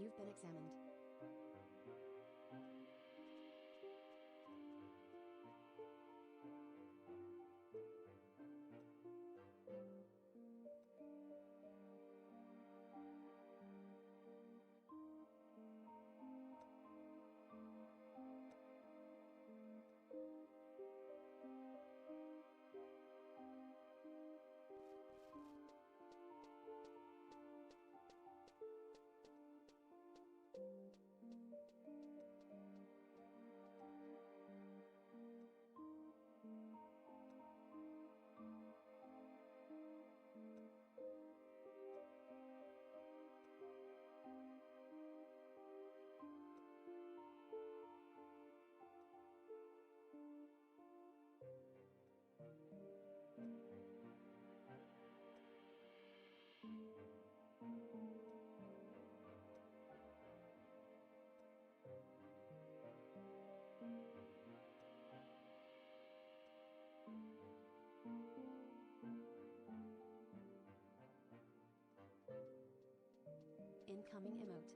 You've been examined. Incoming emote.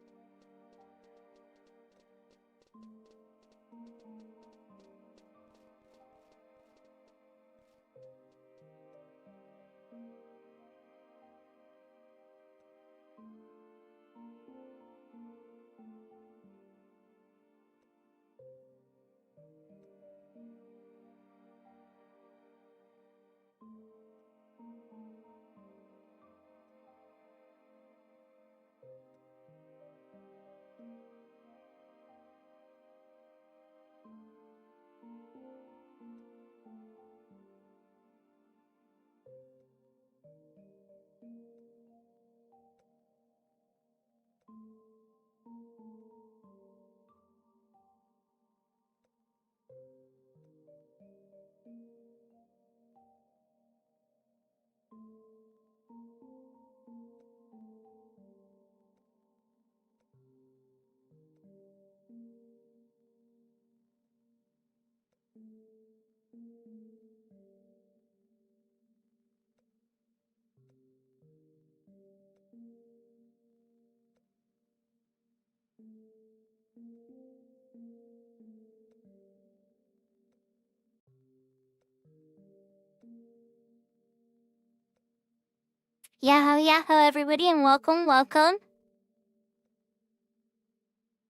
Yahoo, yahoo, everybody, and welcome.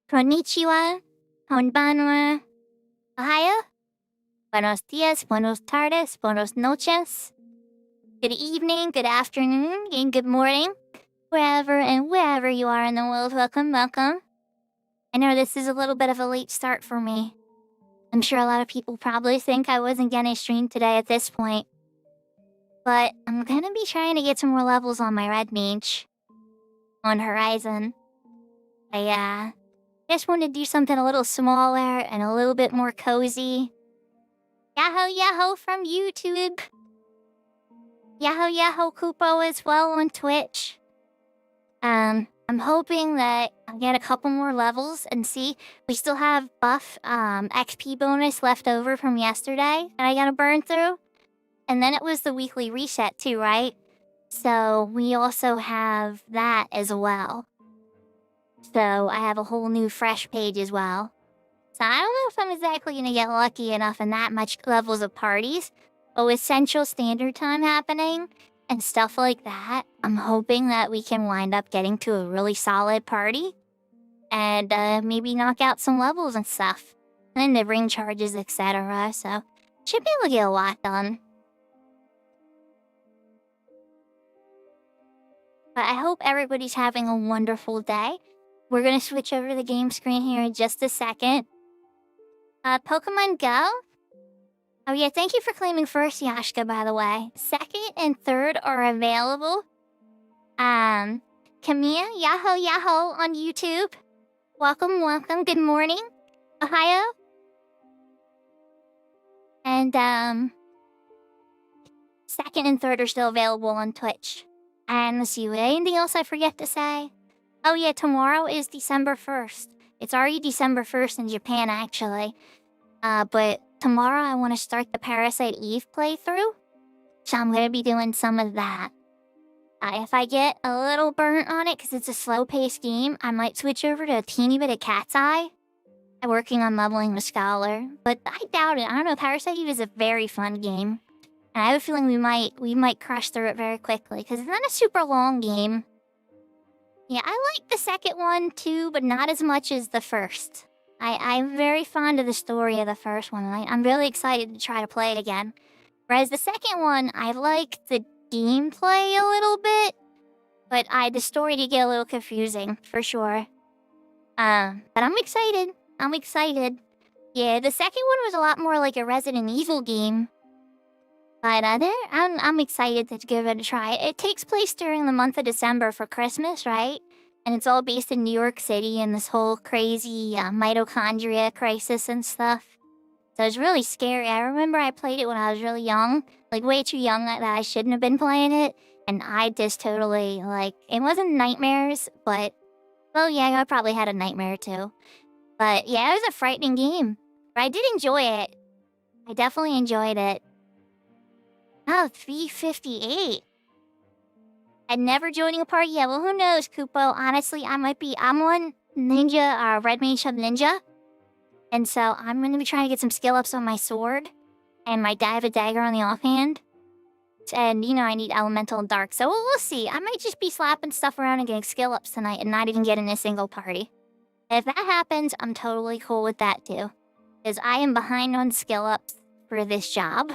Konnichiwa, konbanwa, ohayo, buenos dias, buenos tardes, buenos noches. Good evening, good afternoon, and good morning, wherever you are in the world. Welcome. I know this is a little bit of a late start for me. I'm sure a lot of people probably think I wasn't gonna stream today at this point. But I'm gonna be trying to get some more levels on my red mage on Horizon. I just want to do something a little smaller and a little bit more cozy. Yahoo from YouTube. Yahoo Kupo as well on Twitch. I'm hoping that I'll get a couple more levels and see. We still have buff XP bonus left over from yesterday that I gotta burn through. And then it was the weekly reset too, right? So we also have that as well. So I have a whole new fresh page as well. So I don't know if I'm exactly going to get lucky enough in that much levels of parties. But with Central Standard Time happening and stuff like that, I'm hoping that we can wind up getting to a really solid party. And maybe knock out some levels and stuff. And the ring charges, etc. So should be able to get a lot done. But I hope everybody's having a wonderful day. We're going to switch over to the game screen here in just a second. Pokemon Go? Oh yeah, thank you for claiming first, Yashka, by the way. Second and third are available. Kamiya, Yahoo on YouTube. Welcome. Good morning. Ohio. And, second and third are still available on Twitch. And let's see, anything else I forget to say? Oh yeah, tomorrow is December 1st. It's already December 1st in Japan, actually. But tomorrow I want to start the Parasite Eve playthrough. So I'm going to be doing some of that. If I get a little burnt on it because it's a slow-paced game, I might switch over to a teeny bit of Cat's Eye. I'm working on leveling the Scholar, but I doubt it. I don't know, Parasite Eve is a very fun game. And I have a feeling we might crush through it very quickly because it's not a super long game. Yeah, I like the second one too, but not as much as the first. I'm very fond of the story of the first one, and I'm really excited to try to play it again. Whereas the second one, I like the gameplay a little bit, but the story did get a little confusing, for sure. But I'm excited. I'm excited. Yeah, the second one was a lot more like a Resident Evil game. But I'm excited to give it a try. It takes place during the month of December for Christmas, right? And it's all based in New York City and this whole crazy mitochondria crisis and stuff. So it's really scary. I remember I played it when I was really young. Like, way too young that I shouldn't have been playing it. And I just totally, it wasn't nightmares, but... Well, yeah, I probably had a nightmare too. But, yeah, it was a frightening game. But I did enjoy it. I definitely enjoyed it. Oh, 358. And never joining a party yet. Well, who knows, Kupo? Honestly, I'm one ninja, red mage sub ninja. And so I'm going to be trying to get some skill ups on my sword. And my dive a dagger on the offhand. And, I need elemental and dark. So we'll see. I might just be slapping stuff around and getting skill ups tonight and not even getting a single party. If that happens, I'm totally cool with that too. Because I am behind on skill ups for this job.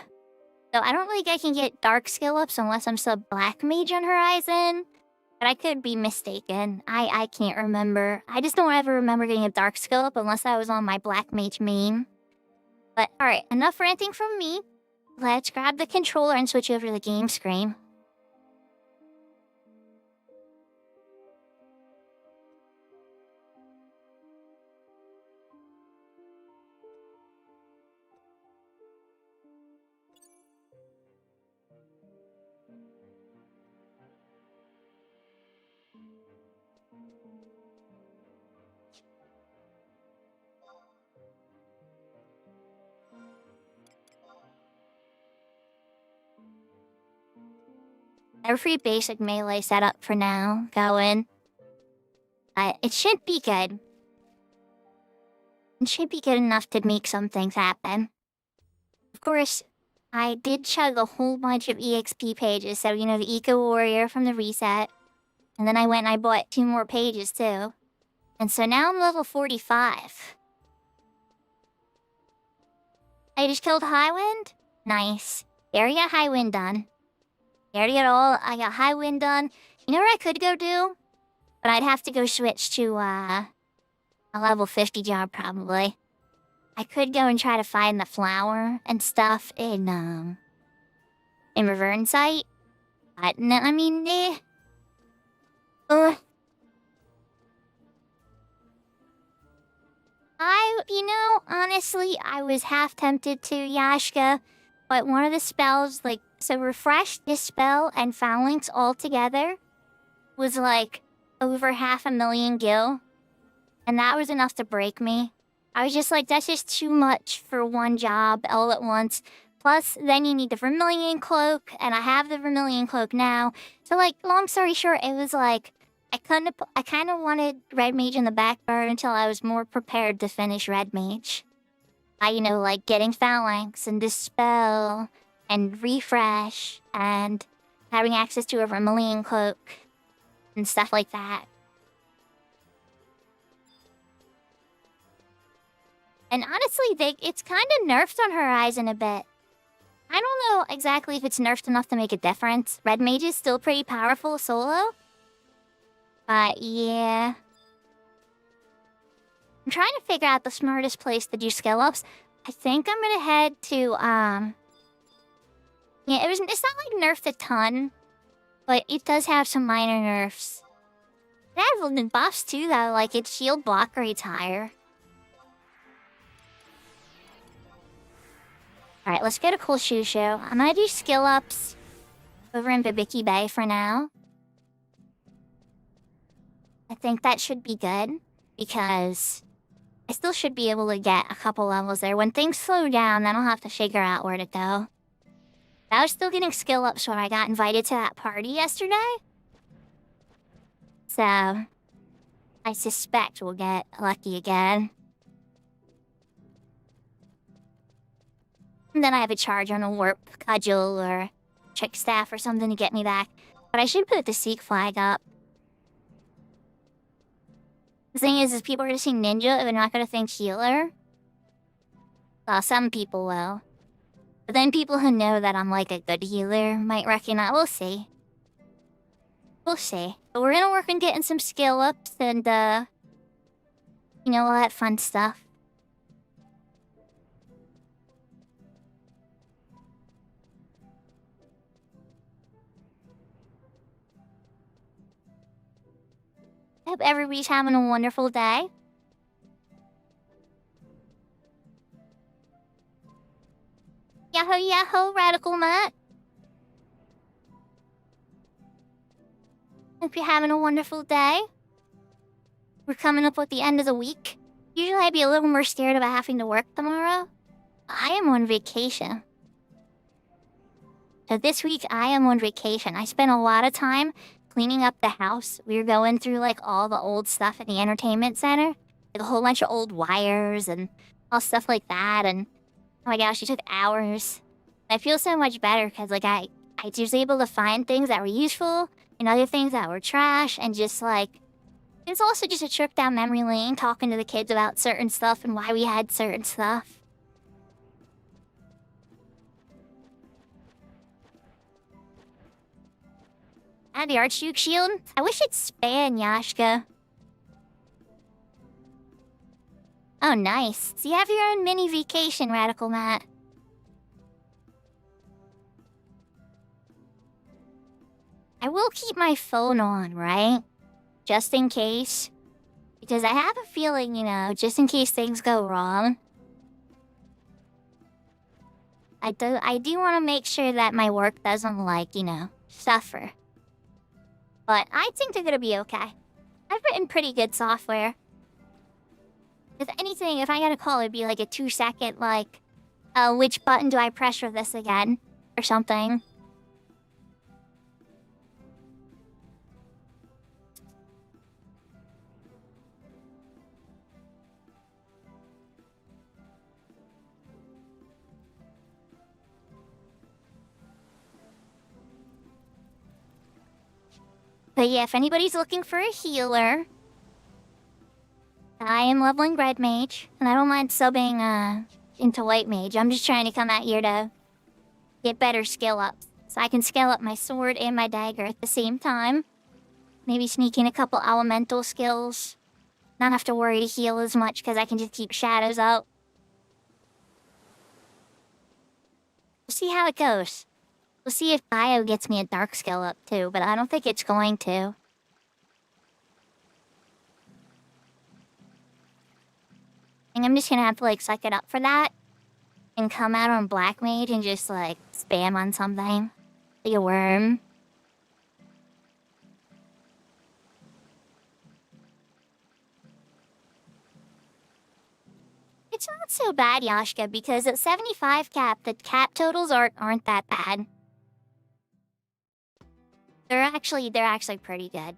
So I don't think I can get dark skill ups unless I'm sub black mage on Horizon. But I could be mistaken. I can't remember. I just don't ever remember getting a dark skill up unless I was on my black mage main. But alright, enough ranting from me. Let's grab the controller and switch over to the game screen. A pretty basic melee setup for now, going. It should be good. It should be good enough to make some things happen. Of course, I did chug a whole bunch of EXP pages, so the Eco Warrior from the reset. And then I went and I bought 2 more pages too. And so now I'm level 45. I just killed Highwind? Nice. Already got Highwind done. I got Highwind done. You know what I could go do? But I'd have to go switch to, a level 50 job, probably. I could go and try to find the flower and stuff in Reverne Site. But, no, I mean, honestly, I was half tempted to Yashka. But one of the spells, so Refresh, Dispel, and Phalanx all together was, over 500,000 gil. And that was enough to break me. I was just like, that's just too much for one job all at once. Plus, then you need the Vermilion Cloak, and I have the Vermilion Cloak now. So, long story short, it was I kind of wanted Red Mage in the back burner until I was more prepared to finish Red Mage. Getting Phalanx and Dispel and Refresh and having access to a Vermilion Cloak and stuff like that. And honestly, it's kind of nerfed on Horizon a bit. I don't know exactly if it's nerfed enough to make a difference. Red Mage is still pretty powerful solo. But yeah. I'm trying to figure out the smartest place to do skill ups. I think I'm gonna head to, yeah, it's not nerfed a ton, but it does have some minor nerfs. It has buffs too, though, its shield block rate's higher. Alright, let's go to Cool Shushu. I'm gonna do skill ups over in Babiki Bay for now. I think that should be good, because I still should be able to get a couple levels there. When things slow down, then I'll have to figure out where to go. I was still getting skill ups when I got invited to that party yesterday. So, I suspect we'll get lucky again. And then I have a charge on a warp cudgel or trick staff or something to get me back. But I should put the Seek flag up. The thing is people are gonna see ninja, they're not gonna think healer. Well, some people will. But then people who know that I'm like a good healer might recognize. We'll see. We'll see. But we're gonna work on getting some skill ups and, you know, all that fun stuff. I hope everybody's having a wonderful day. Yahoo, yahoo, Radical Matt. Hope you're having a wonderful day. We're coming up with the end of the week. Usually I'd be a little more scared about having to work tomorrow. I am on vacation. So this week I am on vacation. I spent a lot of time cleaning up the house. We were going through like all the old stuff in the entertainment center. Like a whole bunch of old wires and all stuff like that. And oh my gosh, it took hours. I feel so much better because like I was able to find things that were useful and other things that were trash, and just like it's also just a trip down memory lane talking to the kids about certain stuff and why we had certain stuff. And the Archduke shield? I wish it span, Yashka. Oh, nice. So you have your own mini vacation, Radical Matt. I will keep my phone on, right? Just in case. Because I have a feeling, you know, just in case things go wrong. I do want to make sure that my work doesn't, like, you know, suffer. But I think they're gonna be okay. I've written pretty good software. If anything, if I got a call, it'd be like a 2-second, like, which button do I press for this again? Or something. But yeah, if anybody's looking for a healer, I am leveling Red Mage, and I don't mind subbing into White Mage. I'm just trying to come out here to get better skill ups. So I can scale up my sword and my dagger at the same time. Maybe sneak in a couple elemental skills. Not have to worry to heal as much because I can just keep shadows up. We'll see how it goes. We'll see if Bio gets me a dark skill up too, but I don't think it's going to. I think I'm just gonna have to like suck it up for that. And come out on Black Mage and just like spam on something. Like a worm. It's not so bad, Yashka, because at 75 cap, the cap totals aren't that bad. They're actually pretty good.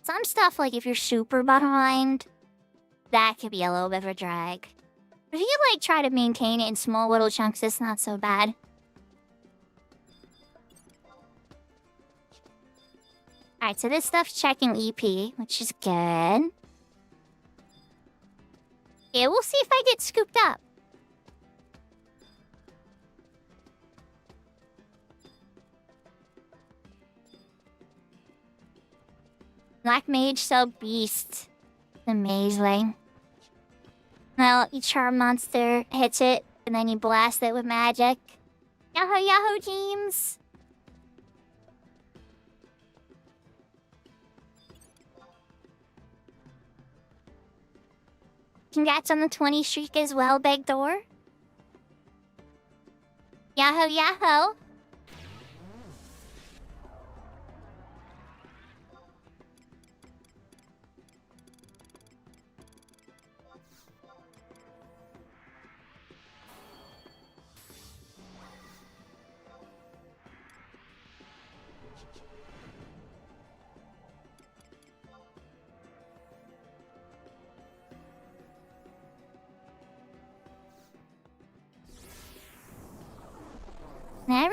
Some stuff, like if you're super behind, that could be a little bit of a drag. But if you like try to maintain it in small little chunks, it's not so bad. Alright, so this stuff's checking EP, which is good. Yeah, we'll see if I get scooped up. Black Mage sub Beast. Amazing. Well, each charm monster hits it, and then you blast it with magic. Yahoo yahoo teams! Congrats on the 20 streak as well, Big Door. Yahoo yahoo!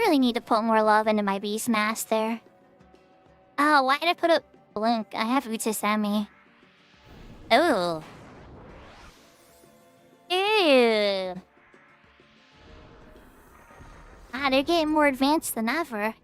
really need to put more love into my beast master. Oh, why did I put up Blink? I have Utsumi. Ooh. Ew. Ah, they're getting more advanced than ever.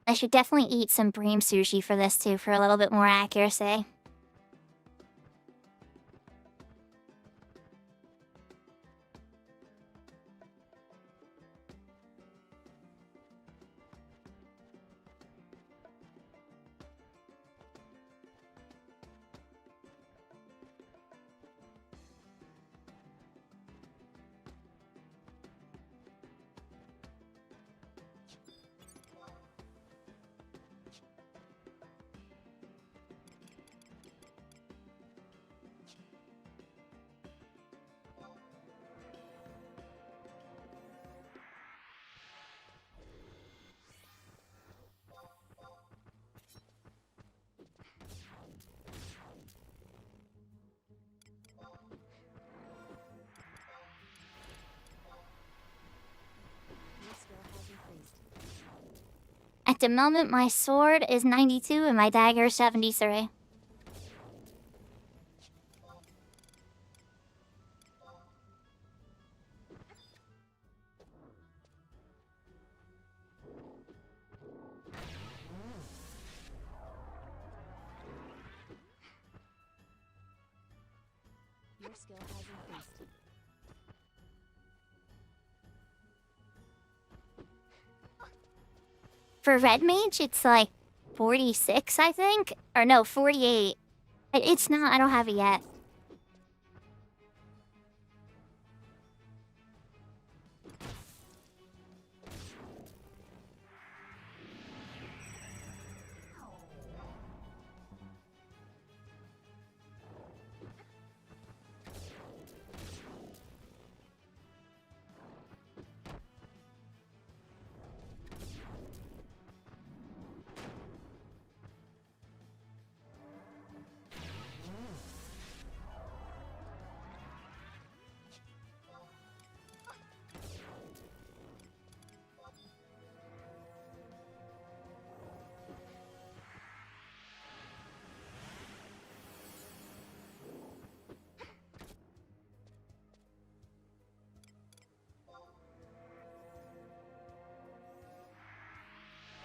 I should definitely eat some bream sushi for this too, for a little bit more accuracy. At the moment, my sword is 92 and my dagger is 73. Your skill has increased. For Red Mage, it's like 46, I think? Or no, 48. It's not, I don't have it yet.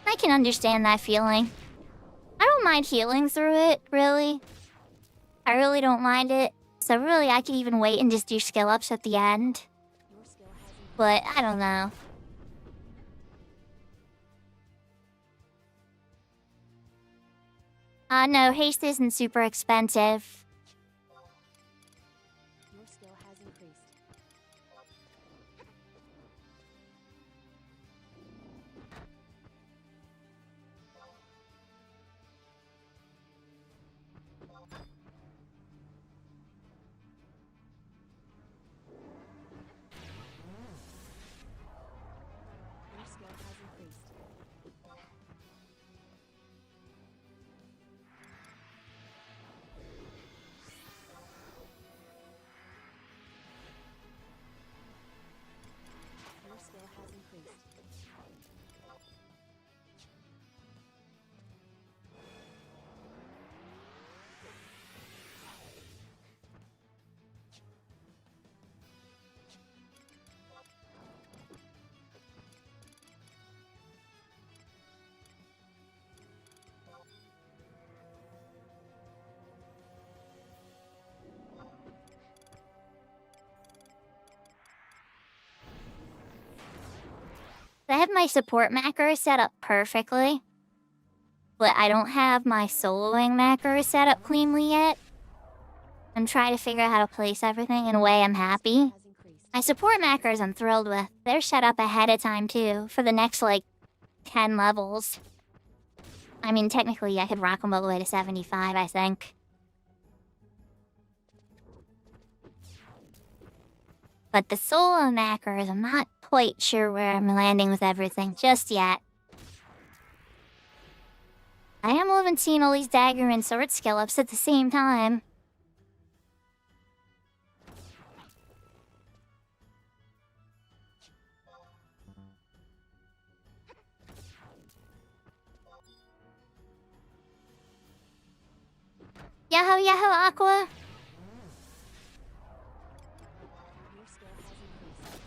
I can understand that feeling. I don't mind healing through it, really. I really don't mind it. So really, I could even wait and just do skill ups at the end. Your skill has increased. But I don't know. No, haste isn't super expensive. Your skill has increased. Your skill has increased. I have my support macros set up perfectly, but I don't have my soloing macros set up cleanly yet. I'm trying to figure out how to place everything in a way I'm happy. Has increased. My support macros I'm thrilled with. They're set up ahead of time too, for the next like 10 levels. I mean, technically I could rock them all the way to 75, I think. But the solo macros, I'm not quite sure where I'm landing with everything just yet. I am loving seeing all these dagger and sword skill ups at the same time. Yahoo, yahoo, Aqua! Your skill has increased.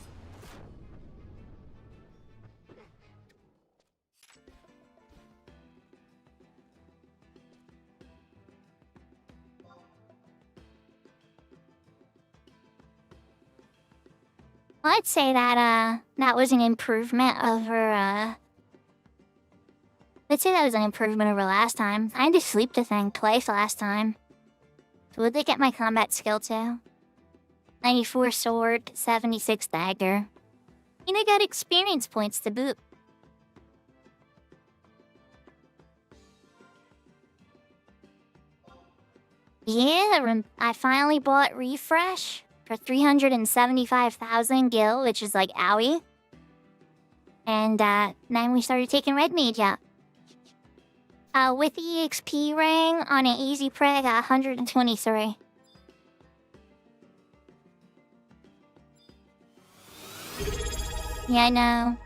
I'd say that was an improvement over I'd say that was an improvement over last time. I had to sleep the thing twice last time. So would they get my combat skill too? 94 sword, 76 dagger. And I got experience points to boot. Yeah, I finally bought Refresh for 375,000 gil, which is like owie. And then we started taking Red Mage out. With the EXP ring on an easy prey, I got 123. Yeah, I know.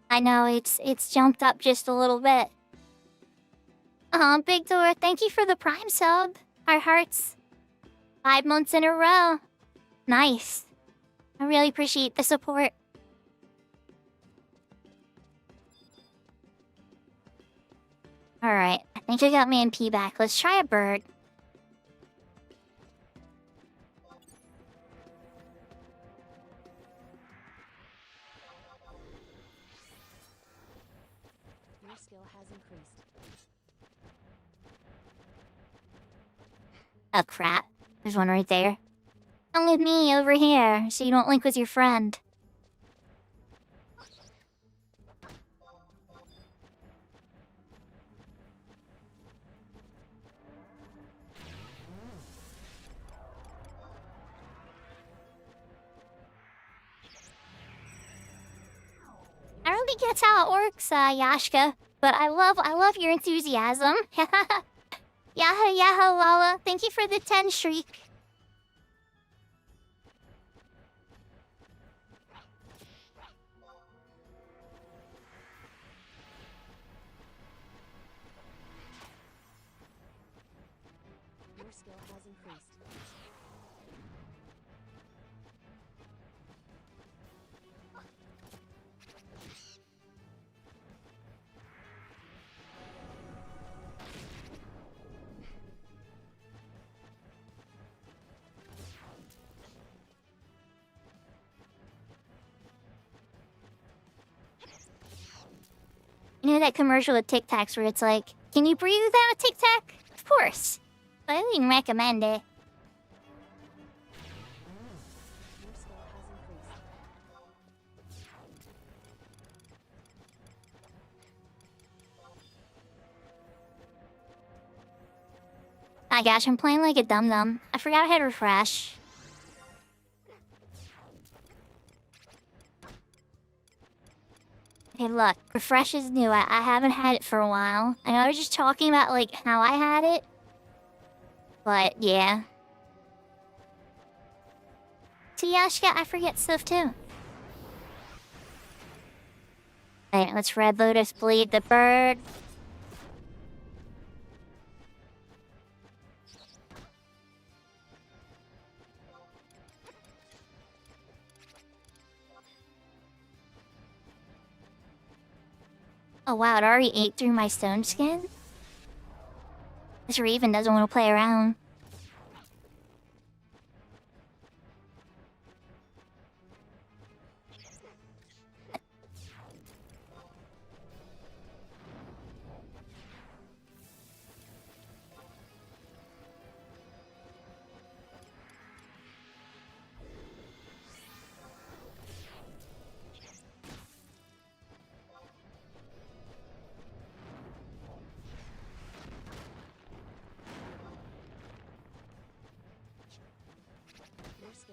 I know, it's jumped up just a little bit. Big Door, thank you for the Prime sub. Our hearts. 5 months in a row. Nice. I really appreciate the support. Alright, I think I got my MP back. Let's try a bird. Your skill has increased. Oh crap. There's one right there. Come with me over here, so you don't link with your friend. I don't think that's how it works, Yashka. But I love your enthusiasm. Yaha yaha Lala, thank you for the 10 shriek. Your skill has increased. You know that commercial with Tic Tacs where it's like, can you breathe without a Tic Tac? Of course. But I wouldn't recommend it. Your skill has increased. My gosh, I'm playing like a dum-dum. I forgot I had refresh. Okay, look, refresh is new. I haven't had it for a while. I know I was just talking about, like, how I had it. But, yeah. See, Yashka, I forget stuff, too. Alright, let's Red Lotus bleed the bird. Oh wow, it already ate through my stone skin? This Raven doesn't want to play around.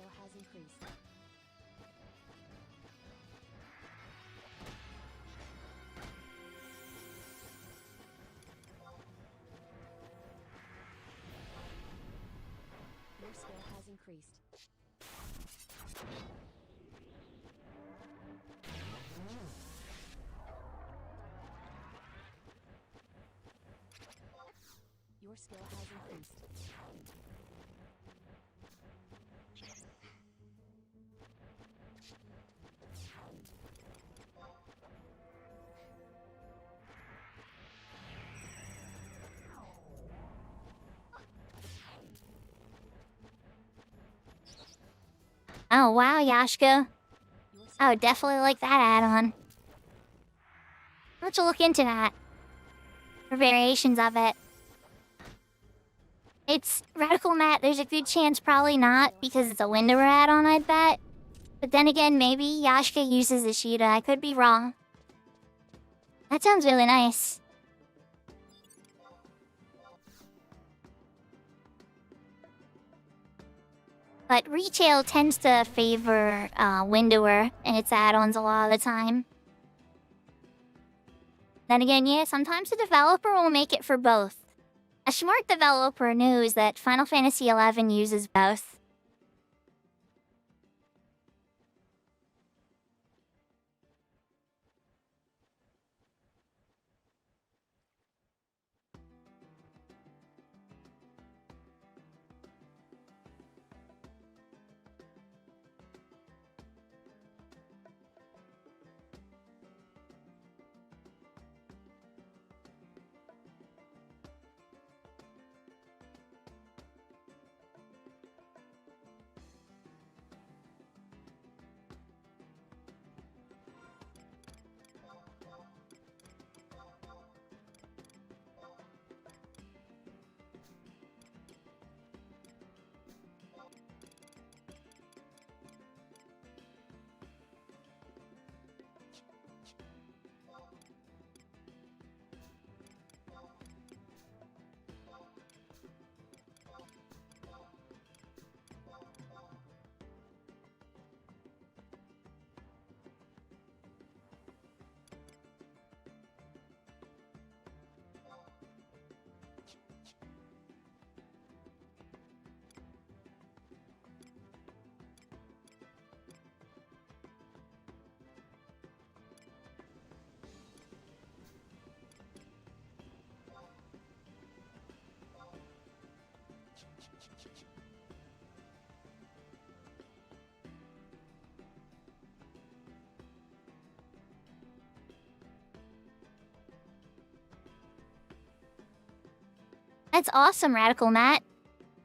skill has increased. Your skill has increased. Your skill has increased. Oh wow, Yashka. I would definitely like that add-on. I'll have to look into that. For variations of it. It's Radical Matte, there's a good chance probably not, because it's a Windower add-on, I'd bet. But then again, maybe Yashka uses Ishida, I could be wrong. That sounds really nice. But retail tends to favor Windower and its add-ons a lot of the time. Then again, yeah, sometimes the developer will make it for both. A smart developer knows that Final Fantasy XI uses both. That's awesome, Radical Matt.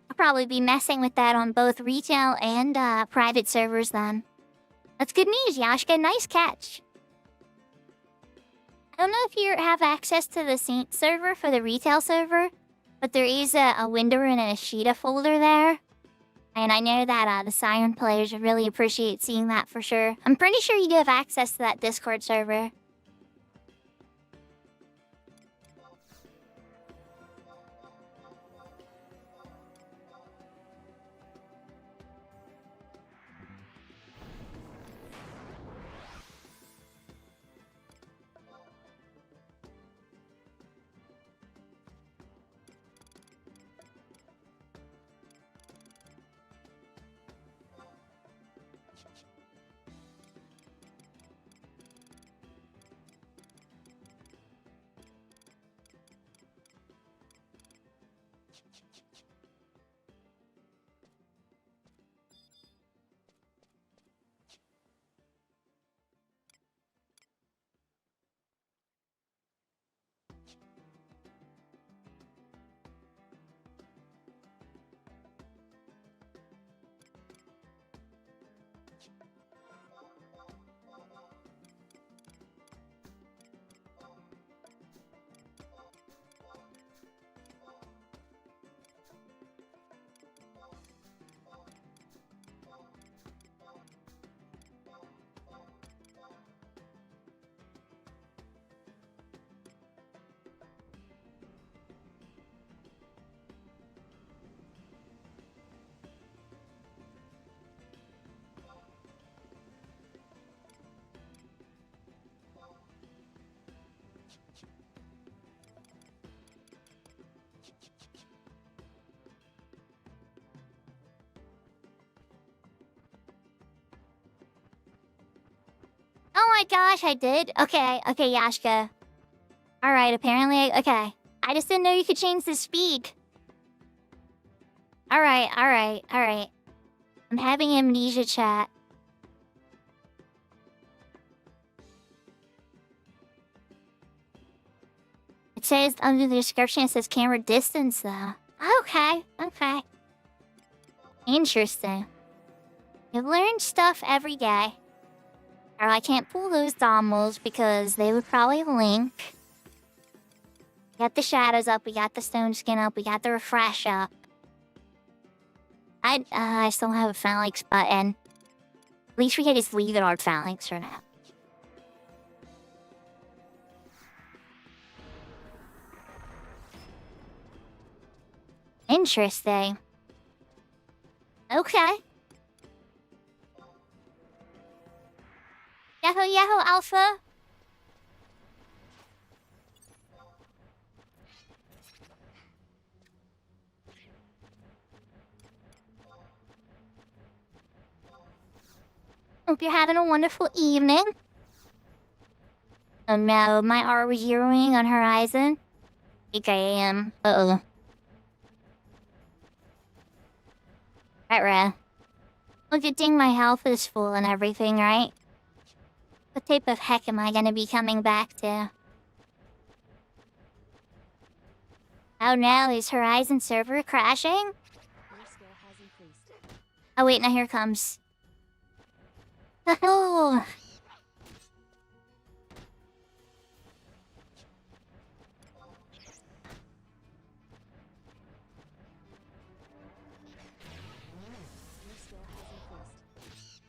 I'll probably be messing with that on both retail and private servers then. That's good news, Yashka. Nice catch. I don't know if you have access to the Saint server for the retail server, but there is a Windower and an Ishida folder there. And I know that the Siren players would really appreciate seeing that for sure. I'm pretty sure you do have access to that Discord server. my gosh, I did? Okay, Yashka. Alright, apparently, okay. I just didn't know you could change the speed. Alright. I'm having amnesia chat. It says under the description, it says camera distance though. Okay. Interesting. You learn stuff every day. Or I can't pull those dominoes because they would probably link. We got the shadows up, we got the stone skin up, we got the refresh up. I still have a phalanx button. At least we can just leave it on phalanx for now. Interesting. Okay. Yahoo, Alpha. Hope you're having a wonderful evening. Oh no, my R was zeroing on Horizon. I think I am. Uh-oh. Right. Well, good thing my health is full and everything, right? What type of heck am I gonna be coming back to? Oh no, is Horizon server crashing? Your skill has increased. Oh wait, now here it comes. Oh. Your skill has increased.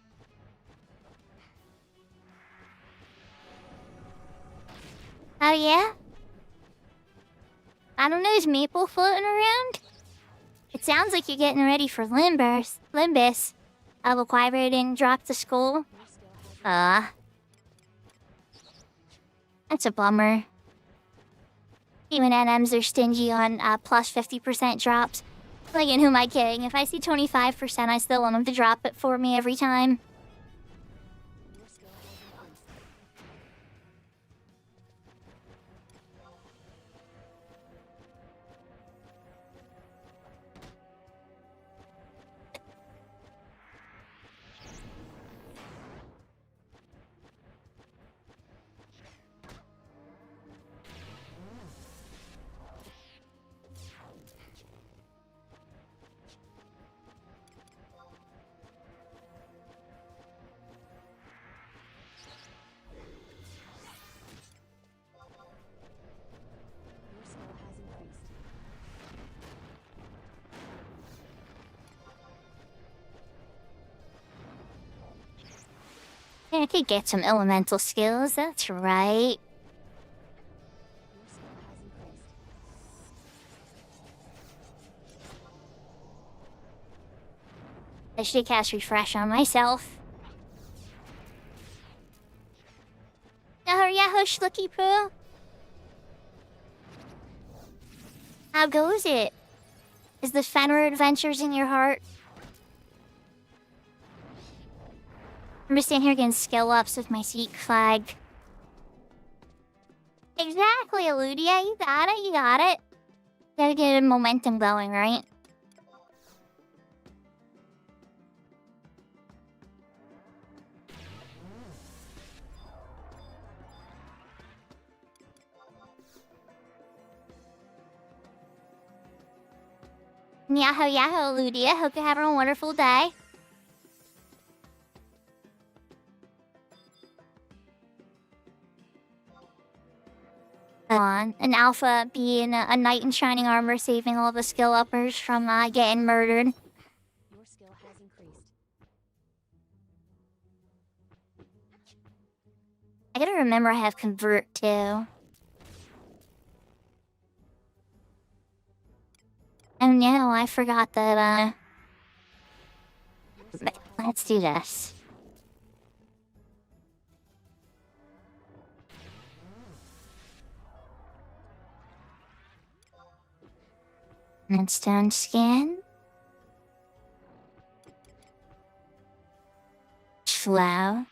Oh yeah? I don't know, is Maple floating around? It sounds like you're getting ready for Limbus. Albuquerque didn't drop the skull. Your skill has That's a bummer. Even NMs are stingy on plus 50% drops. Like, and who am I kidding? If I see 25%, I still want them to drop it for me every time. Your skill has increased. Your skill has increased. Yeah, I could get some elemental skills, that's right. Your skill has increased. I should cast refresh on myself. Yahoo, Schlucky Poo. How goes it? Is the Fenrir adventures in your heart? I'm just sitting here getting skill ups with my Seek flag. Exactly, Eludia. You got it. Gotta get momentum going, right? Yahoo, Eludia. Hope you're having a wonderful day. On an alpha being a knight in shining armor, saving all the skill uppers from getting murdered. Your skill has increased. I gotta remember I have convert too. Oh no, I forgot that. Your skill has Let's do this. And stone skin. Slow.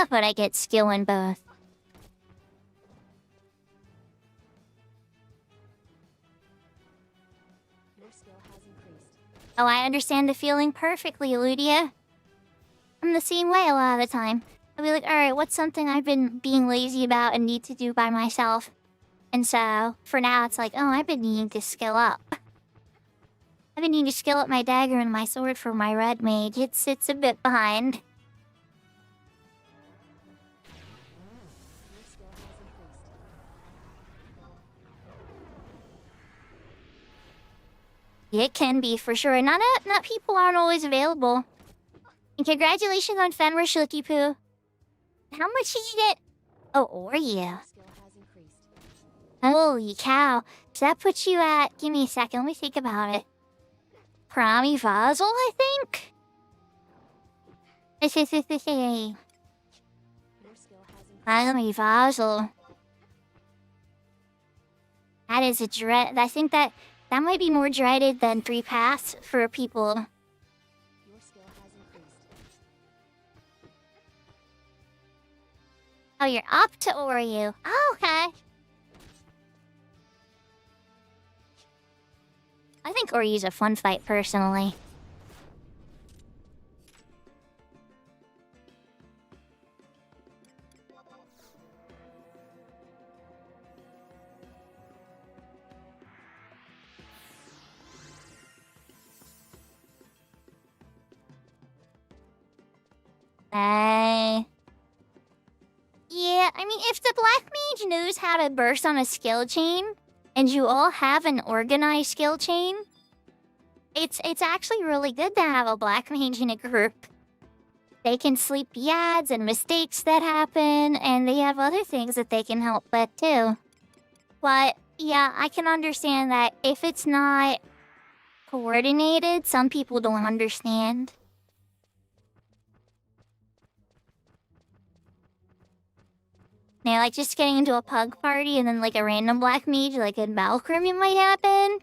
but I get skill in both. Your skill has increased. Oh, I understand the feeling perfectly, Ludia. I'm the same way a lot of the time. I'll be like, alright, what's something I've been being lazy about and need to do by myself? And so, for now, it's like, oh, I've been needing to skill up. I've been needing to skill up my dagger and my sword for my red mage. It's a bit behind. Your skill has increased. It can be, for sure. Not people aren't always available. And congratulations on Fenrir Shooky Poo. How much did you get? Oh, or you. Your skill has increased. Holy cow. So that puts you at... Give me a second, let me think about it. Prami Vazel, I think? Your skill has increased. Prami Vazel. That is a dread... I think that might be more dreaded than 3 paths for people. Your skill has increased. Oh, you're up to Oryu. Oh, okay. I think Oryu's a fun fight, personally. Yeah, I mean, if the Black Mage knows how to burst on a skill chain, and you all have an organized skill chain, it's actually really good to have a Black Mage in a group. They can sleep yads and mistakes that happen, and they have other things that they can help with too. But, yeah, I can understand that if it's not coordinated, some people don't understand. Yeah, like just getting into a pug party and then like a random black mage, like in Malcolm, it might happen.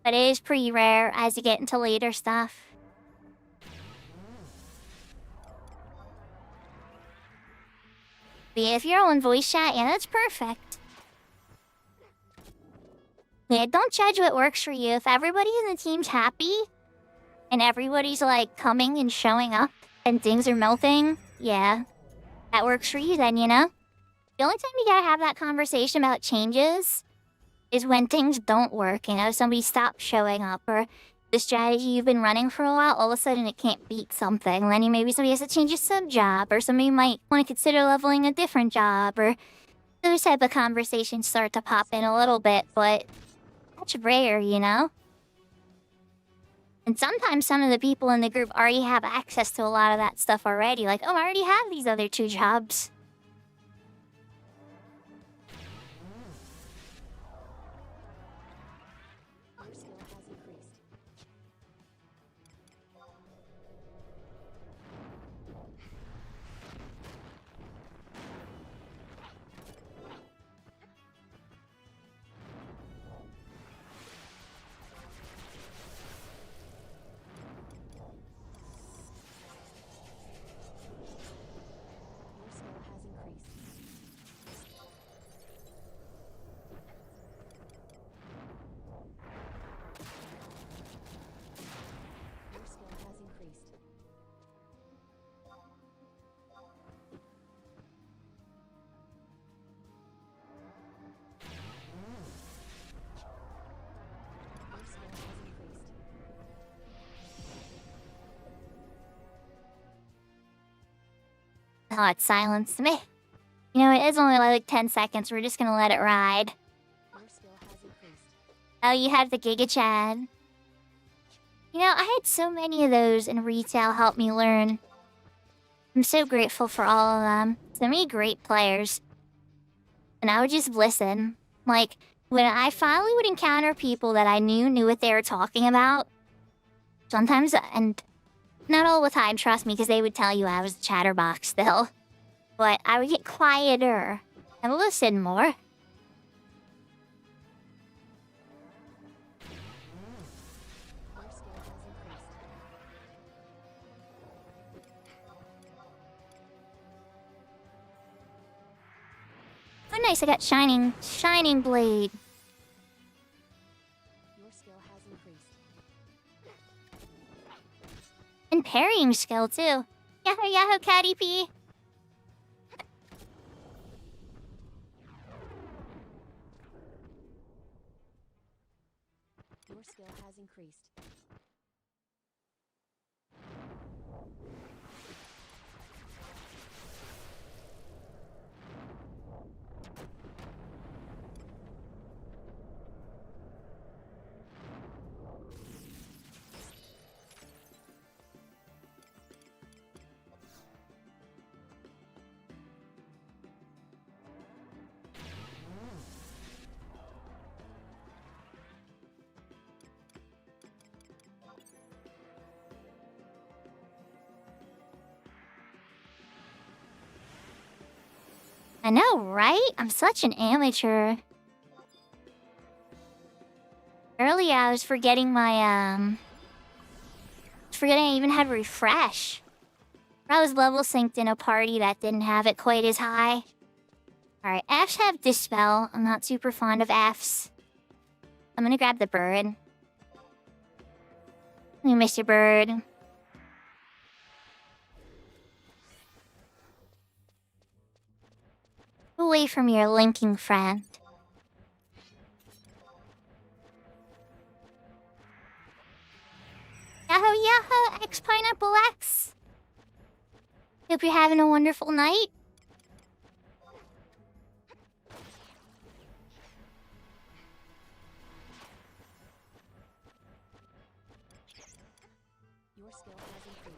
But it is pretty rare as you get into later stuff. But yeah, if you're all in voice chat, yeah, that's perfect. Yeah, don't judge what works for you. If everybody in the team's happy, and everybody's like coming and showing up, and things are melting, yeah, that works for you then, you know? The only time you gotta have that conversation about changes is when things don't work, you know? Somebody stops showing up, or the strategy you've been running for a while, all of a sudden it can't beat something. Then maybe somebody has to change a sub-job, or somebody might want to consider leveling a different job, or those type of conversations start to pop in a little bit, but that's rare, you know? And sometimes some of the people in the group already have access to a lot of that stuff already, like, oh, I already have these other 2 jobs. Your skill has increased. Your skill has increased. Your skill has increased. Your skill has increased. Oh, it silenced me. You know, it is only like 10 seconds. We're just gonna let it ride. Your skill has increased. Oh, you have the Giga Chad. You know, I had so many of those in retail help me learn. I'm so grateful for all of them. So many great players. And I would just listen. Like, when I finally would encounter people that I knew what they were talking about, sometimes, and not all the time, trust me, because they would tell you I was a chatterbox still. But I would get quieter and listen more. Your skill has increased. Oh, nice. I got shining blade. Your skill has increased. And parrying skill, too. Yahoo, yahoo, Catty P. Your skill has increased. I know, right? I'm such an amateur. Earlier, I was forgetting my, forgetting I even had refresh. I was level synced in a party that didn't have it quite as high. Alright, Fs have Dispel. I'm not super fond of Fs. I'm gonna grab the bird. You Mr. Bird. Away from your linking friend. Yahoo yahoo, X Pineapple X! Hope you're having a wonderful night. Your skill has increased.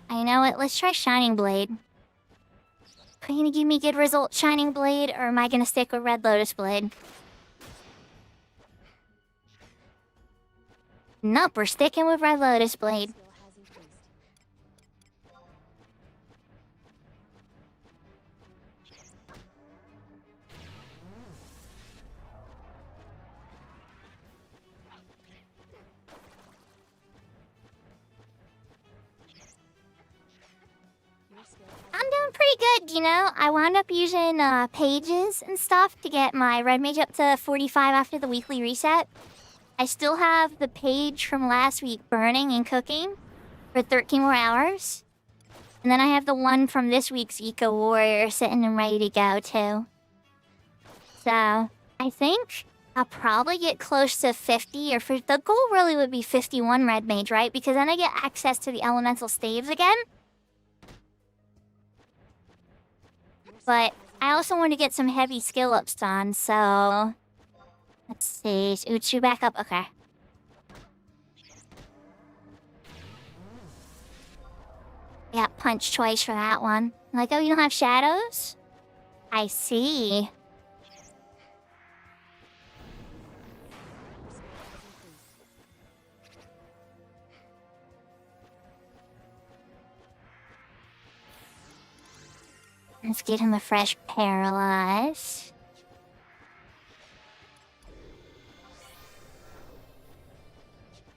I know it, let's try Shining Blade. Are you gonna give me good result, Shining Blade, or am I gonna stick with Red Lotus Blade? Nope, we're sticking with Red Lotus Blade. Skill has increased. Your skill has I'm doing pretty good, you know? I wound up using pages and stuff to get my red mage up to 45 after the weekly reset. I still have the page from last week burning and cooking for 13 more hours. And then I have the one from this week's Eco Warrior sitting and ready to go too. So, I think I'll probably get close to 50, or the goal really would be 51 red mage, right? Because then I get access to the elemental staves again. But I also want to get some heavy skill ups done, so... Let's see, is Uchu back up? Okay. I got punched twice for that one. Like, oh, you don't have shadows? I see. Let's get him a fresh paralyze.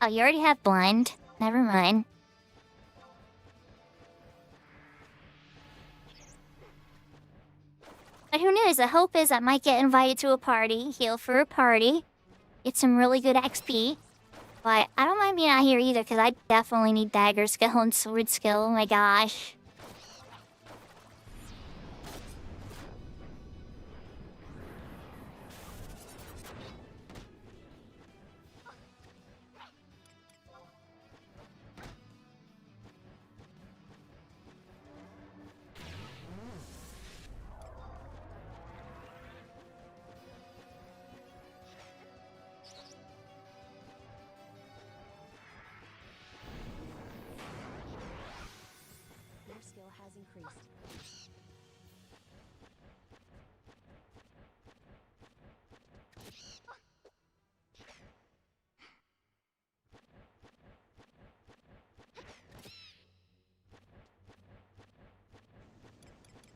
Oh, you already have blind. Never mind. But who knows? The hope is I might get invited to a party, heal for a party, get some really good XP. But I don't mind being out here either, because I definitely need dagger skill and sword skill. Oh my gosh. Your skill has increased.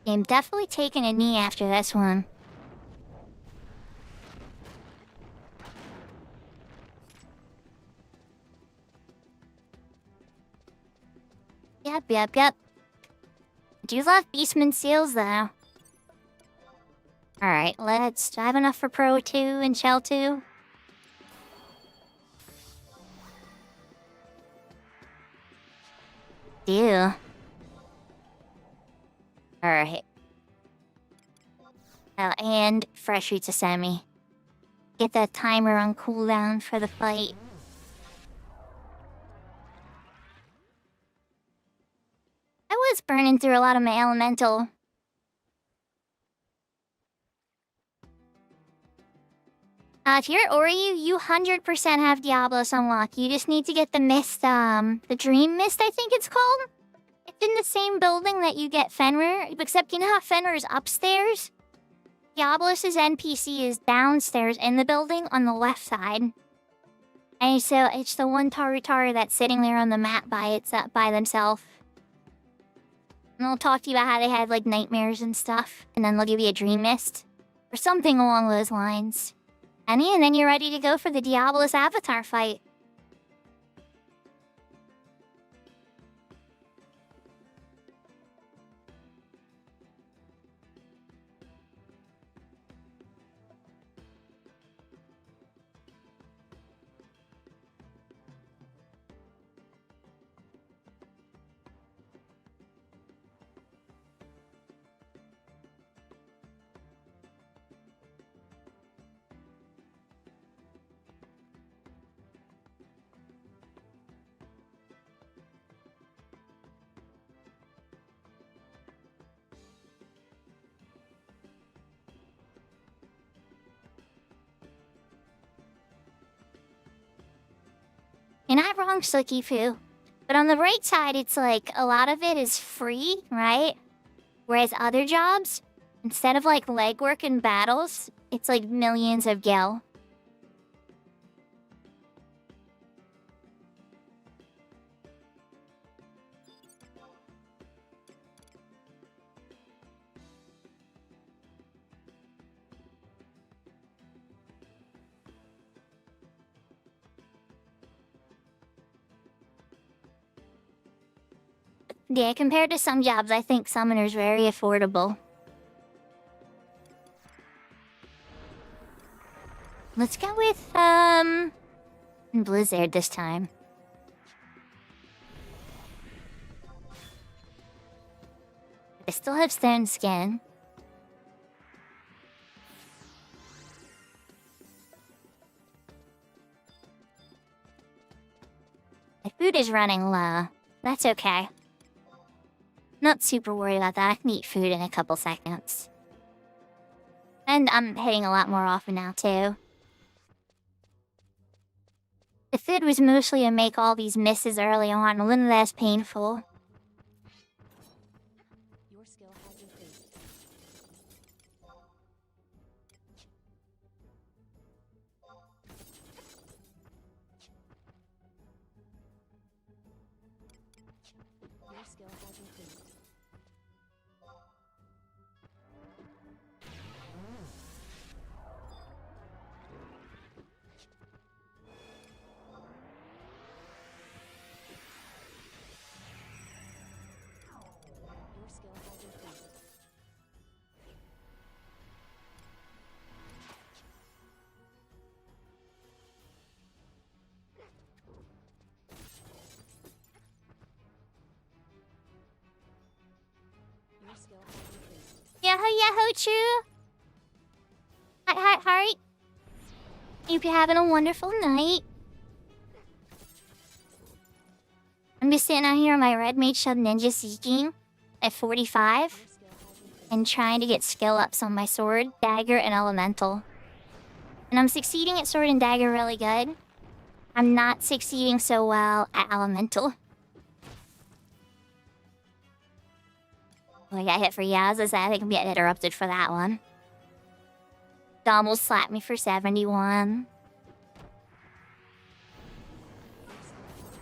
I'm definitely taking a knee after this one. Yep. do love Beastman seals, though. Alright, let's... Do I have enough for Pro 2 and Shell 2? Do. Alright. Oh, and fresh fruit sesame. Get that timer on cooldown for the fight. I was burning through a lot of my elemental. If you're Oryu, you 100% have Diablos unlocked. You just need to get the mist, the Dream Mist, I think it's called. It's in the same building that you get Fenrir, except you know how Fenrir is upstairs? Diablos' NPC is downstairs in the building on the left side. And so it's the one Tarutaru that's sitting there on the map by themselves. And they'll talk to you about how they had like nightmares and stuff, and then they'll give you a Dream Mist. Or something along those lines. And then you're ready to go for the Diablos Avatar fight. You're not wrong, Sukifu. But on the right side, it's like a lot of it is free, right? Whereas other jobs, instead of like legwork and battles, it's like millions of gil. Yeah, compared to some jobs, I think Summoner's very affordable. Let's go with, Blizzard this time. I still have Stone Skin. My food is running low. That's okay. Not super worried about that. I can eat food in a couple seconds. And I'm hitting a lot more often now, too. The food was mostly to make all these misses early on, a little less painful. Your skill has increased. Your skill has increased. Your skill has increased. Your skill has increased. Yahoo, Chu! Hi. Hope you're having a wonderful night. I'm just sitting out here on my Red Mage Shub Ninja Seeking at 45 Your skill has increased. and trying to get skill ups on my sword, dagger, and elemental. And I'm succeeding at sword and dagger really good. I'm not succeeding so well at elemental. Oh, I got hit for Yaz's. I think I'm getting interrupted for that one. Dom will slap me for 71.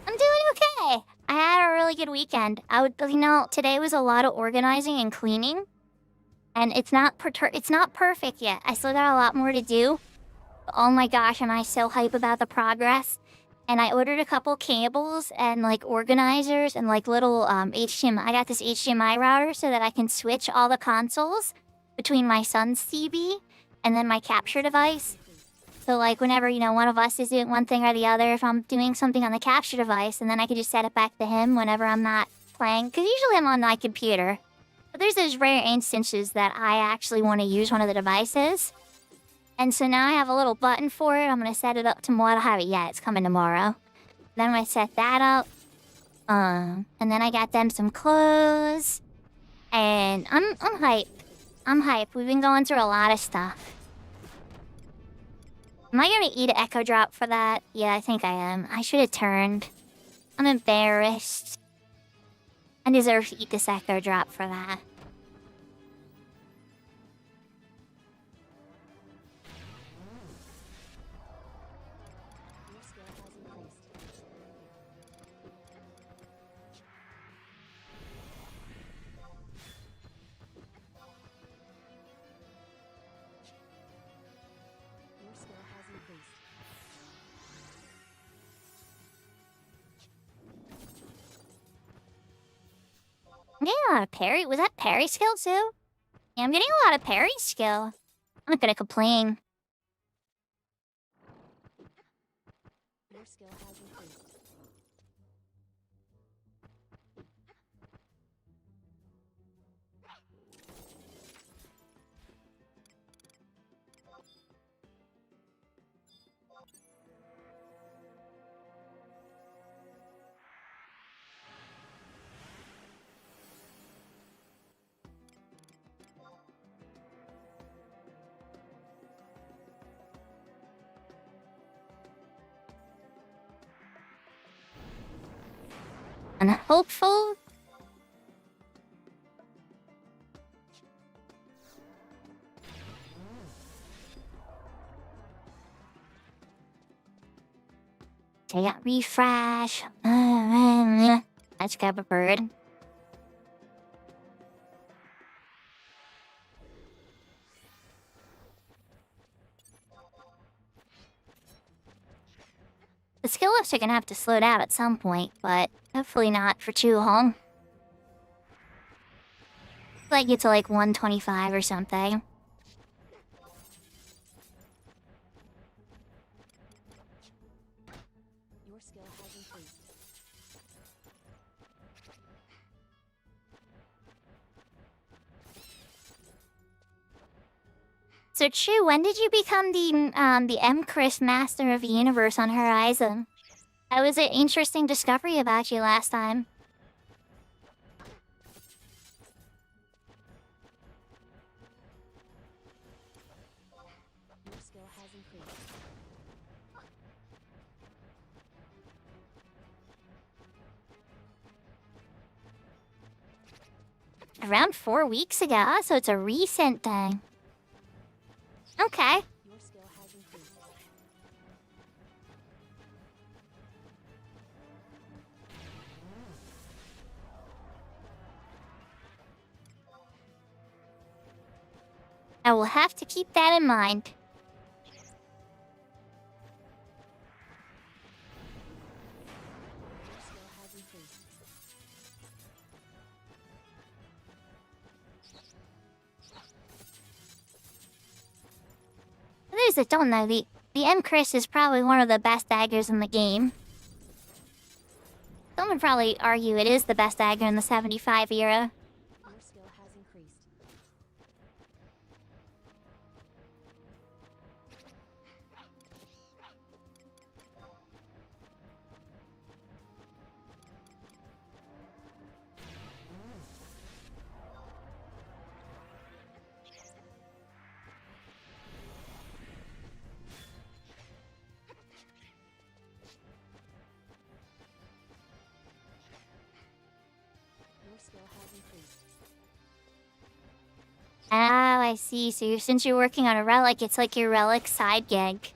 I'm doing okay. I had a really good weekend. Today was a lot of organizing and cleaning. And it's not perfect yet. I still got a lot more to do. But oh my gosh, am I so hype about the progress. and I ordered a couple cables and like organizers and like little HDMI. I got this HDMI router so that I can switch all the consoles between my son's TV and then my capture device. So like whenever, you know, one of us is doing one thing or the other, if I'm doing something on the capture device, and then I can just set it back to him whenever I'm not playing. Because usually I'm on my computer. But there's those rare instances that I actually want to use one of the devices. And so now I have a little button for it. I'm going to set it up tomorrow. I don't have it yet. It's coming tomorrow. Then I'm going to set that up. And then I got them some clothes. And I'm hyped. I'm hyped. We've been going through a lot of stuff. Am I going to eat an Echo Drop for that? Yeah, I think I am. I should have turned. I'm embarrassed. I deserve to eat this Echo Drop for that. Your skill has increased. Your skill has increased. I'm getting a lot of parry. Was that parry skill too? Yeah, I'm getting a lot of parry skill. I'm not gonna complain. Your skill has increased. And hopeful. Take out refresh. Let's grab a bird. The skill ups are gonna have to slow down at some point, but hopefully not for too long. Like get to like 125 or something. Your skill has increased. So Chu, when did you become the Empress Master of the Universe on Horizon? That was an interesting discovery about you last time. Your skill has increased. Around 4 weeks ago, so it's a recent thing. Okay. Your skill has increased. I will have to keep that in mind. Your skill has increased. For those that don't know, the Empress is probably one of the best daggers in the game. Some would probably argue it is the best dagger in the 75 era. Your skill has increased. Your skill has increased. Oh, I see. So since you're working on a relic, it's like your relic side gig.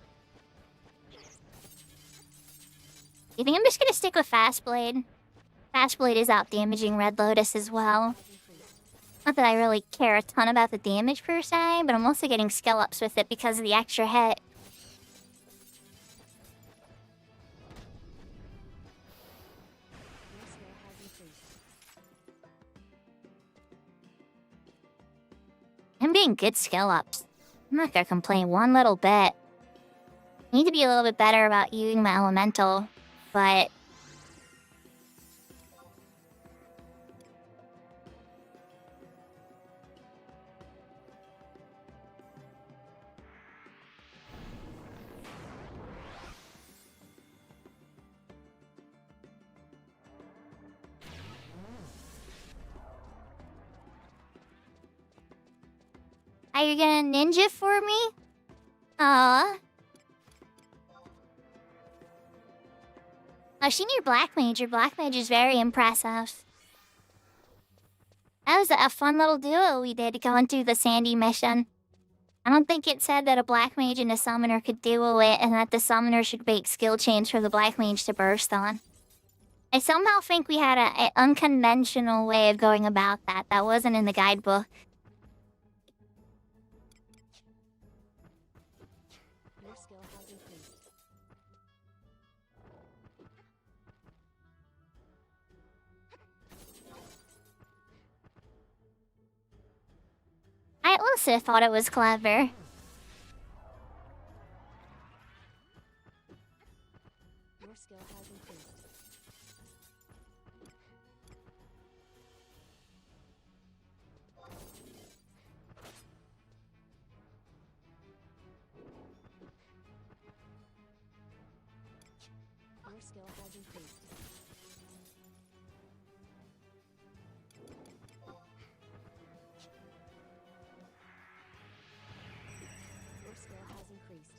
You think I'm just gonna stick with Fast Blade? Fast Blade is out damaging Red Lotus as well. Has increased. Not that I really care a ton about the damage per se, but I'm also getting skill ups with it because of the extra hit. I'm being good skill ups. I'm not gonna complain one little bit. Need to be a little bit better about using my elemental, but are you gonna ninja for me? Aw. I've seen your black mage. Your black mage is very impressive. That was a fun little duo we did going through the Sandy mission. I don't think it said that a black mage and a summoner could duo it and that the summoner should make skill chains for the black mage to burst on. I somehow think we had an unconventional way of going about that. That wasn't in the guidebook. Your skill has increased. I also thought it was clever. Your skill has increased. Your skill has increased. Your skill has increased.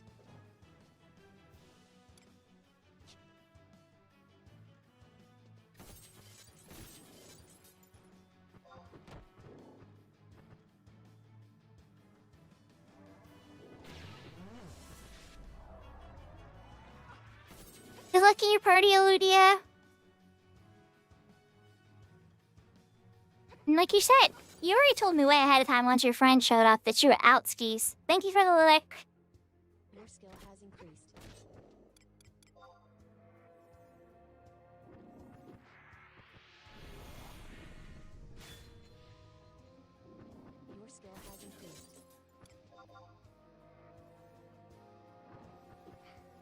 Good luck in your party, Eludia. And like you said, you already told me way ahead of time once your friend showed up that you were out skis. Thank you for the lick. Your skill has increased. Your skill has increased. Your skill has increased. Your skill has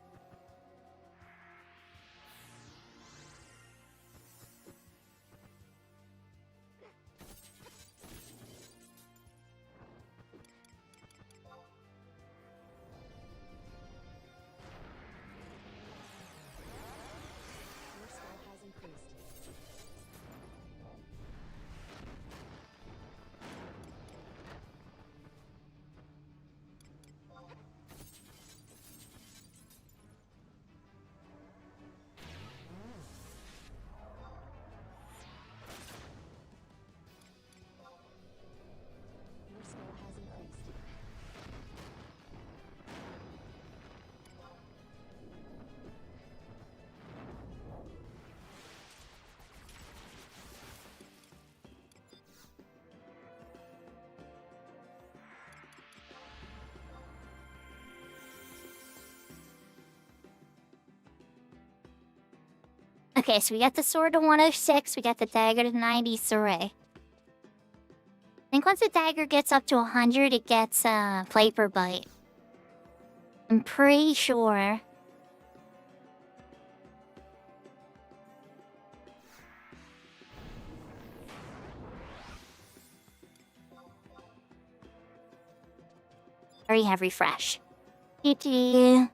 increased. Okay, so we got the sword to 106, we got the dagger to 93. I think once the dagger gets up to 100, it gets Flavor Bite. I'm pretty sure. Already have refresh. GG.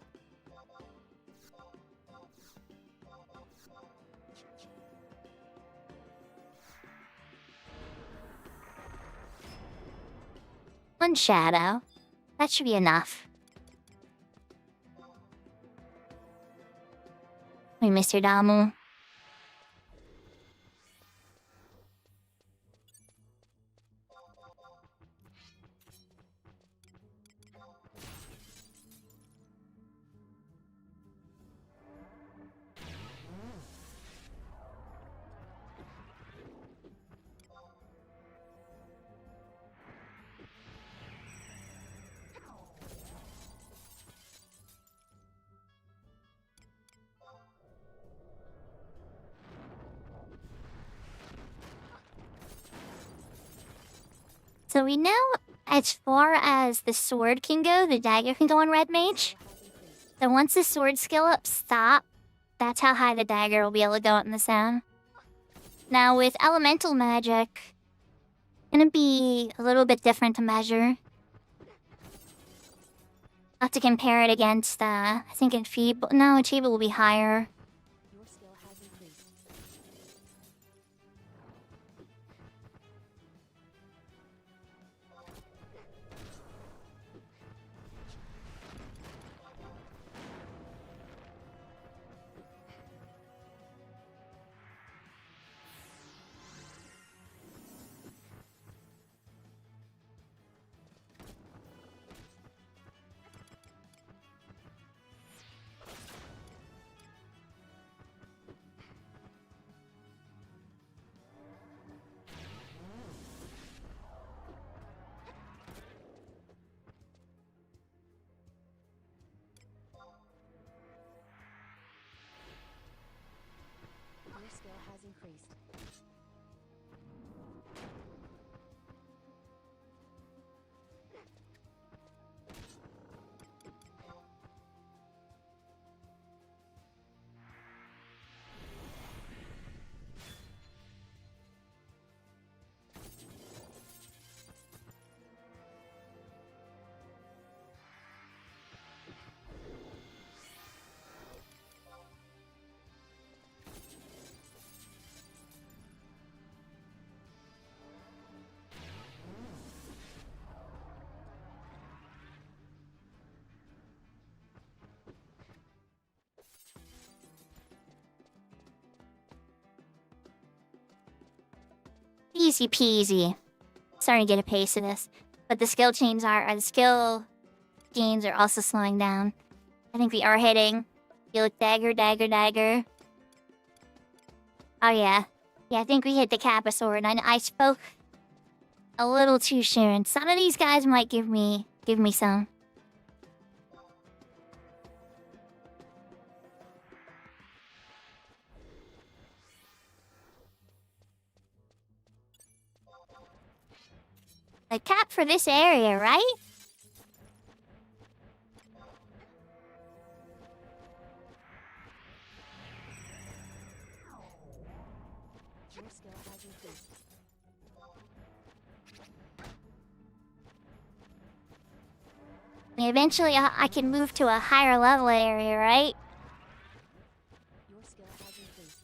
One shadow. That should be enough. Wait, Mr. Damu. So we now as far as the sword can go, the dagger can go on red mage. So once the sword skill up stop, that's how high the dagger will be able to go in the zone. Now with elemental magic, gonna be a little bit different to measure. I'll have to compare it against, I think Enfeeble. No, Achievable will be higher. Your skill has increased. Your skill has increased. Easy peasy. Starting to get a pace of this. But the skill gains are also slowing down. I think we are hitting. You look dagger, dagger, dagger. Oh yeah. Yeah, I think we hit the Kappa sword. I spoke a little too soon. Some of these guys might give me some. The cap for this area, right? Your skill has increased. Eventually, I can move to a higher level area, right? Your skill has increased.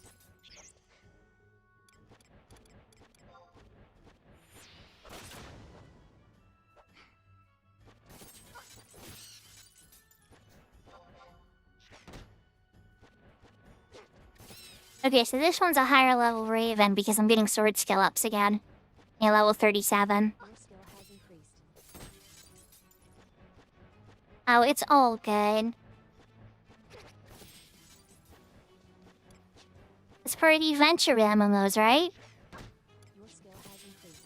Okay, so this one's a higher level Raven because I'm getting sword skill ups again. Yeah, level 37. Your skill has increased. Oh, it's all good. It's for the adventure MMOs, right? Your skill has increased.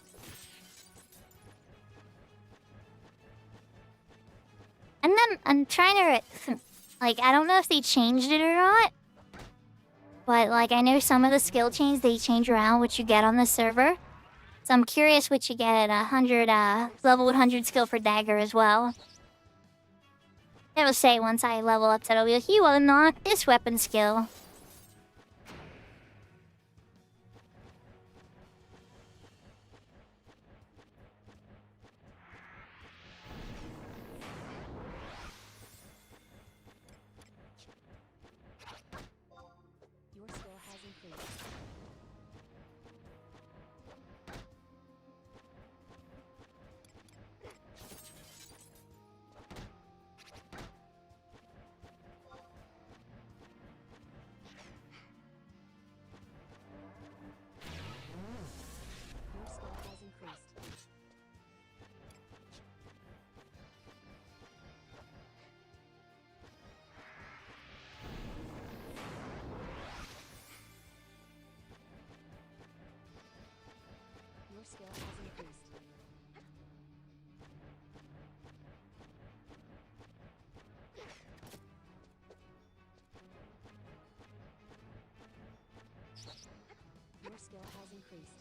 And then I'm trying to... Like, I don't know if they changed it or not. But, like, I know some of the skill chains, they change around what you get on the server. So I'm curious what you get at 100, level 100 skill for dagger as well. It'll say once I level up that it'll be like, you will unlock this weapon skill. Your skill has increased. Your skill has increased. Your skill has increased. Your skill has increased.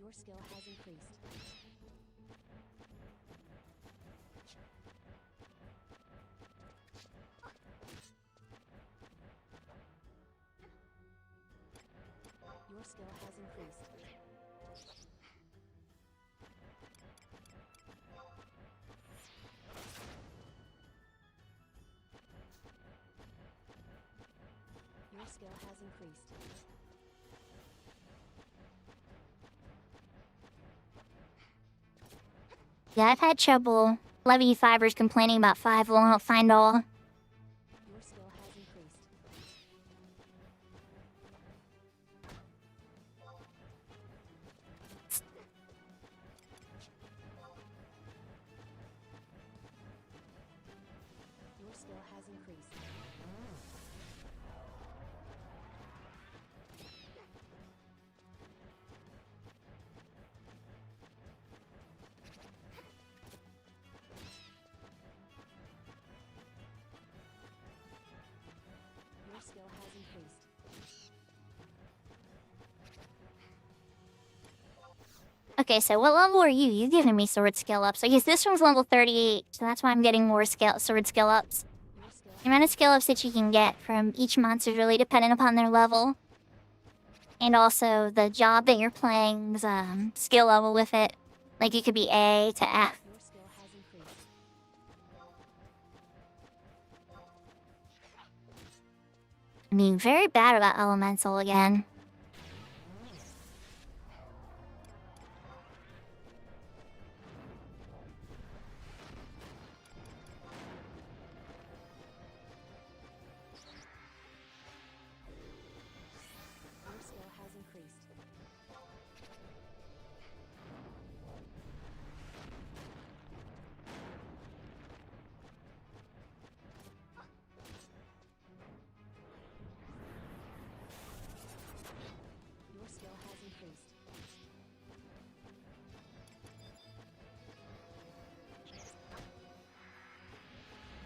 Your skill has increased. Your skill has increased. Your skill has increased. Yeah, I've had trouble. Levy Fibers complaining about 5 won't find all. Your skill has increased. Your skill has increased. Your skill has increased. Okay, so what level are you? You've given me sword skill ups. I guess this one's level 38, so that's why I'm getting more sword skill ups. Your skill The amount of skill ups that you can get from each monster is really dependent upon their level. And also the job that you're playing's skill level with it. Like you could be A to F. Your skill has increased. I'm being very bad about elemental again. Your skill has increased. Your skill has increased.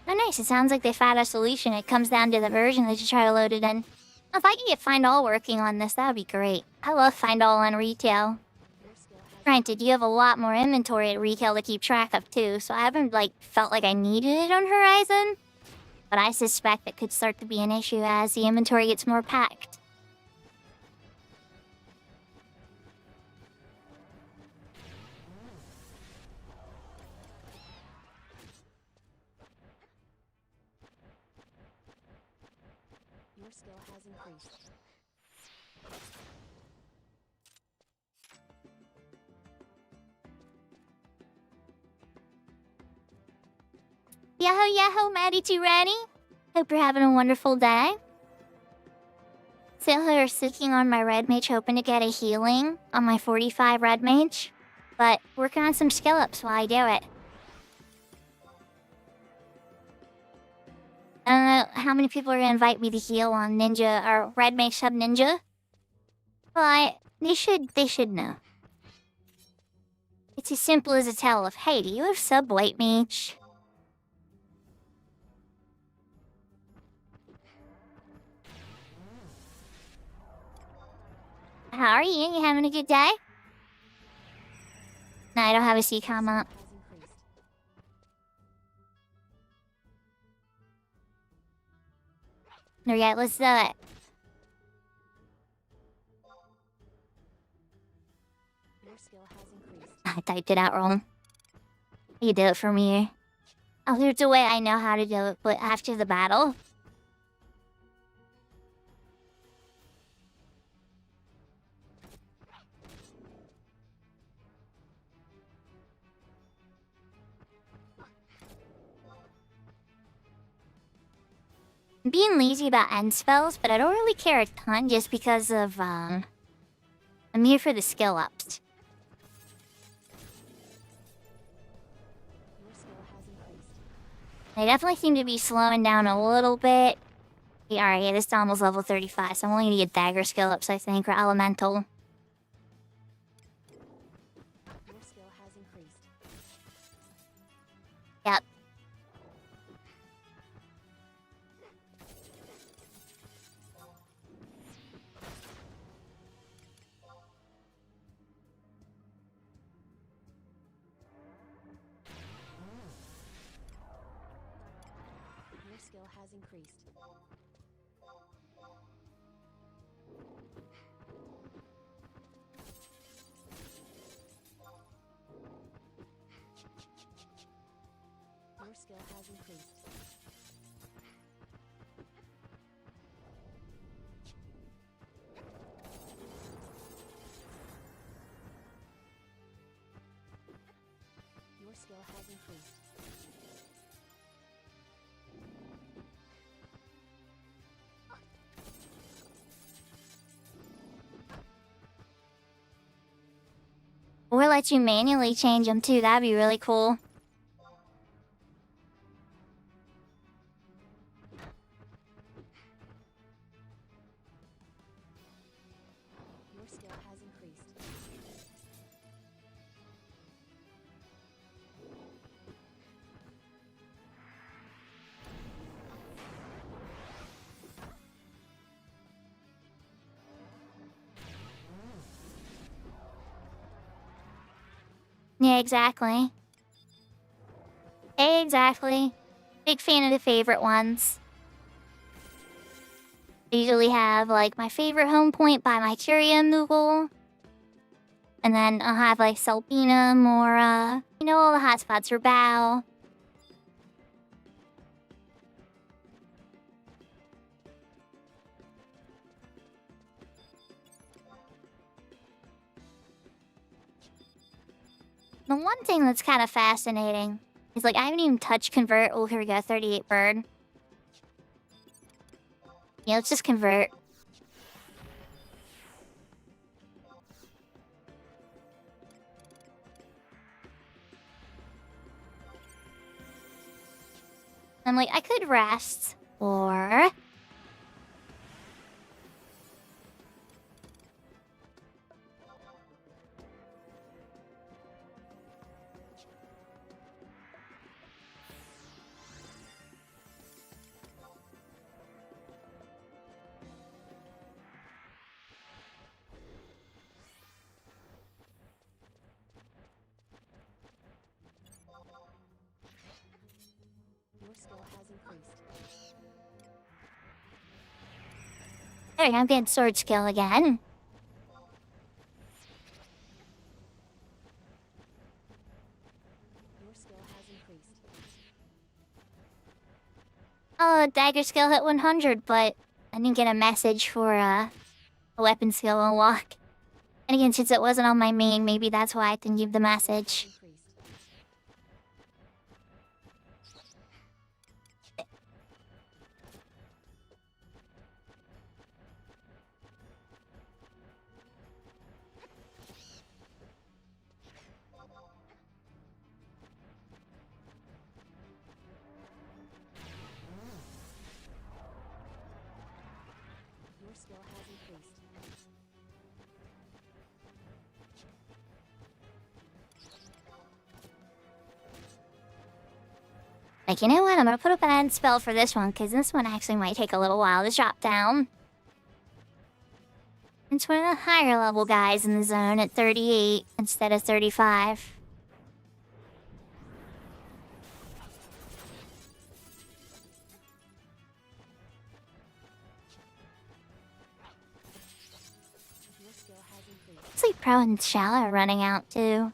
Oh nice, it sounds like they found a solution. It comes down to the version that you try to load it in. If I could get Find All working on this, that would be great. I love Find All on retail. Your skill has Granted, you have a lot more inventory at retail to keep track of too, so I haven't felt like I needed it on Horizon. But I suspect it could start to be an issue as the inventory gets more packed. Your skill has increased. Yahoo yahoo, Maddie Too Ready? Hope you're having a wonderful day. Still here sitting on my red mage hoping to get a healing on my 45 red mage. But working on some skill ups while I do it. I don't know how many people are gonna invite me to heal on ninja or red mage sub ninja. But they should know. It's as simple as a tell of, hey, do you have sub white mage? How are you? You having a good day? No, I don't have a C-com up. Has increased. No, yet, let's do it. Your skill has increased. I typed it out wrong. You do it for me. Oh, there's a way I know how to do it, but after the battle. I'm being lazy about end spells, but I don't really care a ton just because of, I'm here for the skill ups. Your skill has increased. They definitely seem to be slowing down a little bit. Yeah, alright, yeah, this Dommel's level 35, so I'm only gonna get dagger skill ups, I think, or elemental. Your skill has increased. Yep. has increased. Your skill has increased. Your skill has increased. Or let you manually change them too. That'd be really cool. Your skill has increased. Yeah, exactly. Exactly. Big fan of the favorite ones. I usually have like my favorite home point by my Tyrion Moogle. And then I'll have like Salpinum or all the hotspots for Bow. The one thing that's kind of fascinating is like I haven't even touched convert. Oh, here we go, 38 bird. Yeah, let's just convert. I'm like, I could rest, or... Your skill has increased. There we go, I'm getting sword skill again. Your skill has increased. Oh, dagger skill hit 100, but I didn't get a message for a weapon skill unlock. And again, since it wasn't on my main, maybe that's why I didn't give the message. Increased. Your skill has increased. Like, you know what? I'm gonna put up an end spell for this one, because this one actually might take a little while to drop down. It's one of the higher level guys in the zone at 38 instead of 35. Your skill has increased. Looks like Pro and Shallow are running out too.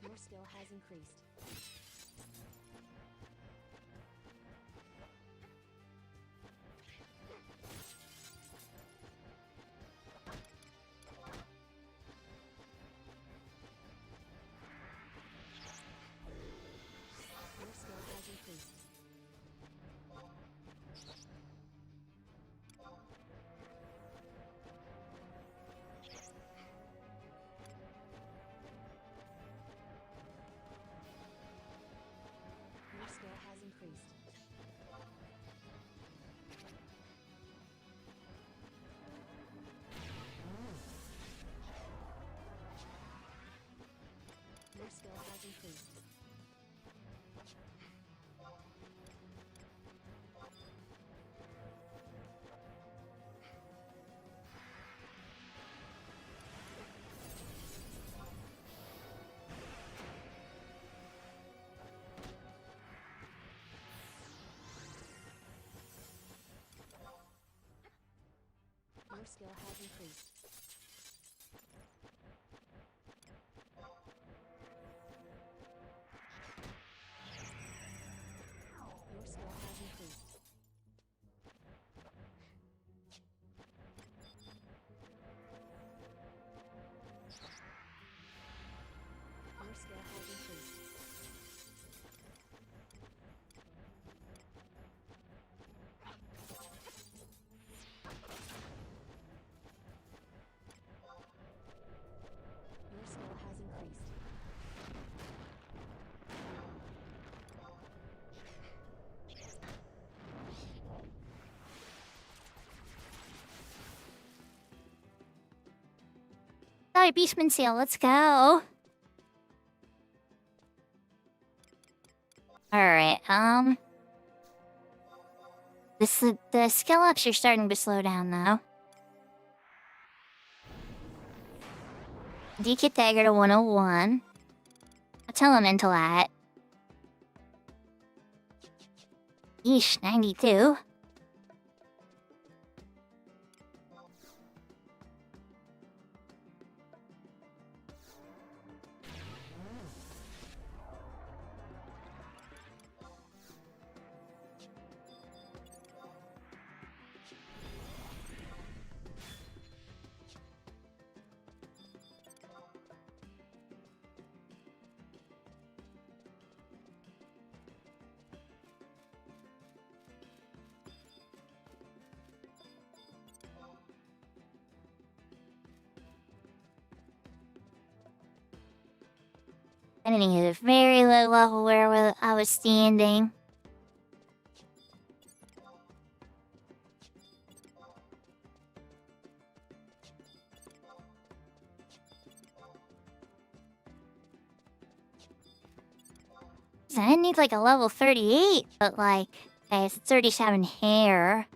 Your skill has increased. Your skill has increased. skill has increased. Your skill has increased. Your skill has increased. Your skill has increased. Your skill has increased. Sorry, Beastman Seal, let's go. Alright, the skill ups are starting to slow down though. DK Dagger to 101. Elemental at. Yeesh, 92. Ending at a very low level where I was standing. So I need like a level 38, but like, okay, it's 37 hair.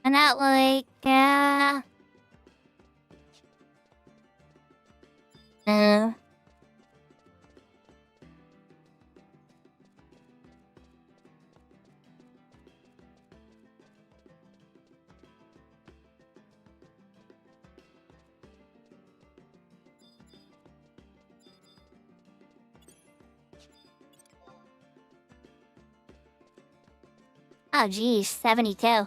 And that like, yeah. No. Oh geez, 72.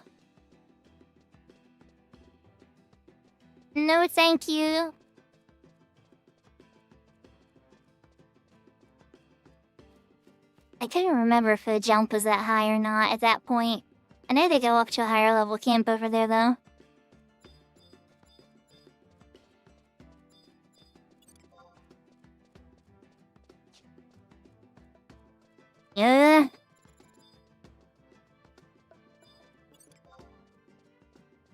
No, thank you. I couldn't remember if the jump was that high or not at that point. I know they go up to a higher level camp over there though. Yeah.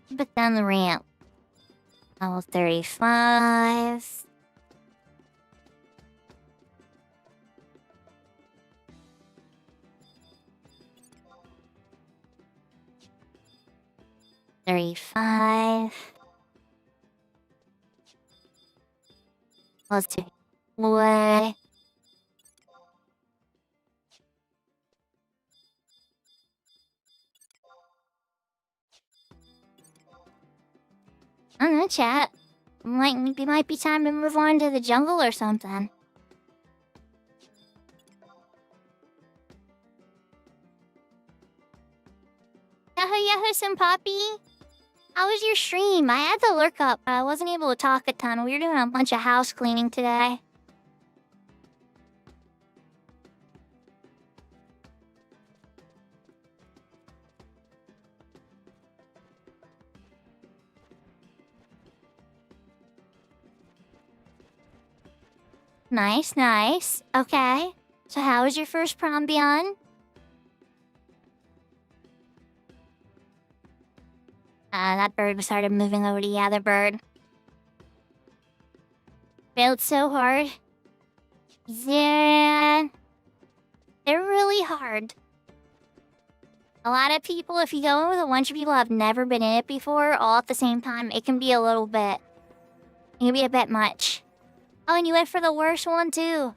But down the ramp. Level 35. Let's do way. I don't know, chat. Might be time to move on to the jungle or something. Yahoo, some Poppy. How was your stream? I had the lurk up, but I wasn't able to talk a ton. We were doing a bunch of house cleaning today. Nice, nice. Okay. So how was your first prom, Beyond? That bird started moving over to the other bird. Felt so hard. Yeah. They're really hard. A lot of people, if you go with a bunch of people who have never been in it before, all at the same time, it can be a little bit... It can be a bit much. Oh, and you went for the worst one, too.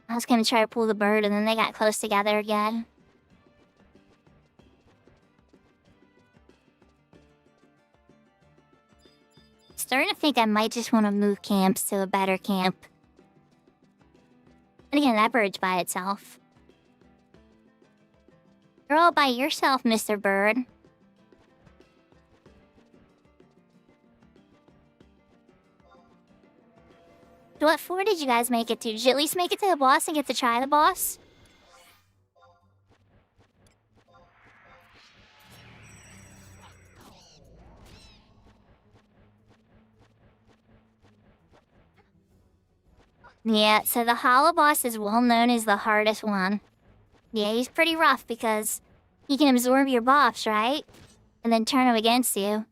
I was gonna try to pull the bird, and then they got close together again. Starting to think I might just want to move camps to a better camp. And again, that bird's by itself. You're all by yourself, Mr. Bird. So what floor did you guys make it to? Did you at least make it to the boss and get to try the boss? Yeah, so the hollow boss is well known as the hardest one. Yeah, he's pretty rough because he can absorb your buffs, right? And then turn them against you.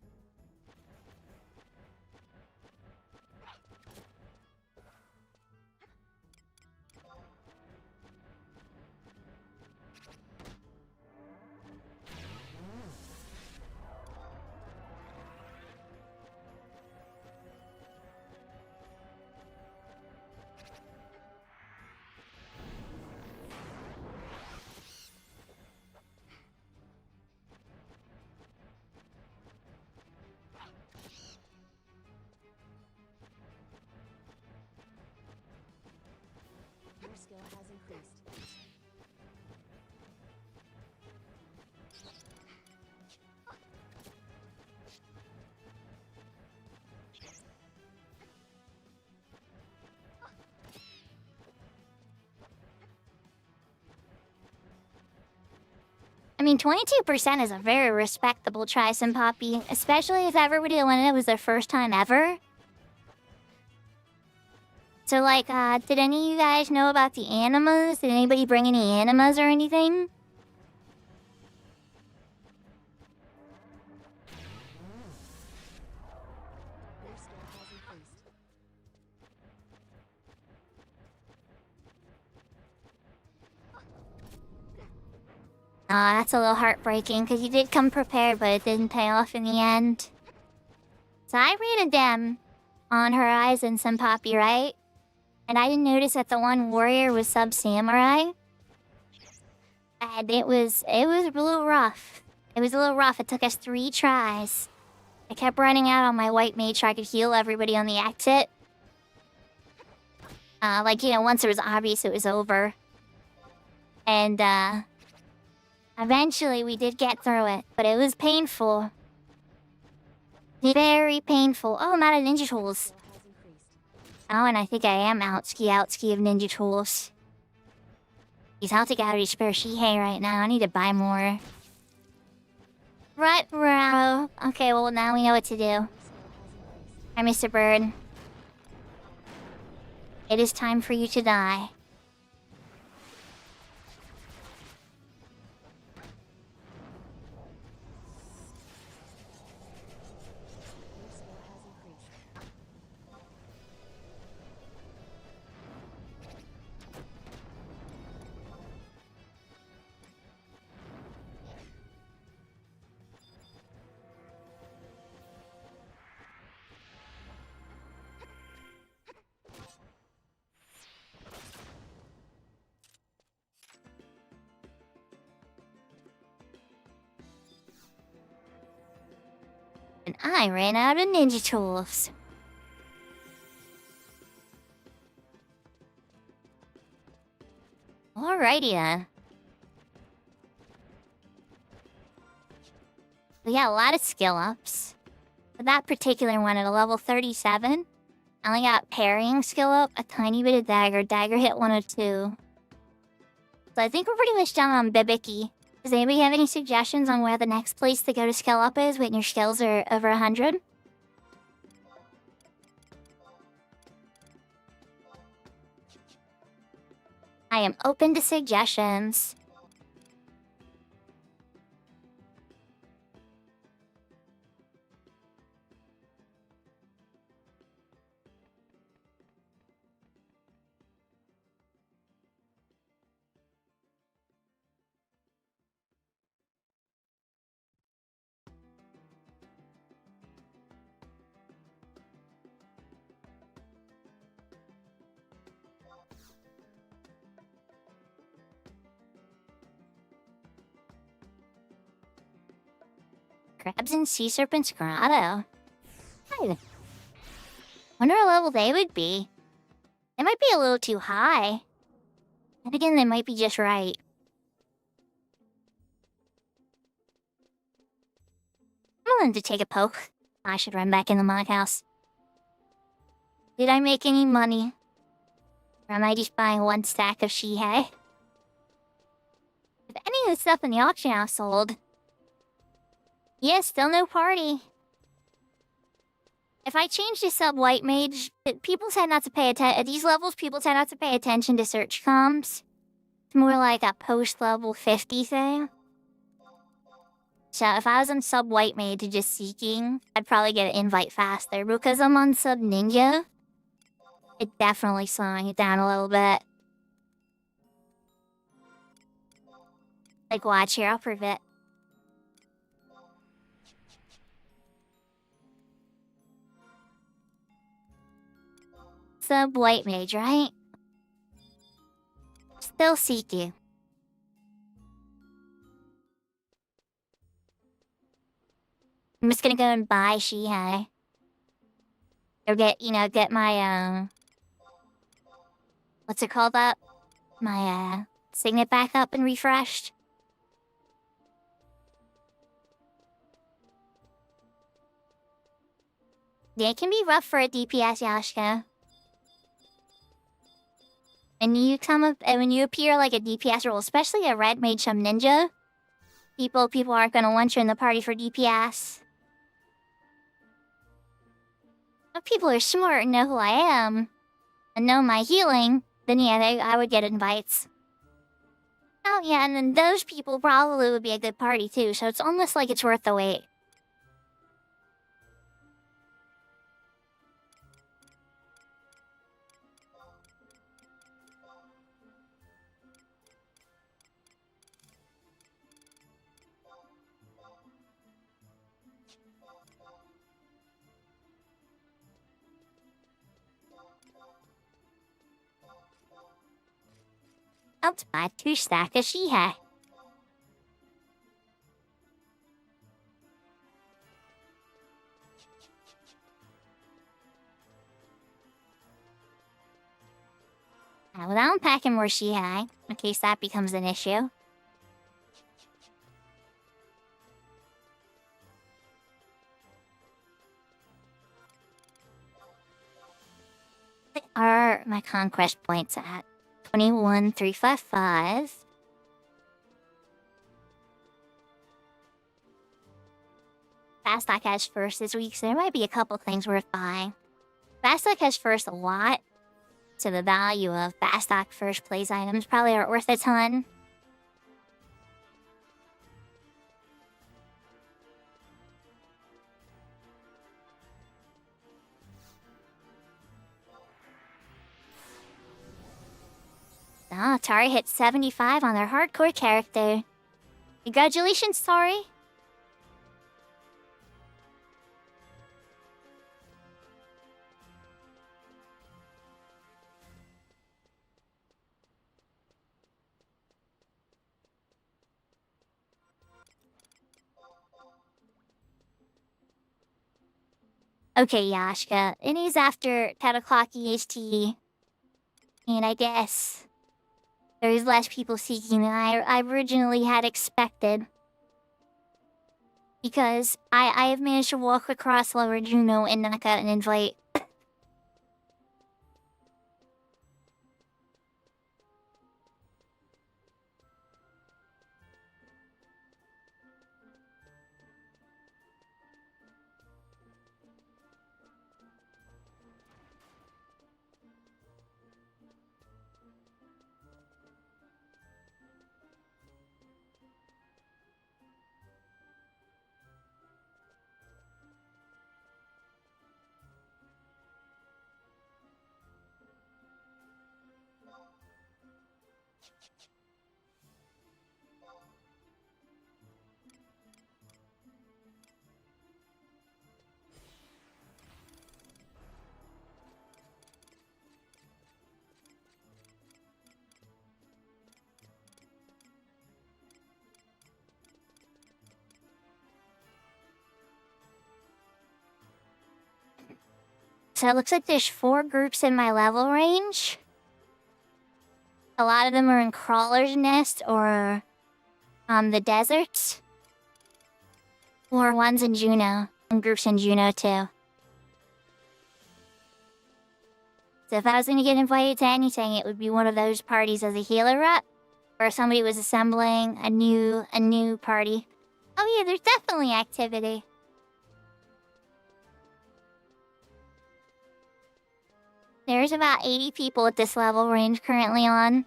Your skill has increased. I mean, 22% is a very respectable Trice and Poppy, especially if everybody that went in it was their first time ever. So, like, did any of you guys know about the animas? Did anybody bring any animas or anything? Your skill has increased. Aw, that's a little heartbreaking, because you did come prepared, but it didn't pay off in the end. So I rated them on Horizon and Poppy, right? And I didn't notice that the one warrior was sub-samurai. And it was a little rough. It was a little rough. It took us 3 tries. I kept running out on my white mage so I could heal everybody on the exit. Like, you know, once it was obvious it was over. And, eventually we did get through it, but it was painful. Very painful. Oh, I'm out of ninja tools. Skill has increased. Oh, and I think I am outski of ninja tools. He's out to gallery spare Shihei right now. I need to buy more. Right, bro. Okay, well, now we know what to do. Your skill has increased. Hi, Mr. Bird. It is time for you to die. Your skill has increased. And I ran out of ninja tools. Alrighty then. We got a lot of skill ups. For that particular one at a level 37, I only got parrying skill up, a tiny bit of dagger. Dagger hit 102. So I think we're pretty much done on Bibiki. Does anybody have any suggestions on where the next place to go to skill up is when your skills are over 100? I am open to suggestions. Crabs and sea serpents grotto. I wonder what level they would be. They might be a little too high. And again, they might be just right. I'm willing to take a poke. I should run back in the monk house. Did I make any money? Or am I just buying one stack of Shihei? If any of the stuff in the auction house sold... Yeah, still no party. If I change to sub-white mage, people tend not to pay attention... At these levels, people tend not to pay attention to search comms. It's more like a post-level 50 thing. So if I was on sub-white mage just seeking, I'd probably get an invite faster. Because I'm on sub-ninja, it's definitely slowing it down a little bit. Like, watch here, I'll prove it. Sub-white mage, right? Still seek you. I'm just gonna go and buy Shihei. Or get my, what's it called up? My, signet back up and refreshed. Yeah, it can be rough for a DPS, Yashka. When you appear like a DPS role, especially a red mage some ninja, people aren't gonna want you in the party for DPS. If people are smart and know who I am, and know my healing, then yeah, I would get invites. Oh yeah, and then those people probably would be a good party too, so it's almost like it's worth the wait. I'll buy 2 stacks of Shihei. Without unpacking more Shihei, in case that becomes an issue. What are my conquest points at? 21,355. Fastlock has first this week, so there might be a couple things worth buying. Fastlock has first a lot, so the value of Fastlock first place items probably aren't worth a ton. Ah, Tari hit 75 on their hardcore character. Congratulations, Tari! Okay, Yashka, it is after 10 o'clock EST. And I guess there's less people seeking than I originally had expected. Because I have managed to walk across Lower Juno and not got an invite. So it looks like there's 4 groups in my level range. A lot of them are in Crawler's Nest or on the deserts. Or one's in Juno. And groups in Juno too. So if I was gonna get invited to anything, it would be one of those parties as a healer rep. Or somebody was assembling a new party. Oh yeah, there's definitely activity. There's about 80 people at this level range currently on.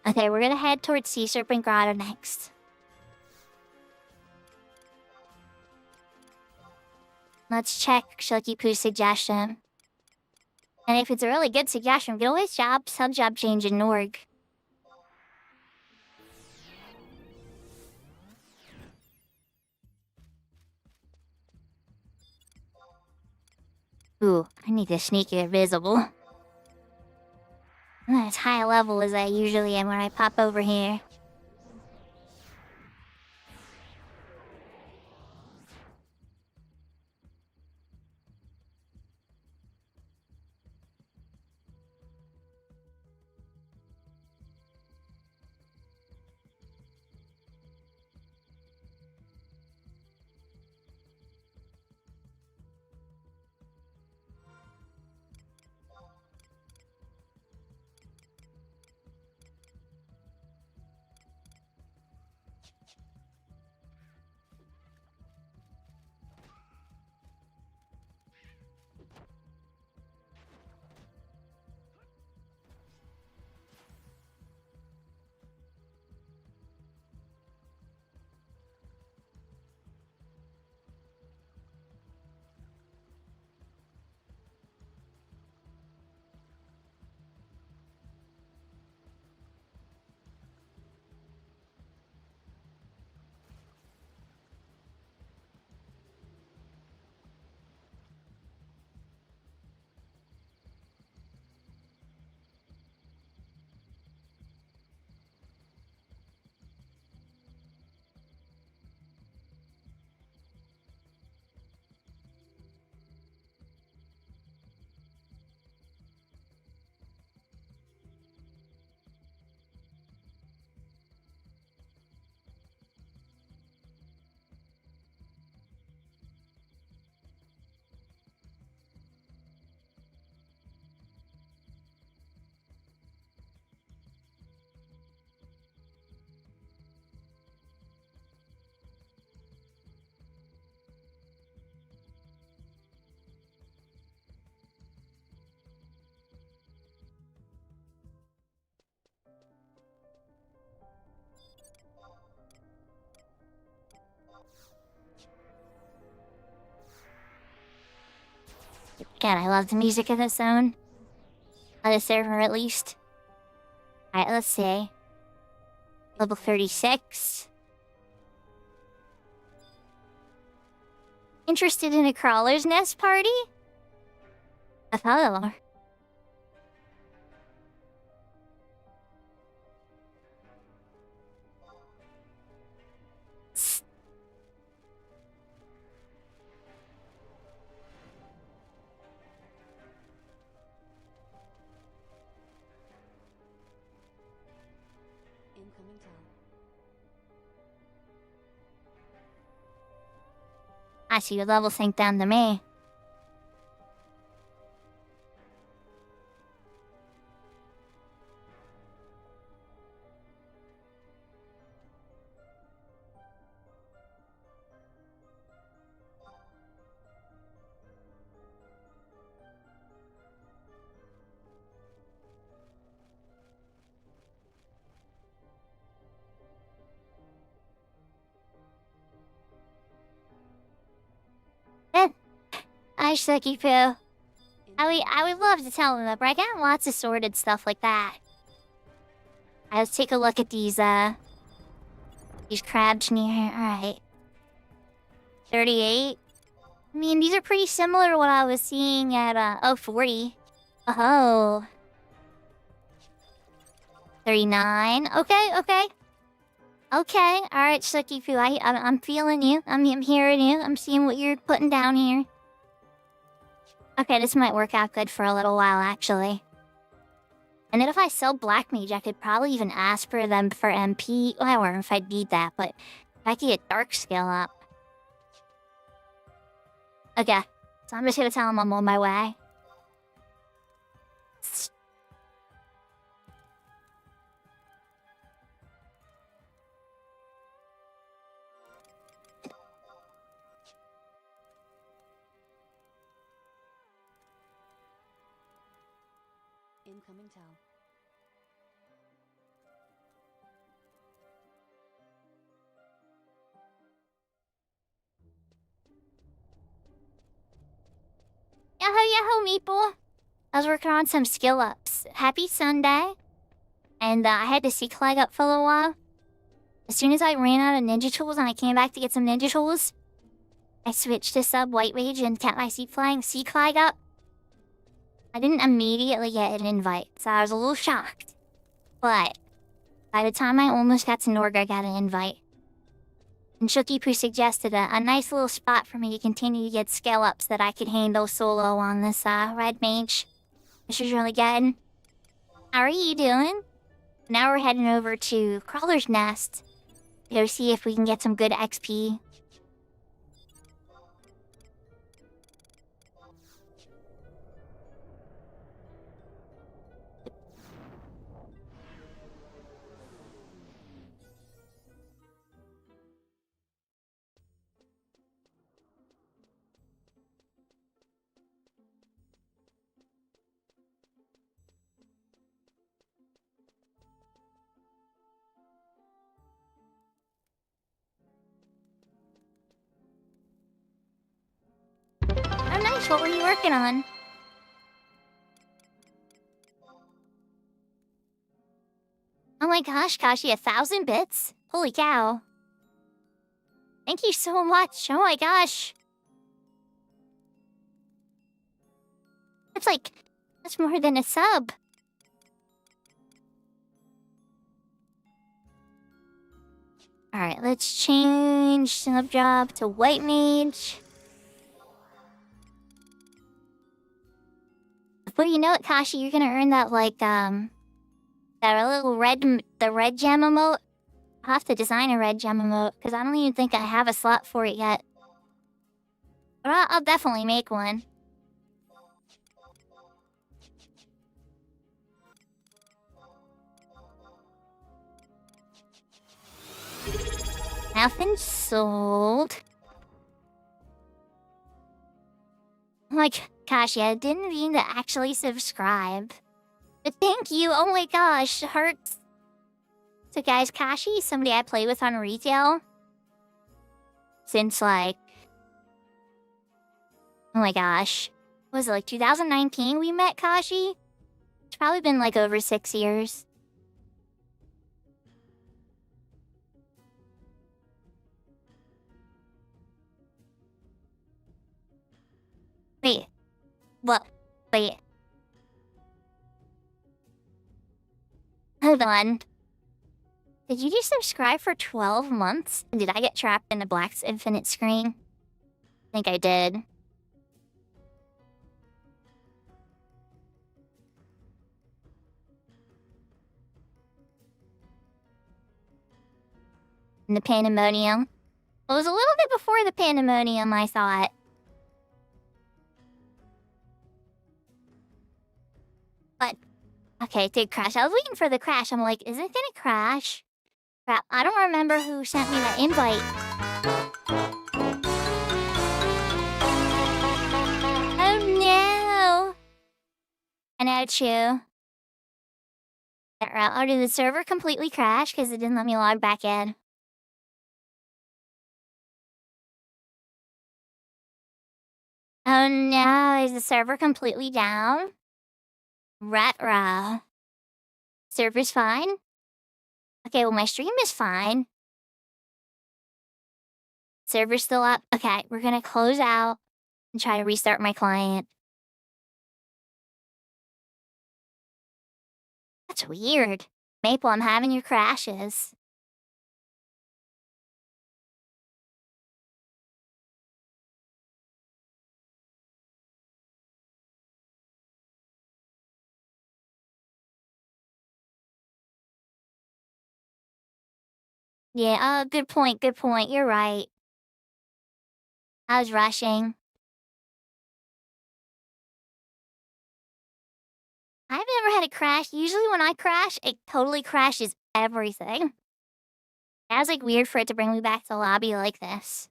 Okay, we're gonna head towards Sea Serpent Grotto next. Let's check Shoki Poo's suggestion. And if it's a really good suggestion, we can always sub-job change in Norg. Ooh, I need to sneak invisible. I'm not as high a level as I usually am when I pop over here. God, I love the music of this zone. On the server, at least. Alright, let's see. Level 36. Interested in a Crawler's Nest party? A follower. Incoming town. I see your level sink down to me. I sucky poo. I would love to tell them that, but I got lots of sorted stuff like that. Let's take a look at these crabs near here. Alright. 38. I mean, these are pretty similar to what I was seeing at 40. Oh. 39. Okay, okay. Okay, alright, Sukifu, I'm feeling you. I'm hearing you. I'm seeing what you're putting down here. Okay, this might work out good for a little while, actually. And then if I sell Black Mage, I could probably even ask for them for MP. Well, I don't know if I'd need that, but I could get Dark Scale up. Okay, so I'm just gonna tell him I'm on my way. Incoming tell. Yahoo, yahoo, Meeple! I was working on some skill ups. Happy Sunday. And I had the Sea Flag up for a little while. As soon as I ran out of ninja tools and I came back to get some ninja tools, I switched to sub White Mage and kept my Sea Flag up. I didn't immediately get an invite, so I was a little shocked. But by the time I almost got to Norga, I got an invite. And Shukipu suggested a nice little spot for me to continue to get scale ups that I could handle solo on this Red Mage. This is really good. How are you doing? Now we're heading over to Crawler's Nest to go see if we can get some good XP. Oh, nice. What were you working on? Oh my gosh, Kashi, 1,000 bits? Holy cow. Thank you so much. Oh my gosh. That's more than a sub. Alright, let's change sub job to White Mage. Before you know it, Kashi, you're gonna earn that, that little red gem emote. I'll have to design a red gem emote, because I don't even think I have a slot for it yet. But I'll definitely make one. Nothing sold. Oh my gosh, yeah, I didn't mean to actually subscribe. But thank you, oh my gosh, hurts. So guys, Kashi is somebody I play with on retail. Since oh my gosh. Was it 2019 we met Kashi? It's probably been over 6 years. Wait. What? Wait. Hold on. Did you just subscribe for 12 months? Did I get trapped in the Black's Infinite screen? I think I did. In the Pandemonium. Well, it was a little bit before the Pandemonium, I thought. But, okay, it did crash. I was waiting for the crash. I'm like, is it gonna crash? Crap, I don't remember who sent me that invite. Oh no! I know, too. Oh, did the server completely crash because it didn't let me log back in? Oh no, is the server completely down? Rat-rah. Server's fine? Okay, well my stream is fine. Server's still up. Okay, we're gonna close out and try to restart my client. That's weird. Maple, I'm having your crashes. Yeah, good point, good point. You're right. I was rushing. I've never had a crash. Usually when I crash, it totally crashes everything. That was like weird for it to bring me back to the lobby like this.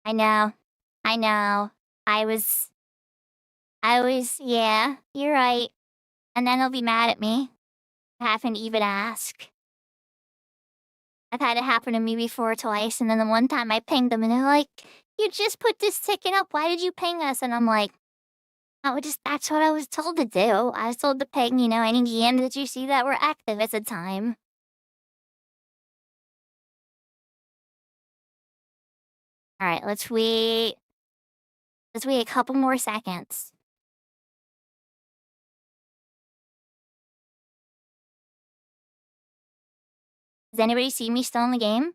I know. I know. Yeah, you're right. And then they'll be mad at me. I haven't even ask. I've had it happen to me before twice, and then the one time I pinged them and they're like, you just put this ticket up, why did you ping us? And I'm like, oh, that's what I was told to do. I was told to ping, any GMs that you see that were active at the time. Alright, let's wait. Let's wait a couple more seconds. Does anybody see me still in the game?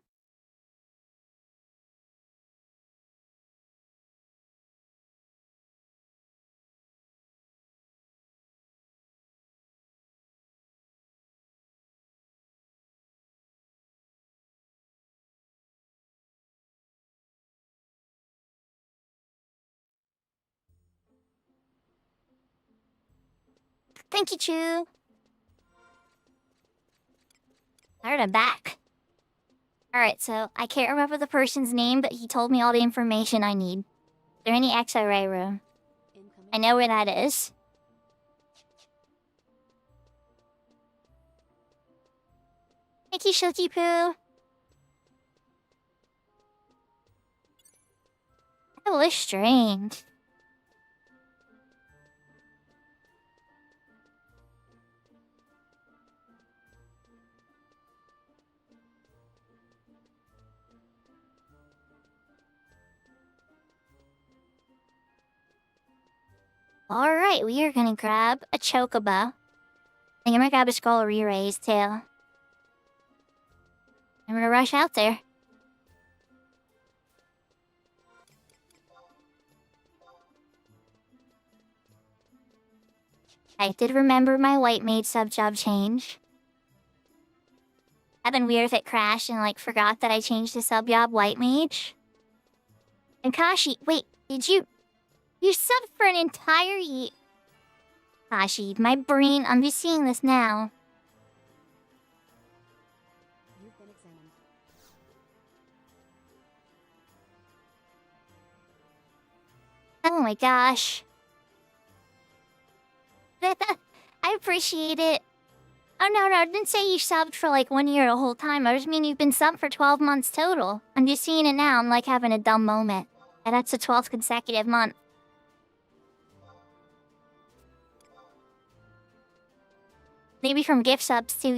Thank you, Chu. Alright, I'm back. Alright, so I can't remember the person's name, but he told me all the information I need. Is there any X-ray room? I know where that is. Thank you, Shilky Poo. That was strange. Alright, we are gonna grab a chocobo. I think I'm gonna grab a skull re-raise too. I'm gonna rush out there. I did remember my white mage sub-job change. That'd been weird if it crashed and forgot that I changed the sub-job white mage. And Kashi, wait, did you subbed for an entire year? Kashi, my brain, I'm just seeing this now. You've been examined. Oh my gosh. I appreciate it. Oh no, I didn't say you subbed for 1 year the whole time. I just mean you've been subbed for 12 months total. I'm just seeing it now. I'm having a dumb moment. And that's the 12th consecutive month. Maybe from gift subs too,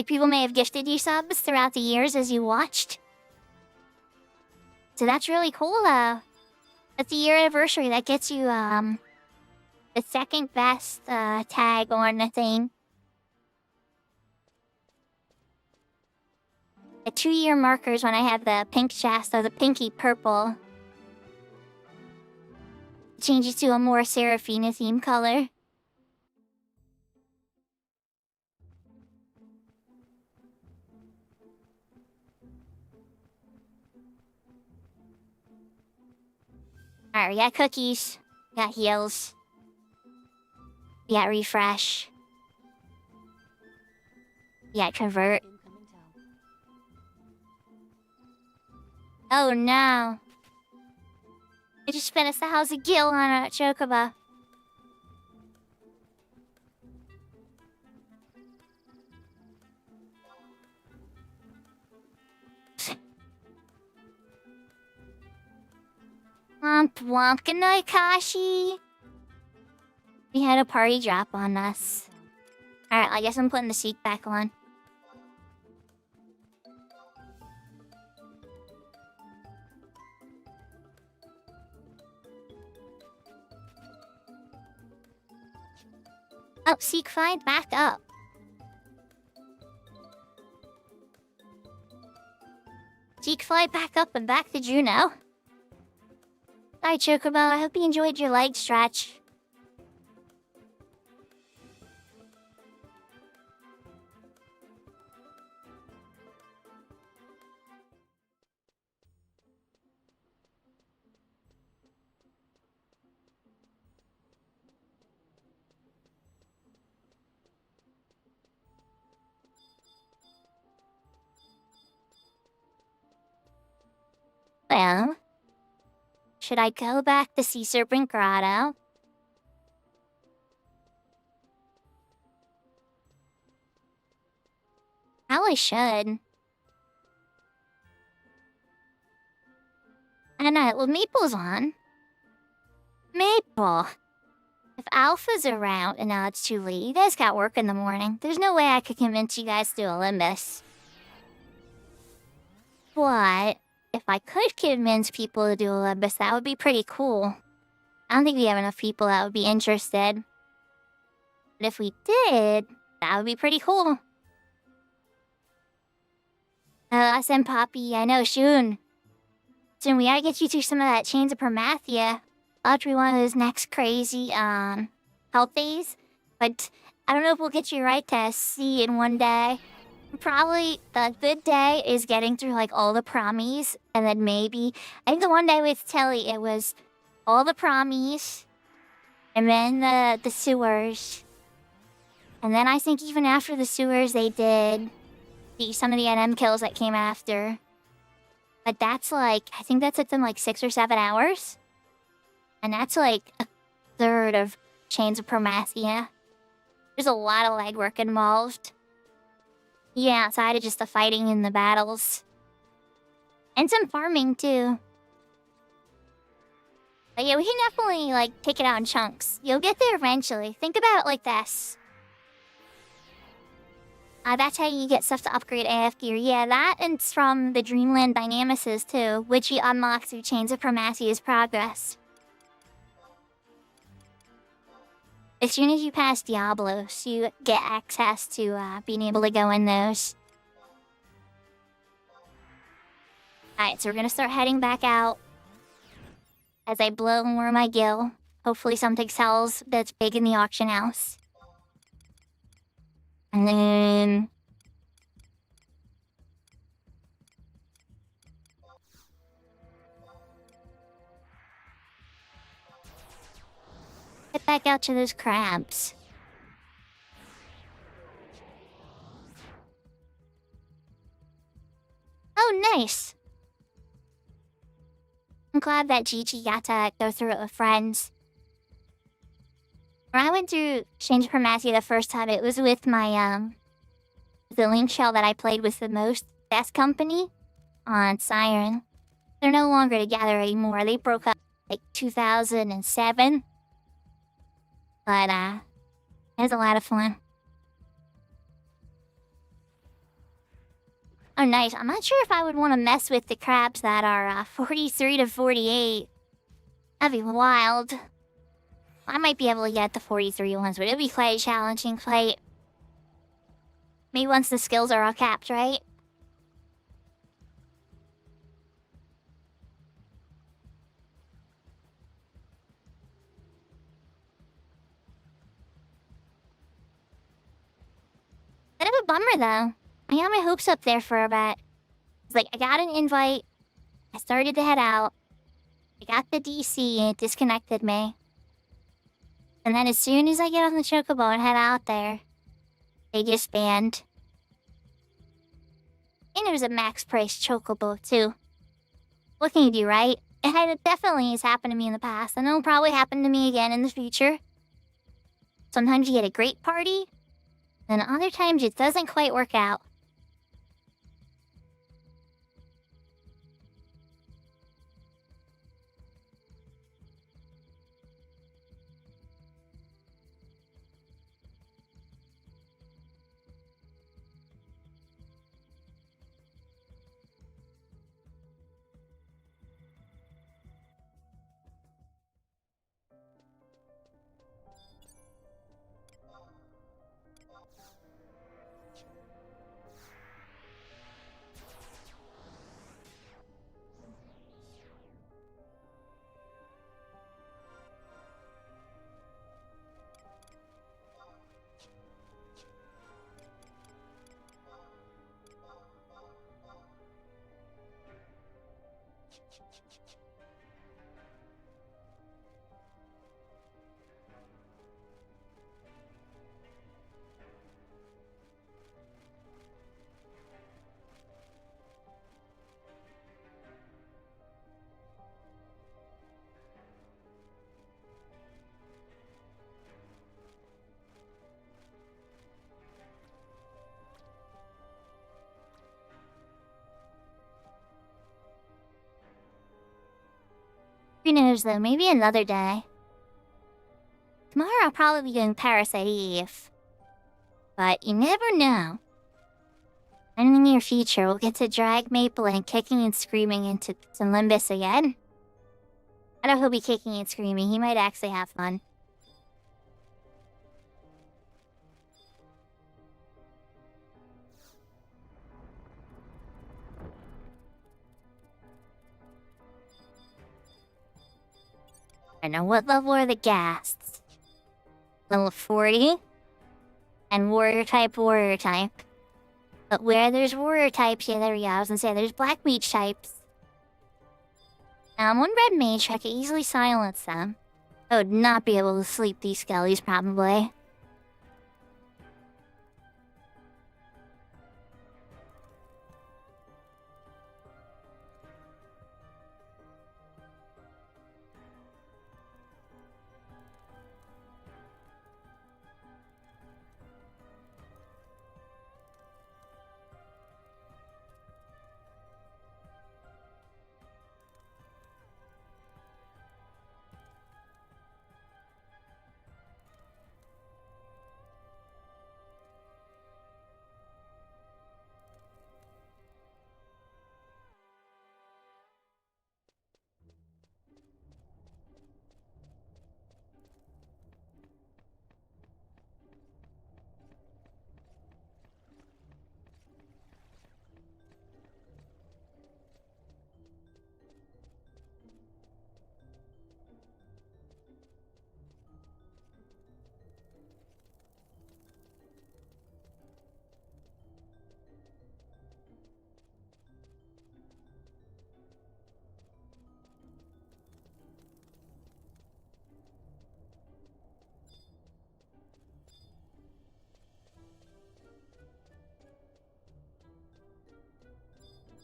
people may have gifted you subs throughout the years as you watched. So that's really cool, though. That's the year anniversary. That gets you, the second best, tag on the thing. The 2-year markers when I have the pink chest or the pinky purple. It changes to a more Seraphina theme color. Alright, we got cookies. We got heals. We got refresh. We got convert. Incoming town. Oh no. I just spent 1,000 gil on a chocobo. Womp womp. Good night, Kashi. We had a party drop on us. Alright, I guess I'm putting the seat back on. Oh, seek find back up. Seek fly back up and back to Juno. Sorry, Chocobo. I hope you enjoyed your leg stretch. Well, should I go back to Sea Serpent Grotto? Probably should. I don't know, well, Maple's on. Maple. If Alpha's around and now it's too late, you guys got work in the morning. There's no way I could convince you guys to do Olympus. But if I could convince people to do Olympus, that would be pretty cool. I don't think we have enough people that would be interested. But if we did, that would be pretty cool. SM Poppy, I know, soon. Soon we gotta get you through some of that Chains of Promathia. After one of those next crazy, health days. But I don't know if we'll get you right to C in one day. Probably the good day is getting through, like, all the promies. And then maybe... I think the one day with Telly, it was all the promies. And then the sewers. And then I think even after the sewers, they did some of the NM kills that came after. But that's, like... I think that took them, like, 6 or 7 hours. And that's, like, a third of Chains of Promathia. There's a lot of legwork involved. Yeah, outside of just the fighting and the battles. And some farming, too. But yeah, we can definitely, like, take it out in chunks. You'll get there eventually. Think about it like this. That's how you get stuff to upgrade AF gear. Yeah, that and it's from the Dreamland Dynamices, too, which you unlock through Chains of Prometheus progress. As soon as you pass Diablos, you get access to being able to go in those. Alright, so we're gonna start heading back out. As I blow more of my gill. Hopefully something sells that's big in the auction house. And then... Get back out to those crabs. Oh, nice! I'm glad that Gigi got to go through it with friends. When I went through Change of Promathia the first time, it was with my, the link shell that I played with the most, best company, on Siren. They're no longer together anymore. They broke up, like, 2007. But, it was a lot of fun. Oh, nice. I'm not sure if I would want to mess with the crabs that are, 43 to 48. That'd be wild. I might be able to get the 43 ones, but it'd be quite a challenging fight. Maybe once the skills are all capped, right? Bit of a bummer, though. I got my hopes up there for a bit. It's like, I got an invite. I started to head out. I got the DC and it disconnected me. And then as soon as I get on the Chocobo and head out there, they just banned. And it was a max price Chocobo, too. What can you do, right? It definitely has happened to me in the past, and it'll probably happen to me again in the future. Sometimes you get a great party, and other times it doesn't quite work out. Who knows though, maybe another day. Tomorrow I'll probably be doing Parasite Eve. But you never know. And in the near future, we'll get to drag Maple and kicking and screaming into some Limbus again. I know he'll be kicking and screaming. He might actually have fun. I know what level are the ghasts? Level 40? And warrior type. But where there's warrior types, yeah, there we go. I was gonna say there's black mage types. One red mage, I could easily silence them. I would not be able to sleep these skellies, probably.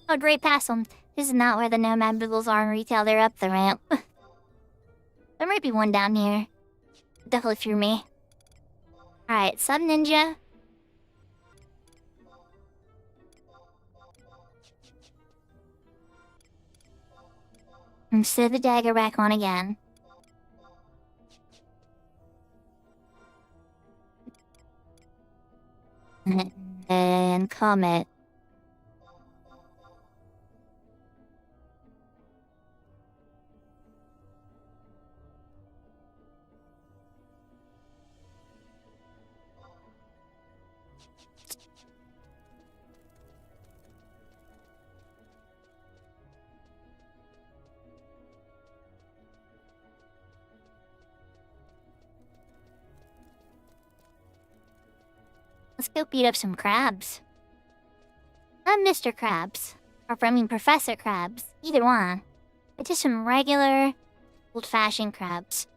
Oh, great, pass them. This is not where the Nomad Boogles are in retail. They're up the ramp. There might be one down here. Definitely through me. Alright, Sub Ninja. And set the dagger back on again. And Comet. Let's go beat up some crabs. Not Mr. Krabs. Or, I mean, Professor Krabs. Either one. But just some regular, old-fashioned crabs.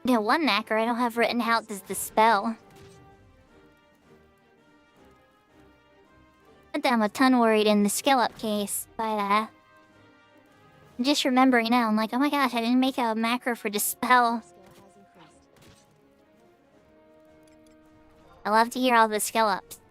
Yeah, one knacker I don't have written out is the spell. Not that I'm a ton worried in the skill up case, but I'm just remembering now, I'm like, oh my gosh, I didn't make a macro for dispel. I love to hear all the skill ups.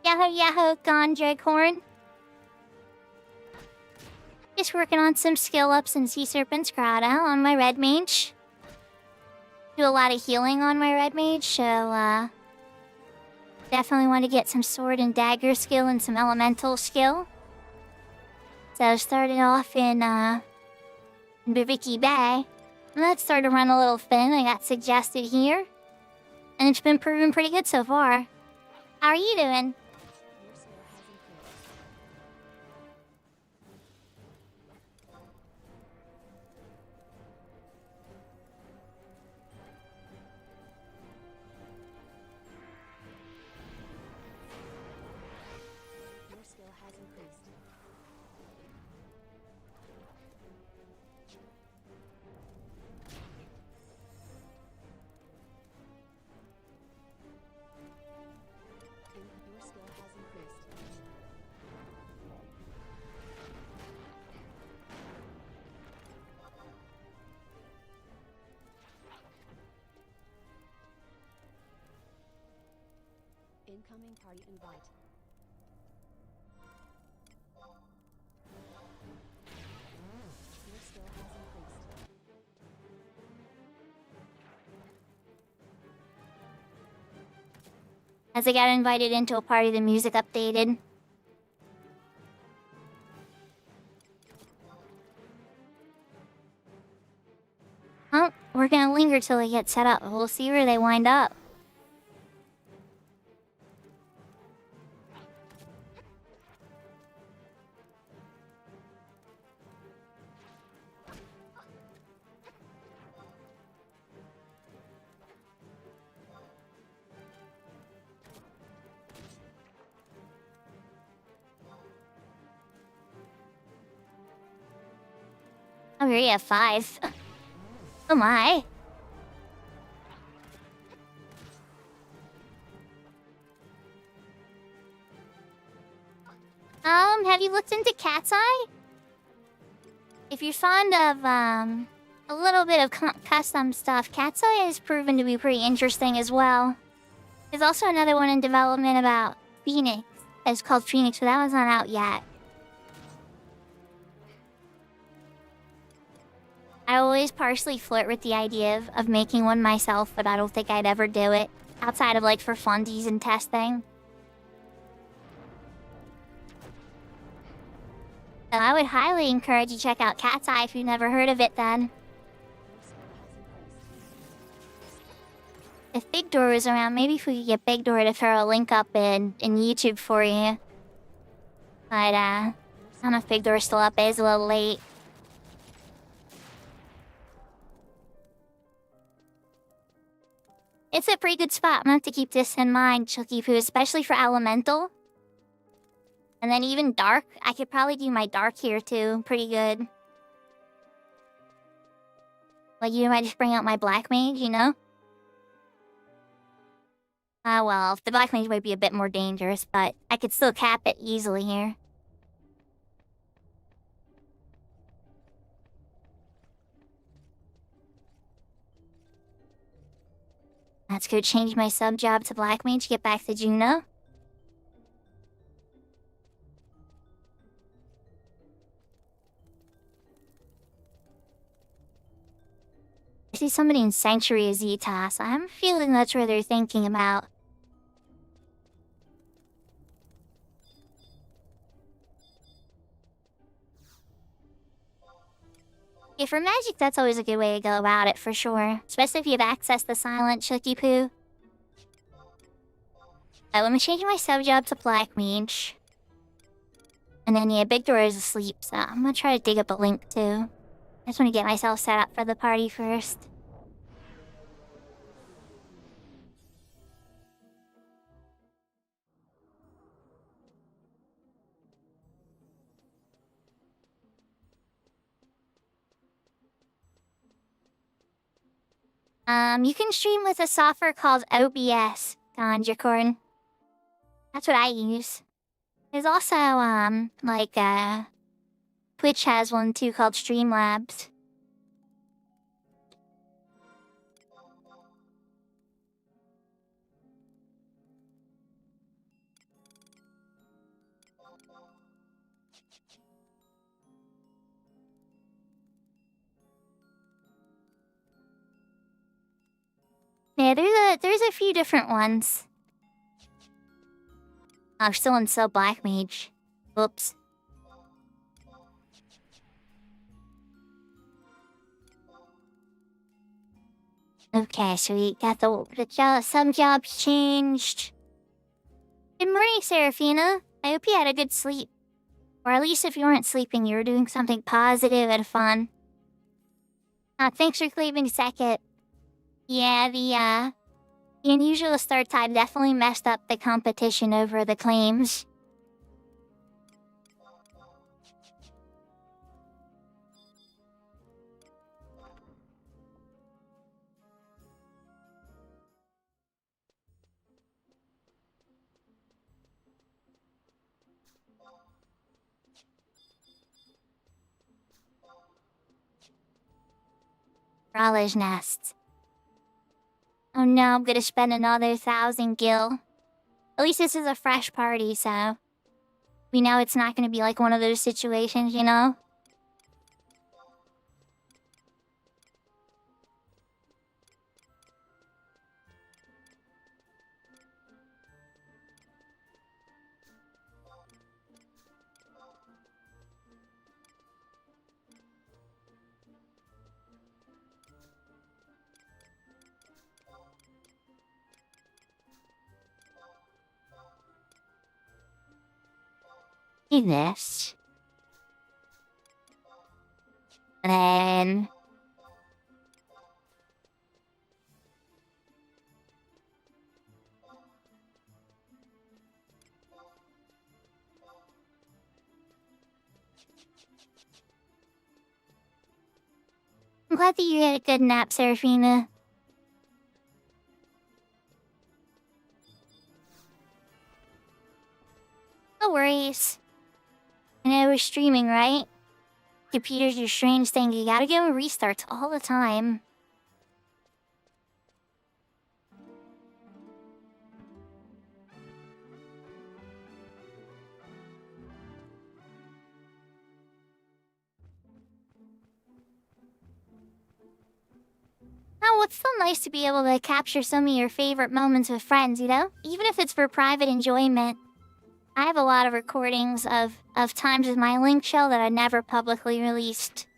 Yahoo yahoo, Gondra Corn. Just working on some skill ups in Sea Serpent's Grotto on my red mage. Do a lot of healing on my red mage, so definitely want to get some sword and dagger skill and some elemental skill. So I started off in Biviki Bay. And that started to run a little thin. I got suggested here. And it's been proven pretty good so far. How are you doing? Incoming party invite. Your skill has increased. As I got invited into a party, the music updated. Oh, we're gonna linger till they get set up. We'll see where they wind up. I'm already at 5. Oh my. Have you looked into Cat's Eye? If you're fond of, a little bit of custom stuff, Cat's Eye has proven to be pretty interesting as well. There's also another one in development about Phoenix. It's called Phoenix, but that one's not out yet. I always partially flirt with the idea of making one myself, but I don't think I'd ever do it. Outside of, like, for funsies and testing. So I would highly encourage you to check out Cat's Eye if you've never heard of it then. If Big Door was around, maybe if we could get Big Door to throw a link up in YouTube for you. But, I don't know if Big Door's still up. It's a little late. It's a pretty good spot. I'm gonna have to keep this in mind, Chucky Poo, especially for Elemental. And then even Dark. I could probably do my Dark here too. Pretty good. Like, you might just bring out my Black Mage, you know? Well, the Black Mage might be a bit more dangerous, but I could still cap it easily here. Let's go change my sub job to Black Mage, get back to Juno. I see somebody in Sanctuary of Zetas. I'm feeling that's where they're thinking about. Yeah, for magic, that's always a good way to go about it, for sure. Especially if you have access to silent Chucky Poo. Let me change my sub job to Black Mage. And then, yeah, Big Door is asleep, so I'm gonna try to dig up a link, too. I just want to get myself set up for the party first. You can stream with a software called OBS, Ganjakorn. That's what I use. There's also, Twitch has one too called Streamlabs. Yeah, there's a few different ones. I'm still in sub Black Mage. Whoops. Okay, so we got some jobs changed. Good morning, Seraphina. I hope you had a good sleep. Or at least if you weren't sleeping, you were doing something positive and fun. Thanks for claiming second. Yeah, the unusual start time definitely messed up the competition over the claims. Brawler's nests. Oh no, I'm gonna spend another 1,000 gil. At least this is a fresh party, so we know it's not gonna be like one of those situations, you know? This. And then I'm glad that you had a good nap, Seraphina. No worries. I know we're streaming, right? Computers are strange thing. You gotta give them restarts all the time. Oh, it's still nice to be able to capture some of your favorite moments with friends, you know? Even if it's for private enjoyment. I have a lot of recordings of times with my link shell that I never publicly released.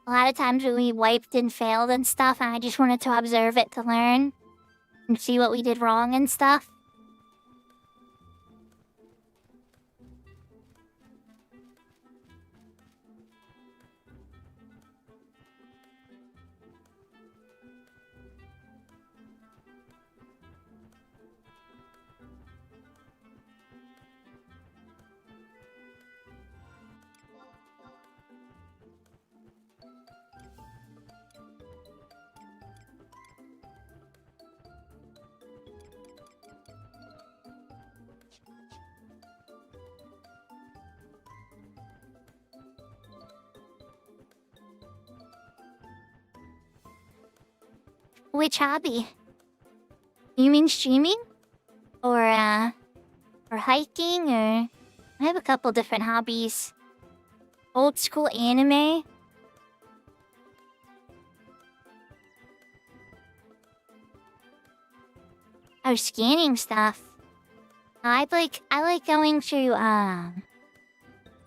A lot of times when we wiped and failed and stuff, and I just wanted to observe it to learn and see what we did wrong and stuff. Which hobby? You mean streaming? Or hiking, or... I have a couple different hobbies. Old school anime. Oh, scanning stuff. I like going to,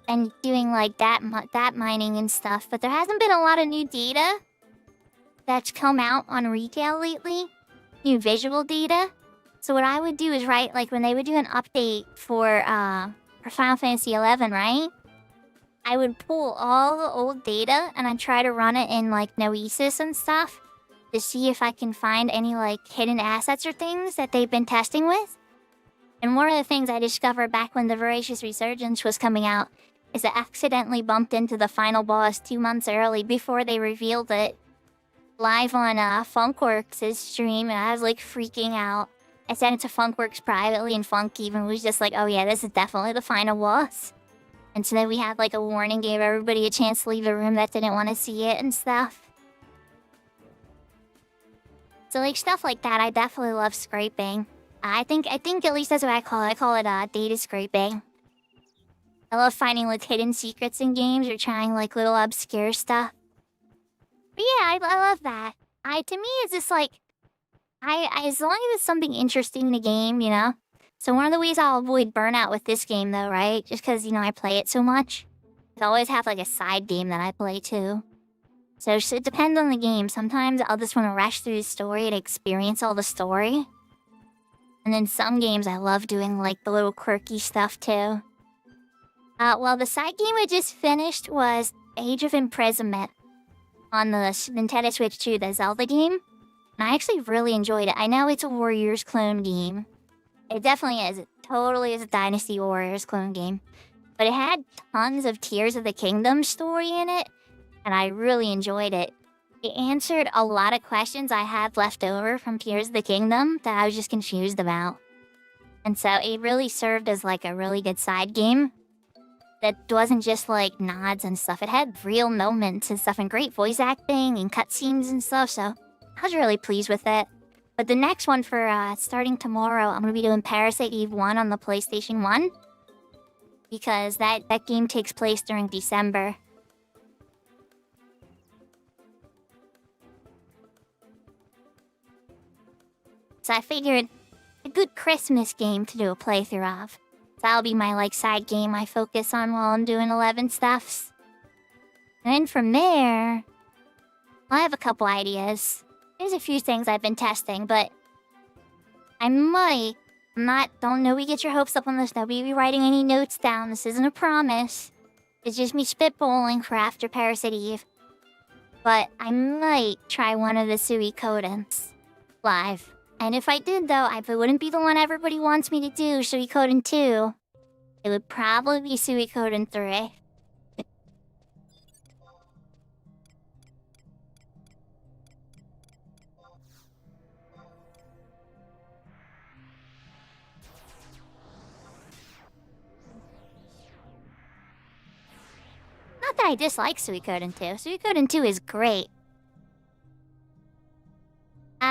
and doing like that mining and stuff. But there hasn't been a lot of new data that's come out on retail lately. New visual data. So what I would do is like when they would do an update for Final Fantasy XI, right? I would pull all the old data and I'd try to run it in like Noesis and stuff to see if I can find any like hidden assets or things that they've been testing with. And one of the things I discovered back when the Voracious Resurgence was coming out is I accidentally bumped into the final boss 2 months early before they revealed it live on Funkworks' stream, and I was like freaking out. I sent it to Funkworks privately, and Funk even was just like, oh yeah, this is definitely the final boss. And so then we had like a warning, gave everybody a chance to leave the room that didn't want to see it and stuff. So like stuff like that, I definitely love scraping. I think at least that's what I call it. I call it data scraping. I love finding like hidden secrets in games or trying like little obscure stuff. But yeah, I love that. To me, it's just like, as long as it's something interesting in the game, you know? So one of the ways I'll avoid burnout with this game, though, right? Just because, you know, I play it so much. I always have, like, a side game that I play, too. So it depends on the game. Sometimes I'll just want to rush through the story and experience all the story. And then some games I love doing, like, the little quirky stuff, too. Well, the side game I just finished was Age of Imprisonment on the Nintendo Switch 2, the Zelda game. And I actually really enjoyed it. I know it's a Warriors clone game. It definitely is. It totally is a Dynasty Warriors clone game. But it had tons of Tears of the Kingdom story in it. And I really enjoyed it. It answered a lot of questions I had left over from Tears of the Kingdom that I was just confused about. And so it really served as like a really good side game. That wasn't just like nods and stuff. It had real moments and stuff and great voice acting and cutscenes and stuff. So I was really pleased with it. But the next one for starting tomorrow, I'm going to be doing Parasite Eve 1 on the PlayStation 1. Because that game takes place during December. So I figured a good Christmas game to do a playthrough of. So that'll be my like side game I focus on while I'm doing 11 stuffs. And then from there, I have a couple ideas. There's a few things I've been testing, but don't know we get your hopes up on this. Nobody be writing any notes down. This isn't a promise. It's just me spitballing for after Parasite Eve. But I might try one of the Suikoden's live. And if I did, though, it wouldn't be the one everybody wants me to do, Suikoden 2. It would probably be Suikoden 3. Not that I dislike Suikoden 2. Suikoden 2 is great.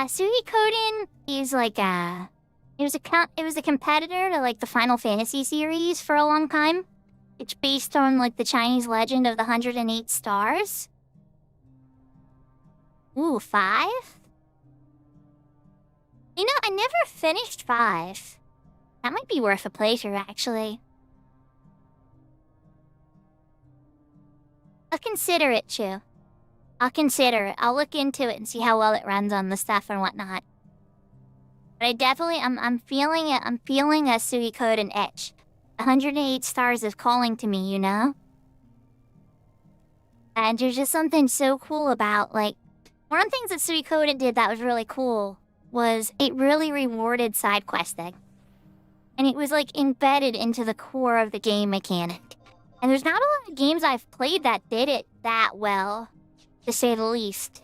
Suikoden is like it was a competitor to like the Final Fantasy series for a long time. It's based on like the Chinese legend of the 108 stars. Ooh, 5? You know, I never finished 5. That might be worth a playthrough, actually. I'll consider it, Chu. I'll consider it. I'll look into it and see how well it runs on the stuff and whatnot. But I definitely, I'm feeling it. I'm feeling a Suikoden itch. 108 stars is calling to me, you know? And there's just something so cool about, like, one of the things that Suikoden did that was really cool was it really rewarded side questing. And it was, like, embedded into the core of the game mechanic. And there's not a lot of games I've played that did it that well, to say the least.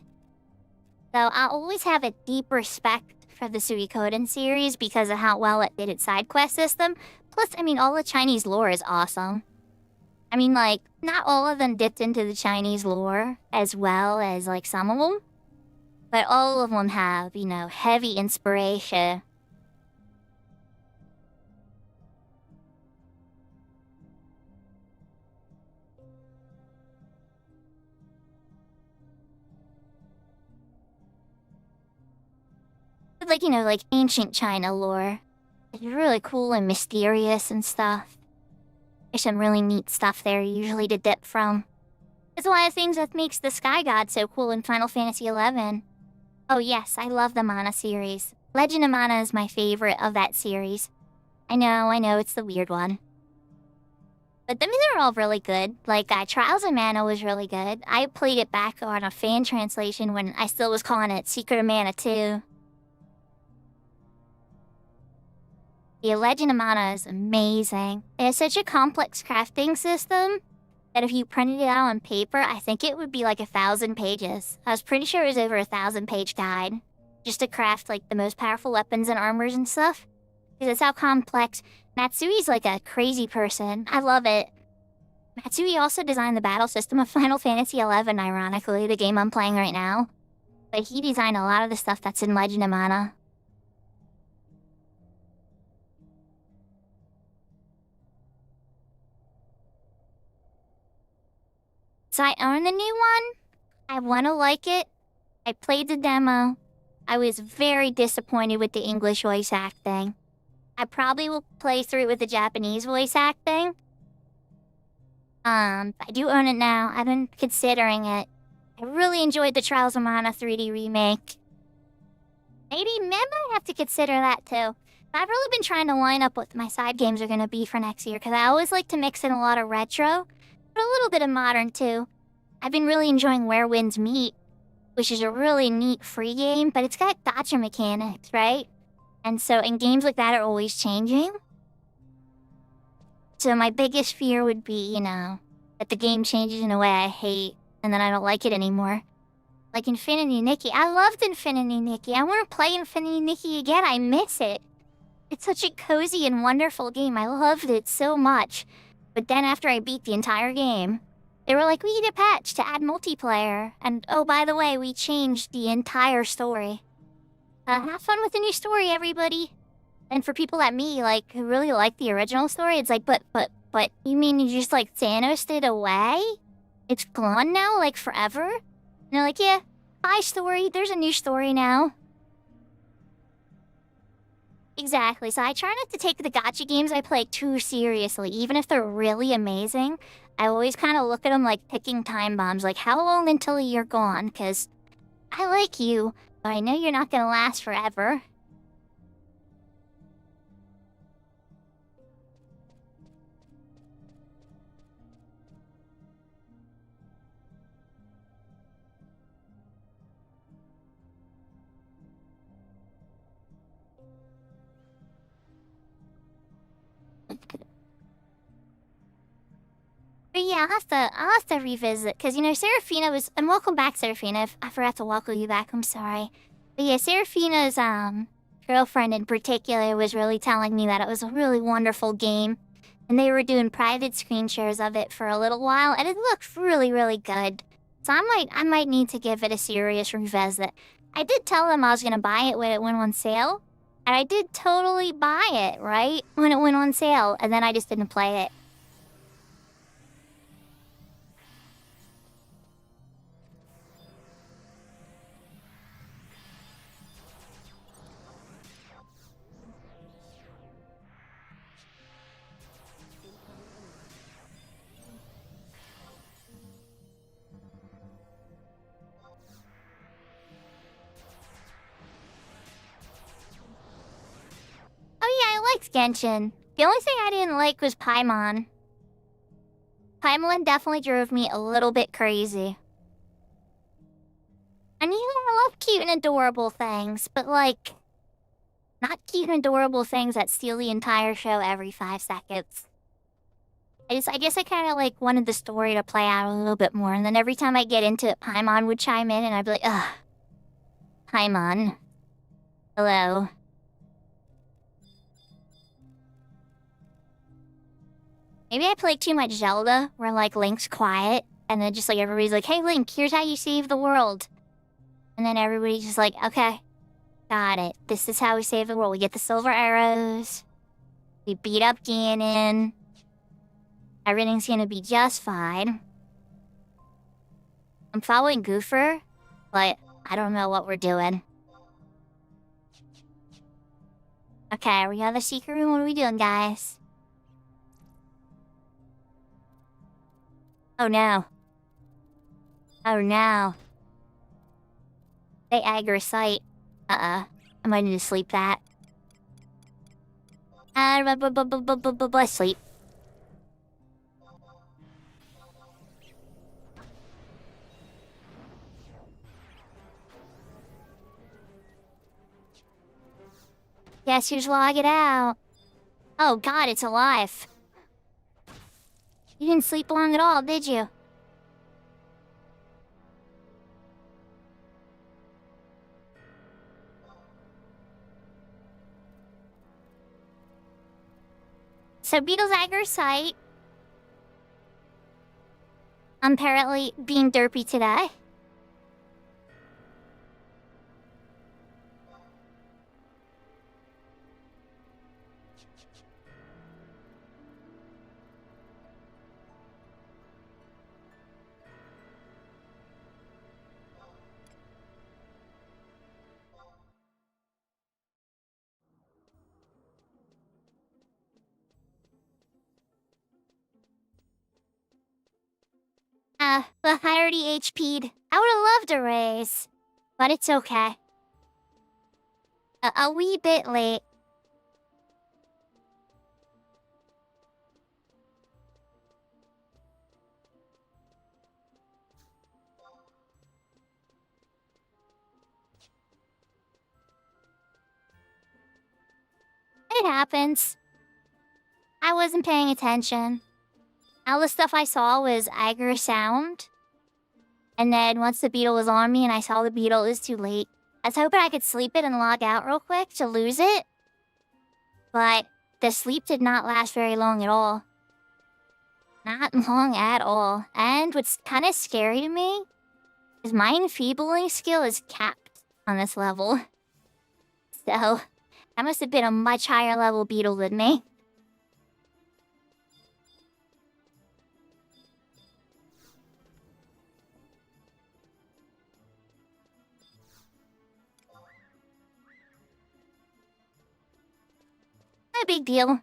So I'll always have a deep respect for the Suikoden series because of how well it did its side quest system. Plus, I mean, all the Chinese lore is awesome. I mean, like, not all of them dipped into the Chinese lore as well as, like, some of them. But all of them have, you know, heavy inspiration. Like, you know, like ancient China lore. It's really cool and mysterious and stuff. There's some really neat stuff there usually to dip from. It's one of the things that makes the Sky God so cool in Final Fantasy XI. Oh yes, I love the Mana series. Legend of Mana is my favorite of that series. I know, it's the weird one. But they're all really good. Like, Trials of Mana was really good. I played it back on a fan translation when I still was calling it Secret of Mana 2. The Legend of Mana is amazing. It has such a complex crafting system that if you printed it out on paper, I think it would be like 1,000 pages. I was pretty sure it was over 1,000-page guide. Just to craft, like, the most powerful weapons and armors and stuff. Because it's how complex. Matsui's like a crazy person. I love it. Matsui also designed the battle system of Final Fantasy XI, ironically, the game I'm playing right now. But he designed a lot of the stuff that's in Legend of Mana. So I own the new one. I want to like it. I played the demo. I was very disappointed with the English voice acting. I probably will play through it with the Japanese voice acting. I do own it now. I've been considering it. I really enjoyed the Trials of Mana 3D remake. Maybe I have to consider that too. I've really been trying to line up what my side games are going to be for next year, because I always like to mix in a lot of retro, but a little bit of modern too. I've been really enjoying Where Winds Meet, which is a really neat free game, but it's got gacha mechanics, right? And so, and games like that are always changing. So my biggest fear would be, that the game changes in a way I hate, and then I don't like it anymore. Like Infinity Nikki. I loved Infinity Nikki. I want to play Infinity Nikki again. I miss it. It's such a cozy and wonderful game. I loved it so much. But then after I beat the entire game, they were like, we need a patch to add multiplayer. And oh, by the way, we changed the entire story. Have fun with the new story, everybody. And for people like me, like, who really like the original story, it's like, but, you mean you just, like, Thanos it away? It's gone now, like, forever? And they're like, yeah, bye story, there's a new story now. Exactly, so I try not to take the gacha games I play too seriously, even if they're really amazing. I always kind of look at them like ticking time bombs, like, how long until you're gone? Because I like you, but I know you're not gonna last forever. But yeah, I'll have to revisit, because, Seraphina was, and welcome back, Seraphina. I forgot to welcome you back, I'm sorry. But yeah, Seraphina's, girlfriend in particular was really telling me that it was a really wonderful game. And they were doing private screen shares of it for a little while, and it looked really, really good. So I might need to give it a serious revisit. I did tell them I was gonna buy it when it went on sale. And I did totally buy it, right? When it went on sale, and then I just didn't play it. Oh yeah, I liked Genshin. The only thing I didn't like was Paimon. Paimon definitely drove me a little bit crazy. And I love cute and adorable things, but like, not cute and adorable things that steal the entire show every 5 seconds. I guess I kind of like wanted the story to play out a little bit more, and then every time I get into it, Paimon would chime in, and I'd be like, ugh. Paimon. Hello. Maybe I played too much Zelda, where like Link's quiet, and then just like everybody's like, hey Link, here's how you save the world. And then everybody's just like, okay, got it. This is how we save the world. We get the silver arrows. We beat up Ganon. Everything's gonna be just fine. I'm following Goofer, but I don't know what we're doing. Okay, we got the secret room. What are we doing, guys? Oh no. Oh no. They aggro sight. I might need to sleep that. Sleep. Guess who's log it out? Oh god, it's alive. You didn't sleep long at all, did you? So Beetle's aggro sight. I'm apparently being derpy today. But I already HP'd. I would've loved a raise. But it's okay. A wee bit late. It happens. I wasn't paying attention. All the stuff I saw was aggro sound. And then once the beetle was on me and I saw the beetle, it was too late. I was hoping I could sleep it and log out real quick to lose it. But the sleep did not last very long at all. Not long at all. And what's kind of scary to me is my enfeebling skill is capped on this level. So, that must have been a much higher level beetle than me. Not a big deal.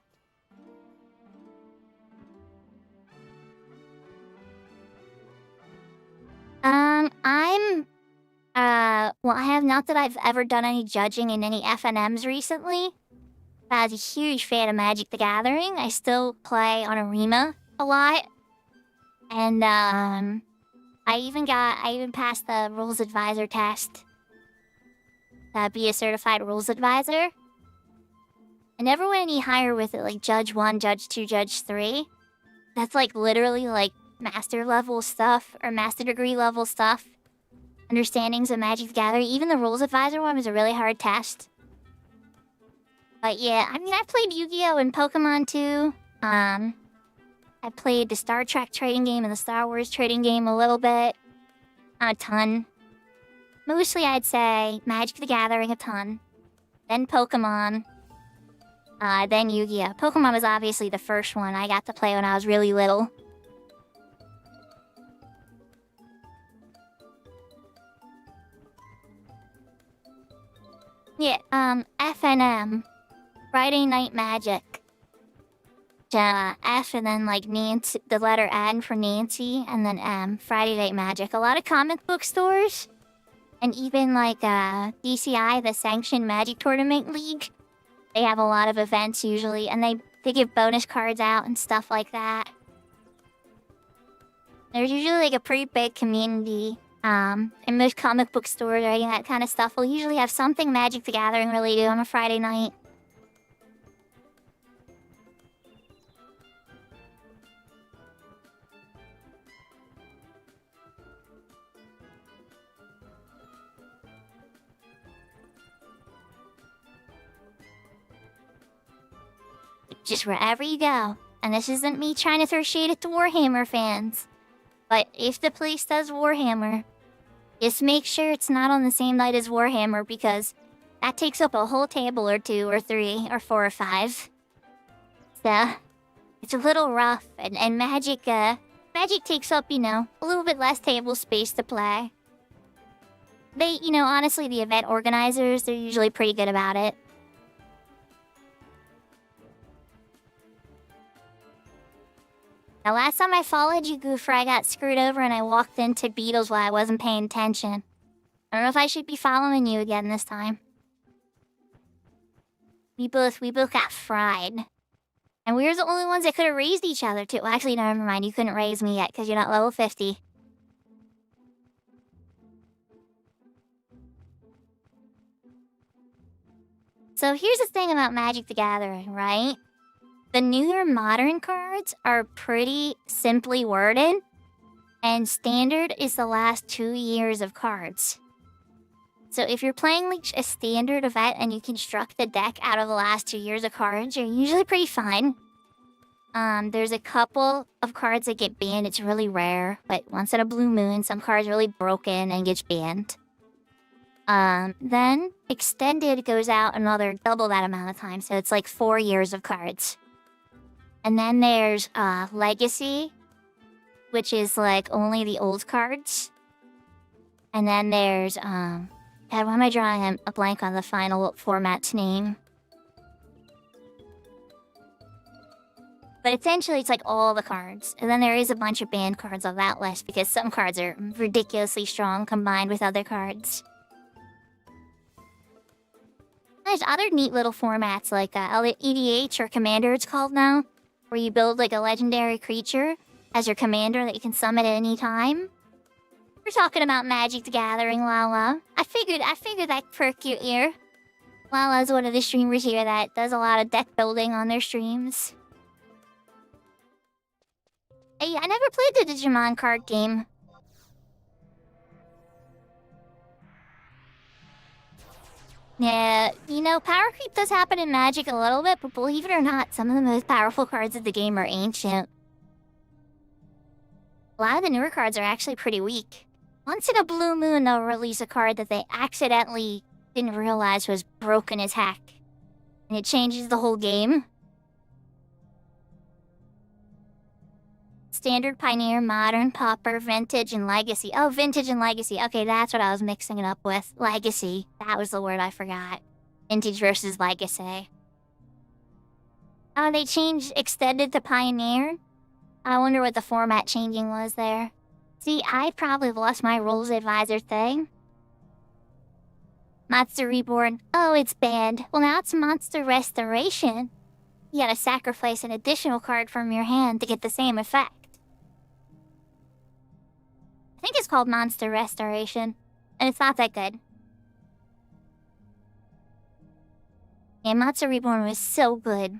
Well, I have not that I've ever done any judging in any FNMs recently. But I was a huge fan of Magic the Gathering. I still play on Arena a lot. And, I even passed the Rules Advisor test. To be a certified Rules Advisor. I never went any higher with it, like Judge 1, Judge 2, Judge 3. That's like literally like master level stuff, or master degree level stuff. Understandings of Magic the Gathering. Even the Rules Advisor one was a really hard test. But yeah, I mean, I played Yu-Gi-Oh! And Pokemon too. I played the Star Trek trading game and the Star Wars trading game a little bit. Not a ton. Mostly I'd say Magic the Gathering a ton. Then Pokemon. Then Yu-Gi-Oh! Pokemon was obviously the first one I got to play when I was really little. Yeah, FNM. Friday Night Magic. F and then like Nancy, the letter N for Nancy, and then M, Friday Night Magic. A lot of comic book stores, and even like DCI, the Sanctioned Magic Tournament League. They have a lot of events usually, and they give bonus cards out and stuff like that. There's usually like a pretty big community. And most comic book stores or any of that kind of stuff will usually have something Magic the Gathering related on a Friday night. Just wherever you go. And this isn't me trying to throw shade at the Warhammer fans. But if the place does Warhammer, just make sure it's not on the same night as Warhammer, because that takes up a whole table or 2 or 3 or 4 or 5. So, it's a little rough, and Magic takes up, you know, a little bit less table space to play. They, you know, honestly, the event organizers, they're usually pretty good about it. The last time I followed you, Goofer, I got screwed over and I walked into beetles while I wasn't paying attention. I don't know if I should be following you again this time. We both got fried. And we were the only ones that could have raised each other, too. Well, actually, no, never mind. You couldn't raise me yet, because you're not level 50. So here's the thing about Magic the Gathering, right? The newer modern cards are pretty simply worded, and standard is the last 2 years of cards. So if you're playing like a standard event and you construct the deck out of the last 2 years of cards, you're usually pretty fine. There's a couple of cards that get banned. It's really rare, but once in a blue moon, some cards are really broken and gets banned. Then extended goes out another double that amount of time, so it's like 4 years of cards. And then there's legacy, which is like only the old cards. And then there's God, why am I drawing a blank on the final format's name? But essentially, it's like all the cards. And then there is a bunch of banned cards on that list because some cards are ridiculously strong combined with other cards. There's other neat little formats like EDH or Commander it's called now, where you build like a legendary creature as your commander that you can summon at any time. We're talking about Magic the Gathering, Lala. I figured that'd perk your ear. Lala's one of the streamers here that does a lot of deck building on their streams. Hey, I never played the Digimon card game. Yeah, you know, power creep does happen in Magic a little bit, but believe it or not, some of the most powerful cards of the game are ancient. A lot of the newer cards are actually pretty weak. Once in a blue moon, they'll release a card that they accidentally didn't realize was broken as heck. And it changes the whole game. Standard, Pioneer, Modern, Pauper, Vintage, and Legacy. Oh, Vintage and Legacy. Okay, that's what I was mixing it up with. Legacy. That was the word I forgot. Vintage versus Legacy. Oh, they changed Extended to Pioneer? I wonder what the format changing was there. See, I probably lost my Rules Advisor thing. Monster Reborn. Oh, it's banned. Well, now it's Monster Restoration. You gotta sacrifice an additional card from your hand to get the same effect. I think it's called Monster Restoration, and it's not that good. Yeah, Monster Reborn was so good.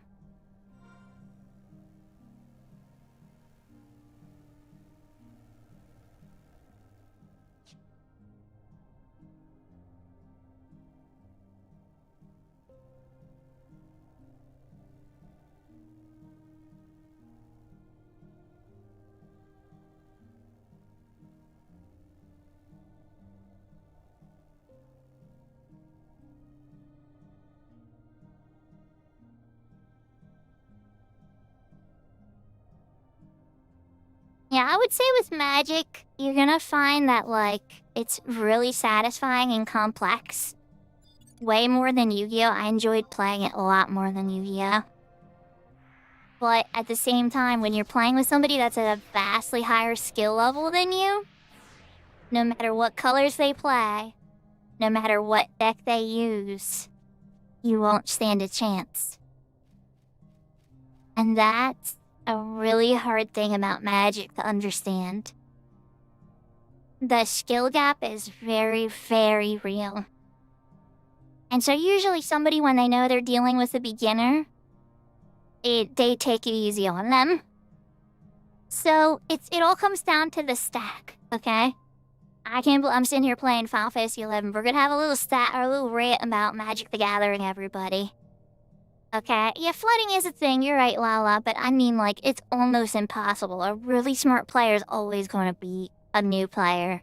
Yeah, I would say with Magic, you're gonna find that, like, it's really satisfying and complex. Way more than Yu-Gi-Oh! I enjoyed playing it a lot more than Yu-Gi-Oh! But at the same time, when you're playing with somebody that's at a vastly higher skill level than you, no matter what colors they play, no matter what deck they use, you won't stand a chance. And that's a really hard thing about Magic to understand. The skill gap is very, very real. And so usually somebody, when they know they're dealing with a beginner, they take it easy on them. So it all comes down to the stack, okay? I'm sitting here playing Final Fantasy XI. We're gonna have a little stat or a little rant about Magic the Gathering, everybody. Okay, yeah, flooding is a thing, you're right, Lala, but I mean, like, it's almost impossible. A really smart player is always going to beat a new player.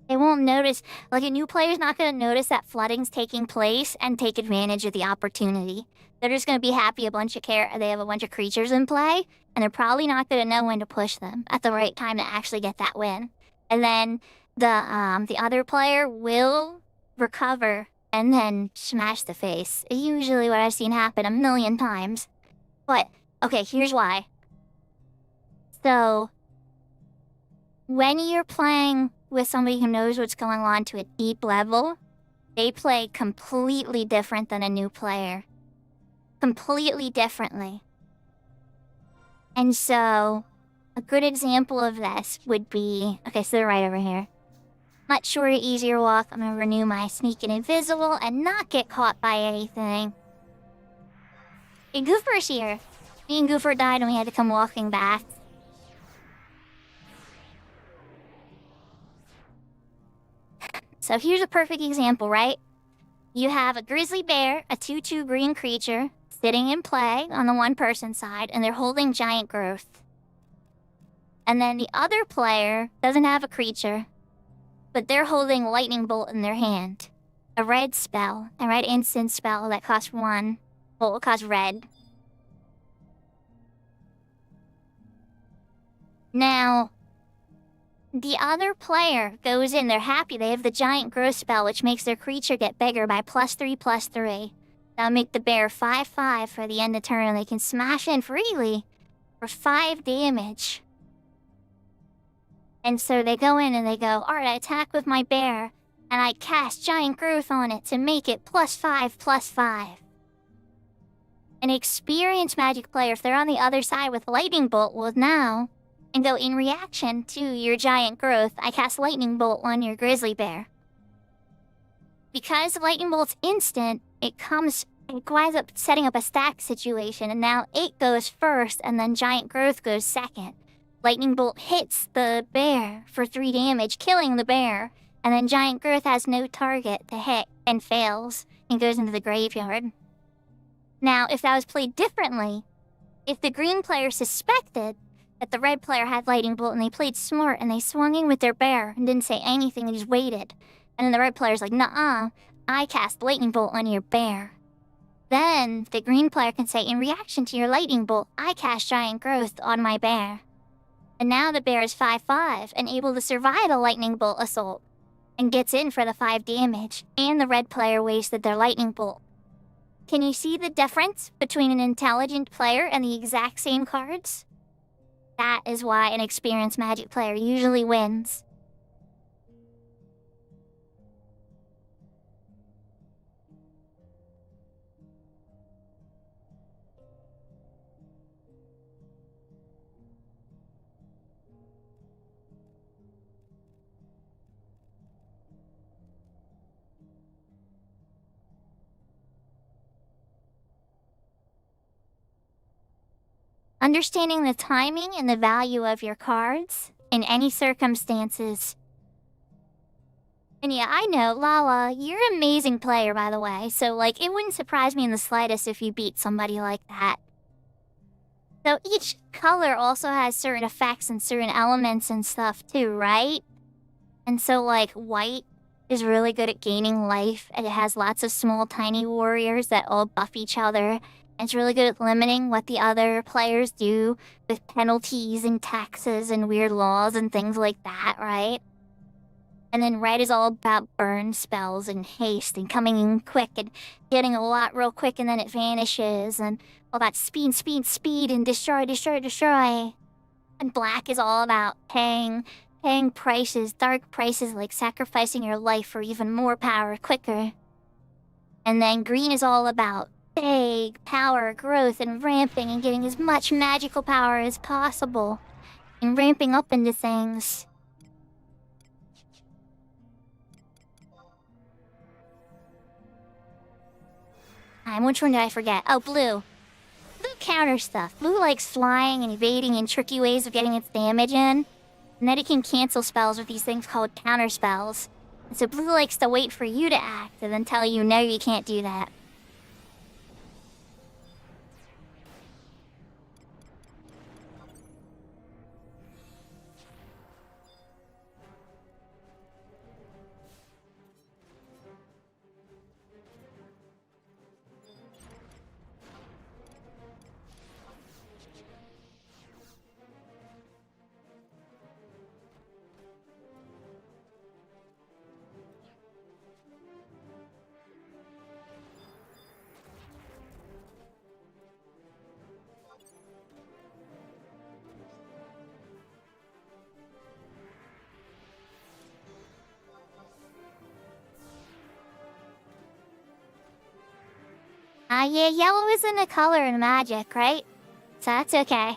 They won't notice, like, a new player's not going to notice that flooding's taking place and take advantage of the opportunity. They're just going to be happy they have a bunch of creatures in play, and they're probably not going to know when to push them at the right time to actually get that win. And then the other player will recover and then smash the face. Usually what I've seen happen a million times. But, okay, here's why. So, when you're playing with somebody who knows what's going on to a deep level, they play completely different than a new player. Completely differently. And so, a good example of this would be... Okay, so they're right over here. Much shorter, easier walk. I'm gonna renew my sneak and invisible and not get caught by anything. Hey, Goofer's here. Me and Goofer died and we had to come walking back. So here's a perfect example, right? You have a grizzly bear, a 2/2 green creature, sitting in play on the one-person side, and they're holding giant growth. And then the other player doesn't have a creature, but they're holding lightning bolt in their hand. A red spell, a red instant spell that costs 1. Well, it costs red. Now, the other player goes in, they're happy, they have the giant growth spell, which makes their creature get bigger by +3/+3. That'll make the bear 5/5 for the end of turn, and they can smash in freely for 5 damage. And so they go in and they go, alright, I attack with my bear, and I cast giant growth on it to make it +5/+5. An experienced magic player, if they're on the other side with lightning bolt, will now... and go in reaction to your giant growth, I cast lightning bolt on your grizzly bear. Because lightning bolt's instant, it winds up setting up a stack situation, and now it goes first, and then giant growth goes second. Lightning bolt hits the bear for 3 damage, killing the bear, and then giant growth has no target to hit and fails and goes into the graveyard. Now, if that was played differently, if the green player suspected that the red player had lightning bolt and they played smart and they swung in with their bear and didn't say anything and just waited, and then the red player's like, nuh-uh, I cast lightning bolt on your bear. Then the green player can say, in reaction to your lightning bolt, I cast giant growth on my bear. And now the bear is 5/5 and able to survive a lightning bolt assault and gets in for the 5 damage, and the red player wasted their lightning bolt. Can you see the difference between an intelligent player and the exact same cards? That is why an experienced magic player usually wins. Understanding the timing and the value of your cards in any circumstances. And yeah, I know, Lala, you're an amazing player, by the way, so, like, it wouldn't surprise me in the slightest if you beat somebody like that. So each color also has certain effects and certain elements and stuff, too, right? And so, like, white is really good at gaining life, and it has lots of small, tiny warriors that all buff each other. It's really good at limiting what the other players do with penalties and taxes and weird laws and things like that, right? And then red is all about burn spells and haste and coming in quick and getting a lot real quick and then it vanishes, and all that speed, speed, speed, and destroy, destroy, destroy. And black is all about paying prices, dark prices, like sacrificing your life for even more power quicker. And then green is all about big power, growth, and ramping and getting as much magical power as possible and ramping up into things. Which one did I forget? Oh, blue. Blue counters stuff. Blue likes flying and evading and tricky ways of getting its damage in. And then it can cancel spells with these things called counter spells. And so blue likes to wait for you to act and then tell you, no, you can't do that. Yeah, yellow isn't a color in Magic, right? So that's okay.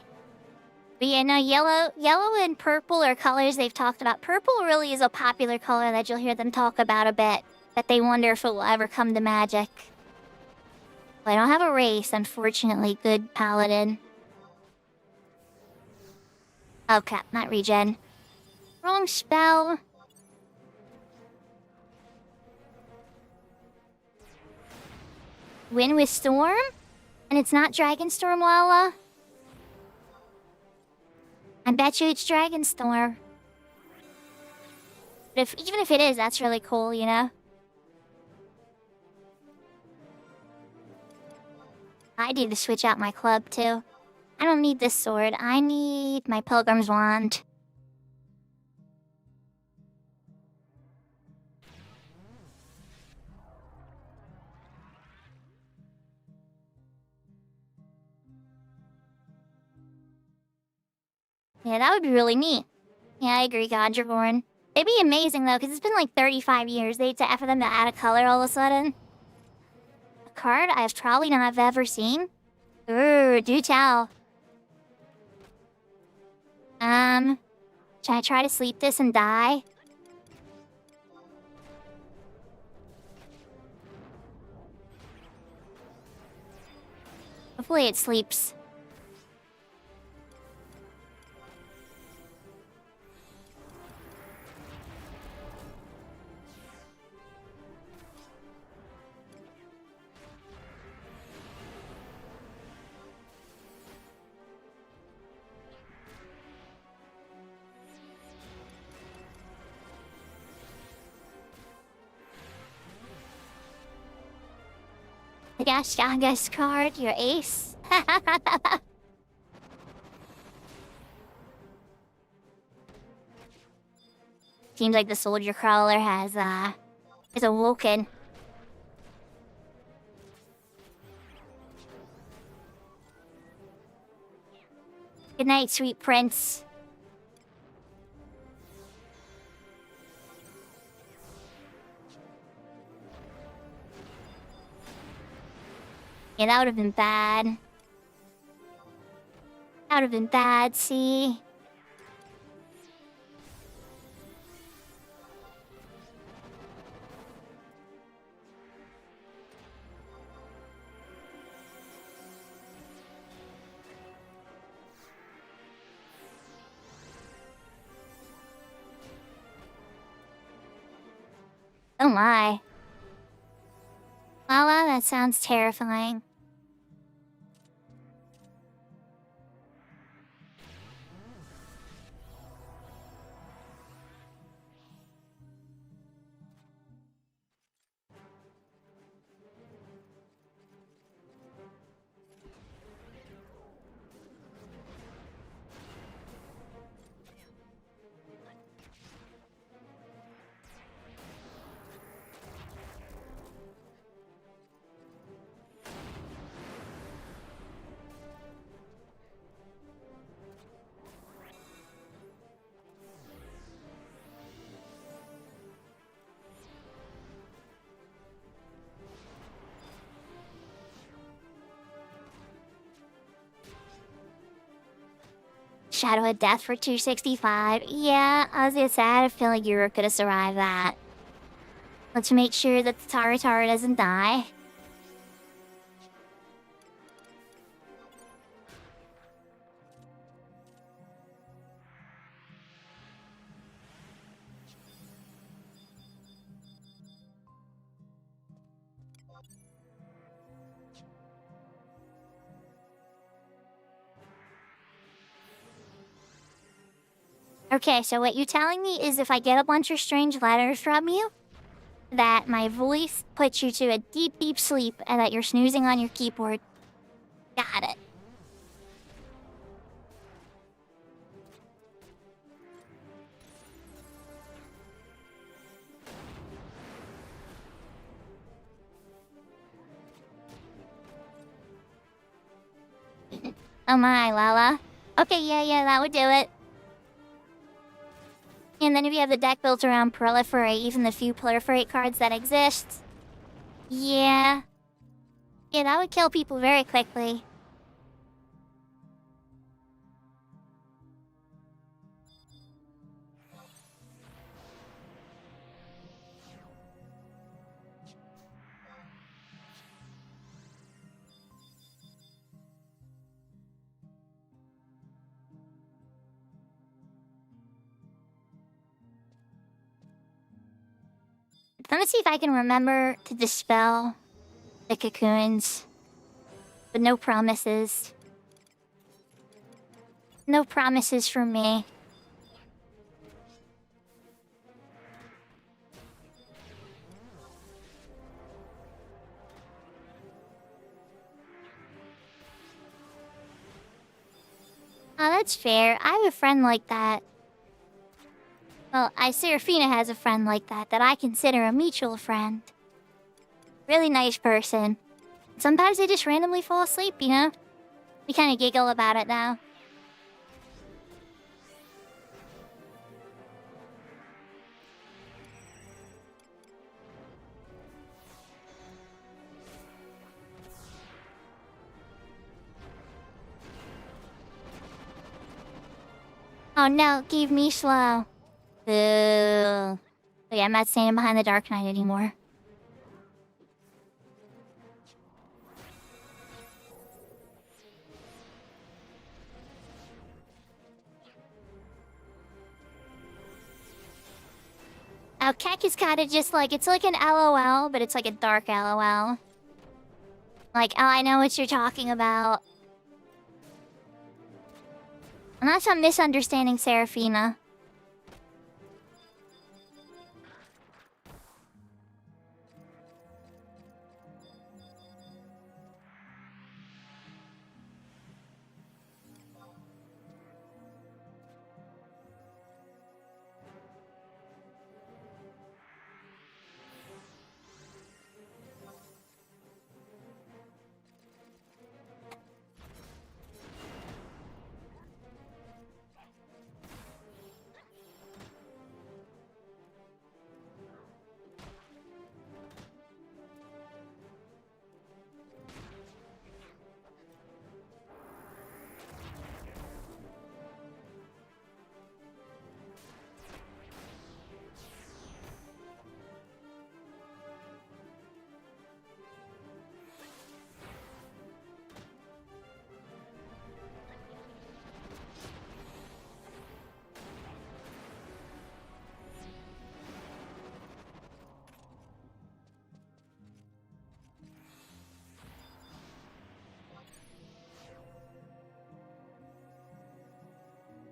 But yeah, no, yellow and purple are colors they've talked about. Purple really is a popular color that you'll hear them talk about a bit. That they wonder if it will ever come to Magic. But I don't have a race, unfortunately. Good paladin. Oh crap, not regen. Wrong spell. Win with Storm? And it's not Dragonstorm, Lala? I bet you it's Dragonstorm. But even if it is, that's really cool, you know? I need to switch out my club, too. I don't need this sword. I need my Pilgrim's Wand. Yeah, that would be really neat. Yeah, I agree, Godreborn. It'd be amazing, though, because it's been like 35 years. For them to add a color all of a sudden. A card I've probably not ever seen? Ooh, do tell. Should I try to sleep this and die? Hopefully it sleeps. The Gashaga's card, your ace. Seems like the soldier crawler is awoken. Good night, sweet prince. Yeah, that would have been bad. That would have been bad, see? Oh my. Lala, that sounds terrifying. Shadow of Death for 265. Yeah, I was gonna say, I had a feeling you could have survived that. Let's make sure that the Taratara doesn't die. Okay, so what you're telling me is if I get a bunch of strange letters from you, that my voice puts you to a deep, deep sleep and that you're snoozing on your keyboard. Got it. Oh my, Lala. Okay, yeah, that would do it. And then if you have the deck built around Proliferate, even the few Proliferate cards that exist. Yeah. Yeah, that would kill people very quickly. Let me see if I can remember to dispel the cocoons. But no promises. No promises from me. Oh, that's fair. I have a friend like that. Well, Seraphina has a friend like that I consider a mutual friend. Really nice person. Sometimes they just randomly fall asleep, you know? We kind of giggle about it now. Oh no, keep me slow. Boo. Oh yeah, I'm not standing behind the Dark Knight anymore. Oh, Keck is kind of just like, it's like an LOL, but it's like a dark LOL. Like, oh, I know what you're talking about. Unless I'm misunderstanding Seraphina.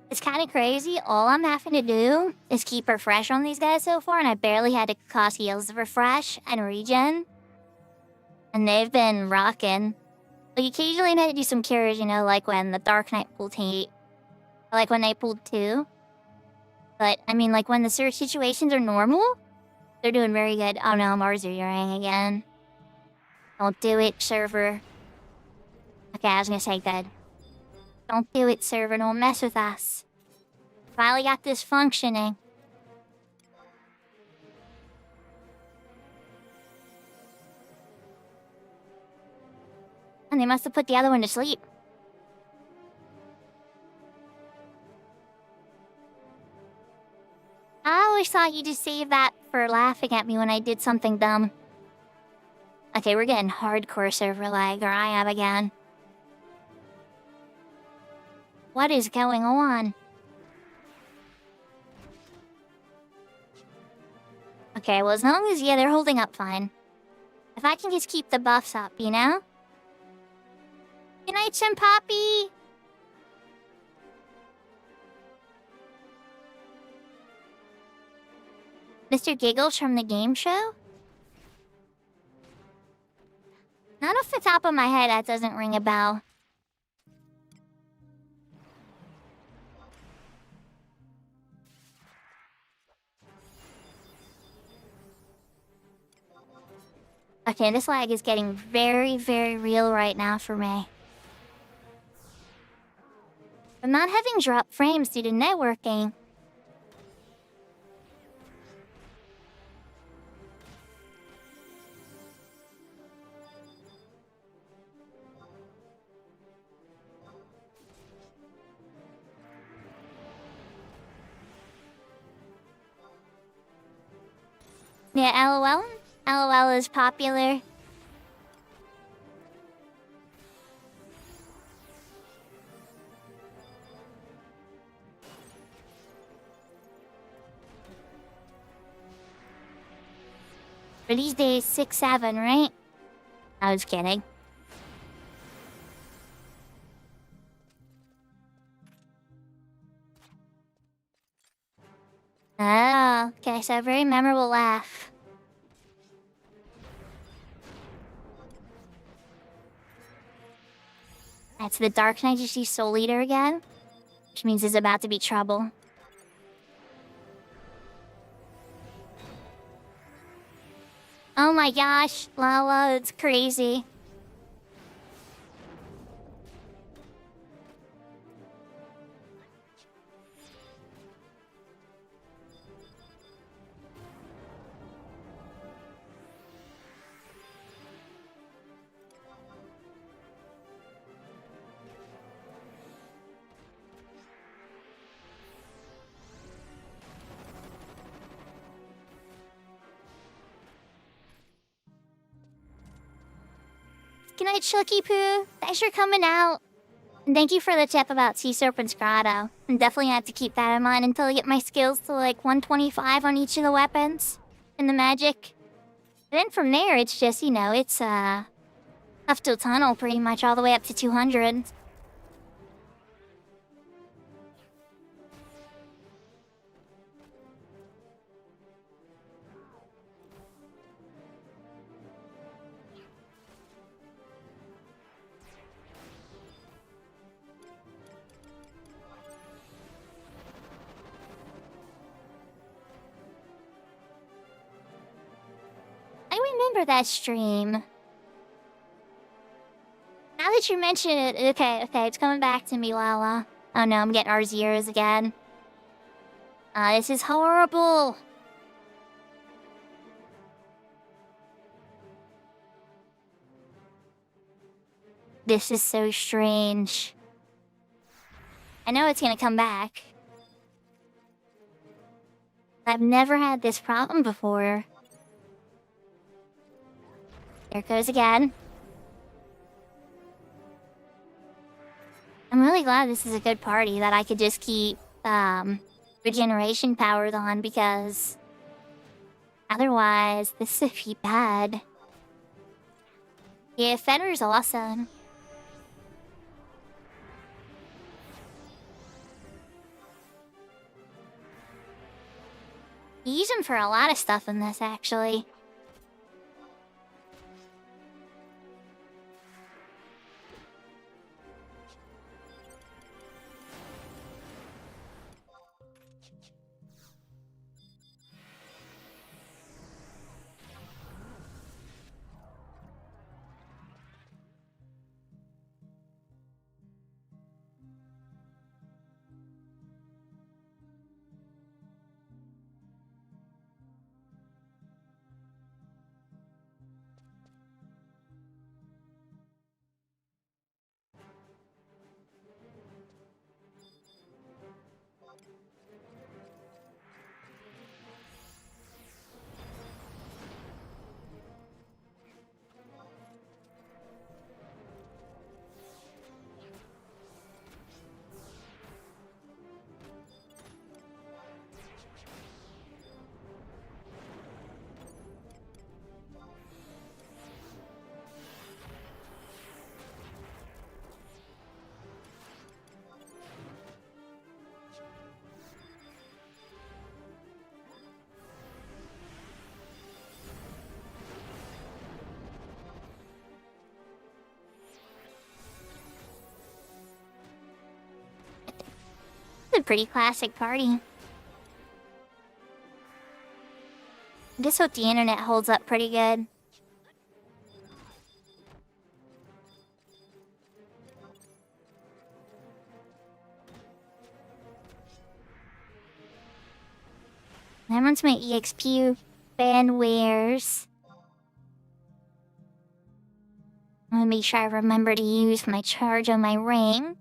It's kind of crazy. All I'm having to do is keep refresh on these guys so far, and I barely had to cost heals to refresh and regen. And they've been rocking. Like, occasionally I had to do some cures, you know, like when the Dark Knight pulled heat. Like when they pulled 2. But, I mean, like when the search situations are normal, they're doing very good. Oh no, Mars Urang again. Don't do it, server. Okay, I was gonna say good. Don't do it, server. Don't mess with us. Finally got this functioning. And they must have put the other one to sleep. I always thought you just saved that for laughing at me when I did something dumb. Okay, we're getting hardcore server lag, or I am again. What is going on? Okay, well, as long as, yeah, they're holding up fine. If I can just keep the buffs up, you know? Good night, Sim Poppy! Mr. Giggles from the game show? Not off the top of my head, that doesn't ring a bell. Okay, this lag is getting very, very real right now for me. I'm not having drop frames due to networking. Yeah, LOL. LOL is popular. For these days, 6, 7, right? I was kidding. Oh, okay, so a very memorable laugh. That's the Dark Knight. You see Soul Eater again? Which means there's about to be trouble. Oh my gosh, Lala, it's crazy. Good night, Chucky Poo. Thanks for coming out. And thank you for the tip about Sea Serpent's Grotto. I'm definitely gonna have to keep that in mind until I get my skills to like 125 on each of the weapons and the magic. And then from there, it's just, you know, it's up to a tunnel pretty much all the way up to 200. I remember that stream. Now that you mention it, okay, it's coming back to me, Lala. Oh no, I'm getting R0s again. This is horrible. This is so strange. I know it's gonna come back. I've never had this problem before. There it goes again. I'm really glad this is a good party that I could just keep regeneration powered on, because otherwise this would be bad. Yeah, Fenrir's awesome. You use him for a lot of stuff in this, actually. It's a pretty classic party. I just hope the internet holds up pretty good. Then once my EXP band wears, I'm gonna make sure I remember to use my charge on my ring.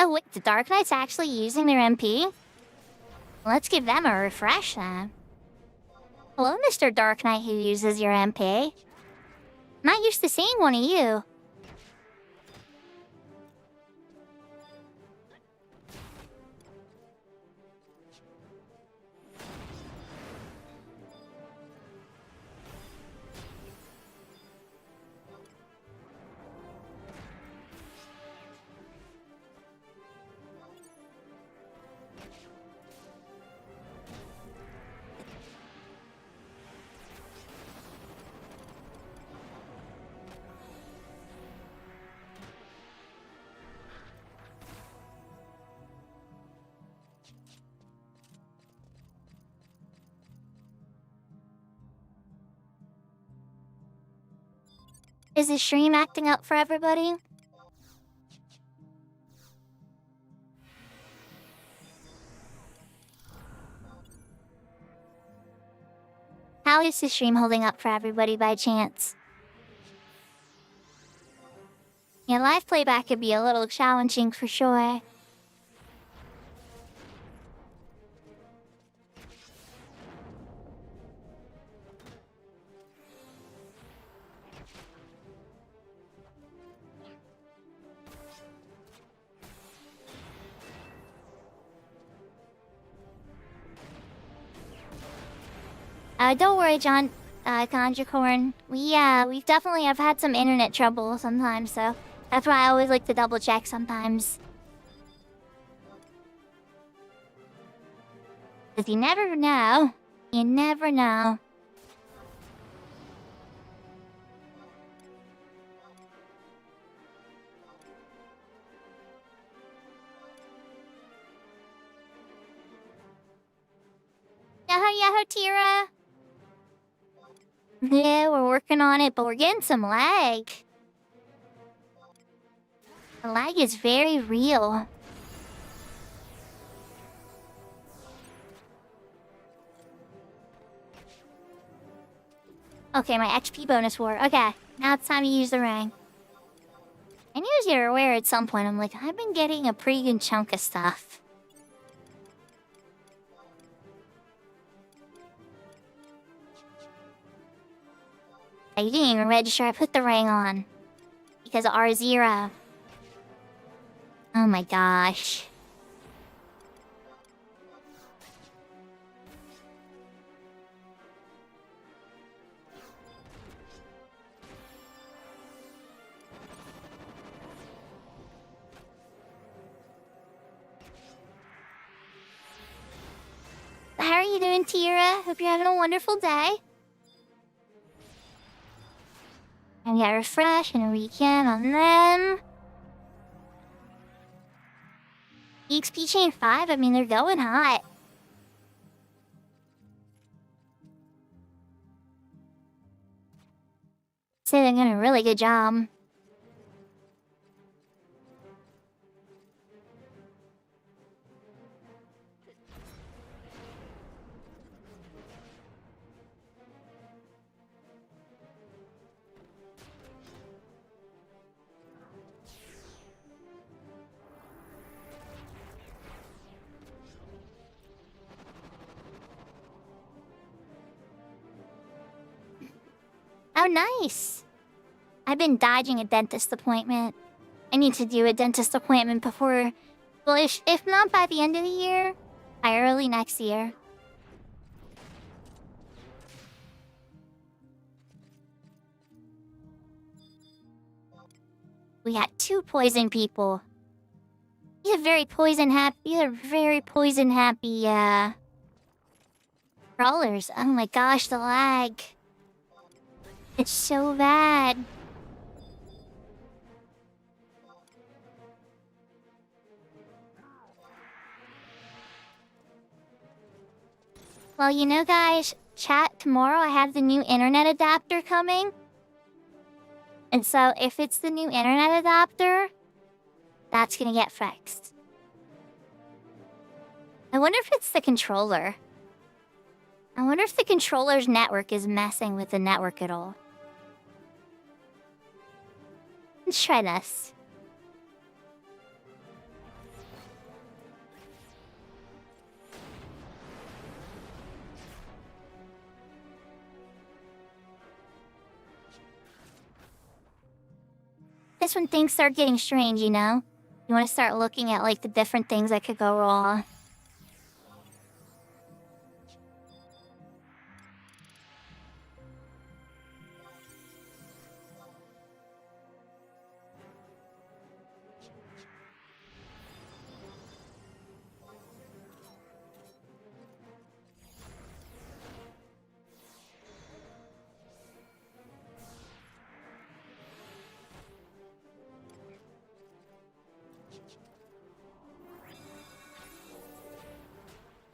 Oh, wait, the Dark Knight's actually using their MP? Let's give them a refresh then. Hello, Mr. Dark Knight who uses your MP. Not used to seeing one of you. Is the stream acting up for everybody? How is the stream holding up for everybody by chance? Yeah, live playback could be a little challenging for sure. Don't worry, John, Conjurecorn. We've definitely have had some internet trouble sometimes, so that's why I always like to double check sometimes. 'Cause you never know. You never know. Yahoo, Tira! Yeah, we're working on it, but we're getting some lag. The lag is very real. Okay, my XP bonus wore. Okay, now it's time to use the ring. I knew you were aware at some point. I'm like, I've been getting a pretty good chunk of stuff. I didn't even register I put the ring on. Because of R0. Oh my gosh. How are you doing, Tira? Hope you're having a wonderful day. And get refresh and a weekend on them. EXP chain 5, I mean, they're going hot. Say they're doing a really good job. Oh, nice. I've been dodging a dentist appointment. I need to do a dentist appointment before... Well, if not by the end of the year, by early next year. We got 2 poison people. These are very poison happy, crawlers. Oh my gosh, the lag. It's so bad. Well, you know, guys, chat, tomorrow I have the new internet adapter coming. And so, if it's the new internet adapter, that's gonna get fixed. I wonder if it's the controller. I wonder if the controller's network is messing with the network at all. Let's try this. This when things start getting strange, you know? You want to start looking at like the different things that could go wrong.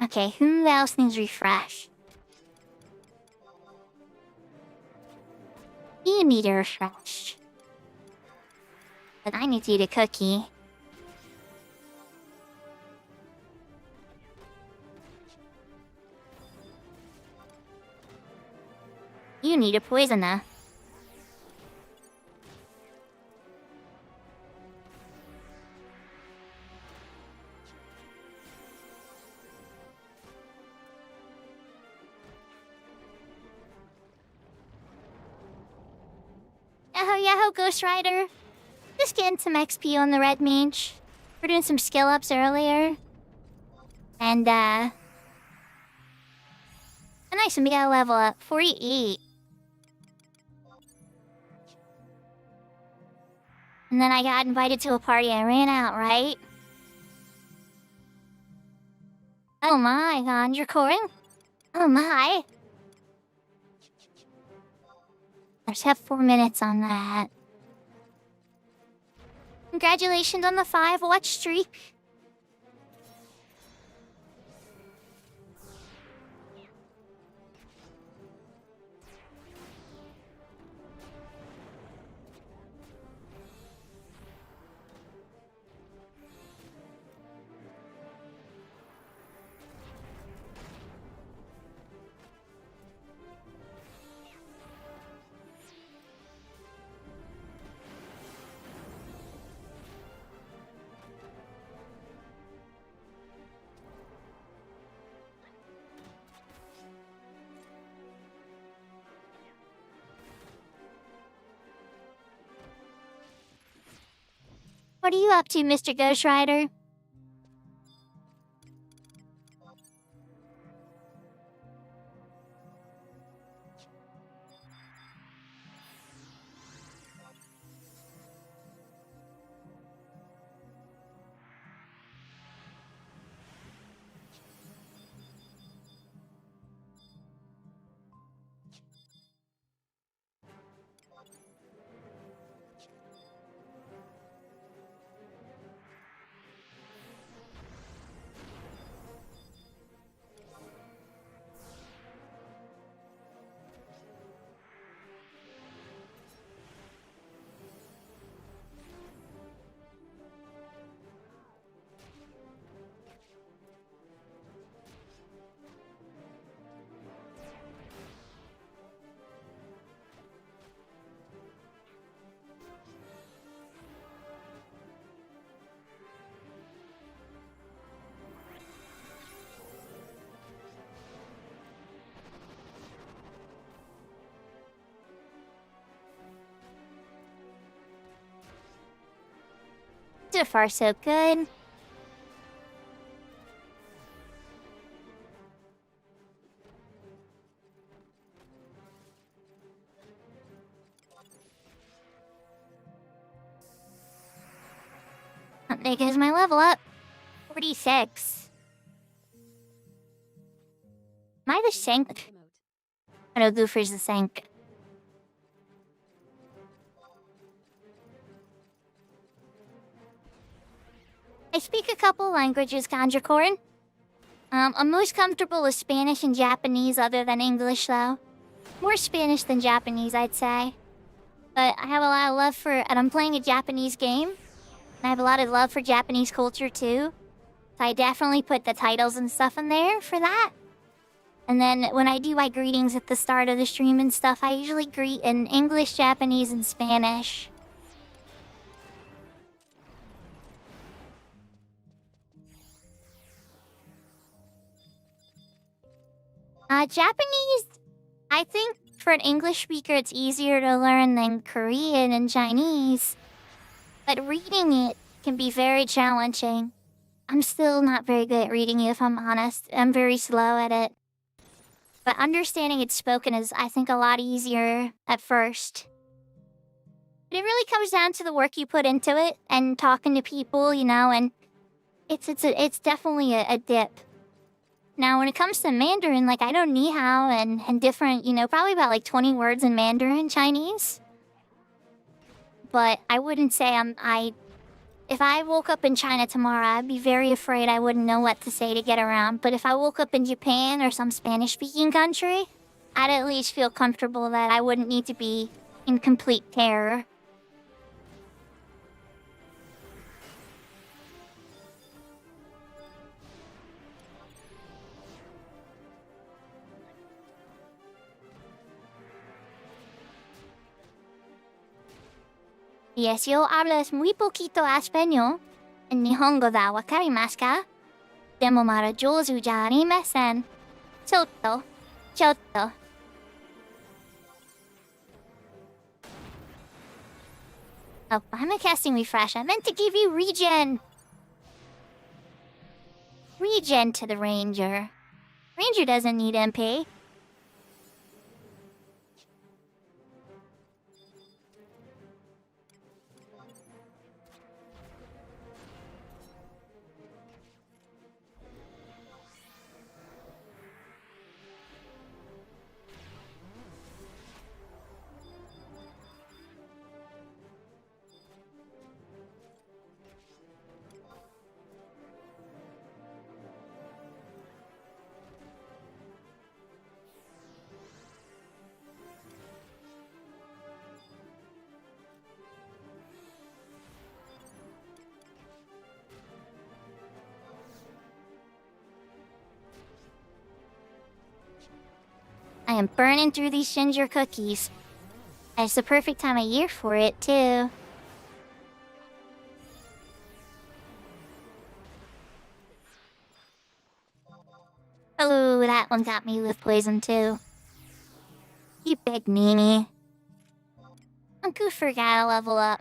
Okay, who else needs refresh? You need a refresh. But I need to eat a cookie. You need a poisoner. Yahoo, Ghost Rider. Just getting some XP on the Red Mage. We're doing some skill ups earlier. And, nice, and we got a level up. 48. And then I got invited to a party and ran out, right? Oh my, God, you're recording? Oh my. Let's have 4 minutes on that. Congratulations on the 5-watch streak. What are you up to, Mr. Ghost Rider? So far, so good. There goes my level up. 46. Am I the shank? Oh no, Goofer's the shank. I speak a couple languages, Conjurcorn. I'm most comfortable with Spanish and Japanese other than English, though. More Spanish than Japanese, I'd say. But I have a lot of love for... And I'm playing a Japanese game. And I have a lot of love for Japanese culture, too. So I definitely put the titles and stuff in there for that. And then when I do my greetings at the start of the stream and stuff, I usually greet in English, Japanese, and Spanish. Japanese, I think for an English speaker, it's easier to learn than Korean and Chinese. but reading it can be very challenging. I'm still not very good at reading it, if I'm honest. I'm very slow at it. But understanding it spoken is, I think, a lot easier at first. But it really comes down to the work you put into it and talking to people, and it's definitely a dip. Now, when it comes to Mandarin, I know ni hao and different, probably about 20 words in Mandarin Chinese. But I wouldn't say if I woke up in China tomorrow, I'd be very afraid I wouldn't know what to say to get around. But if I woke up in Japan or some Spanish-speaking country, I'd at least feel comfortable that I wouldn't need to be in complete terror. Yes, yo hablas muy poquito español. 日本語はわかりますか？でもまだ上手じゃありません。ちょっと。Oh, I'm a casting refresh. I meant to give you regen. Regen to the ranger. Ranger doesn't need MP. I am burning through these ginger cookies. And it's the perfect time of year for it, too. Oh, that one got me with poison, too. You big meanie. Uncle forgot to level up.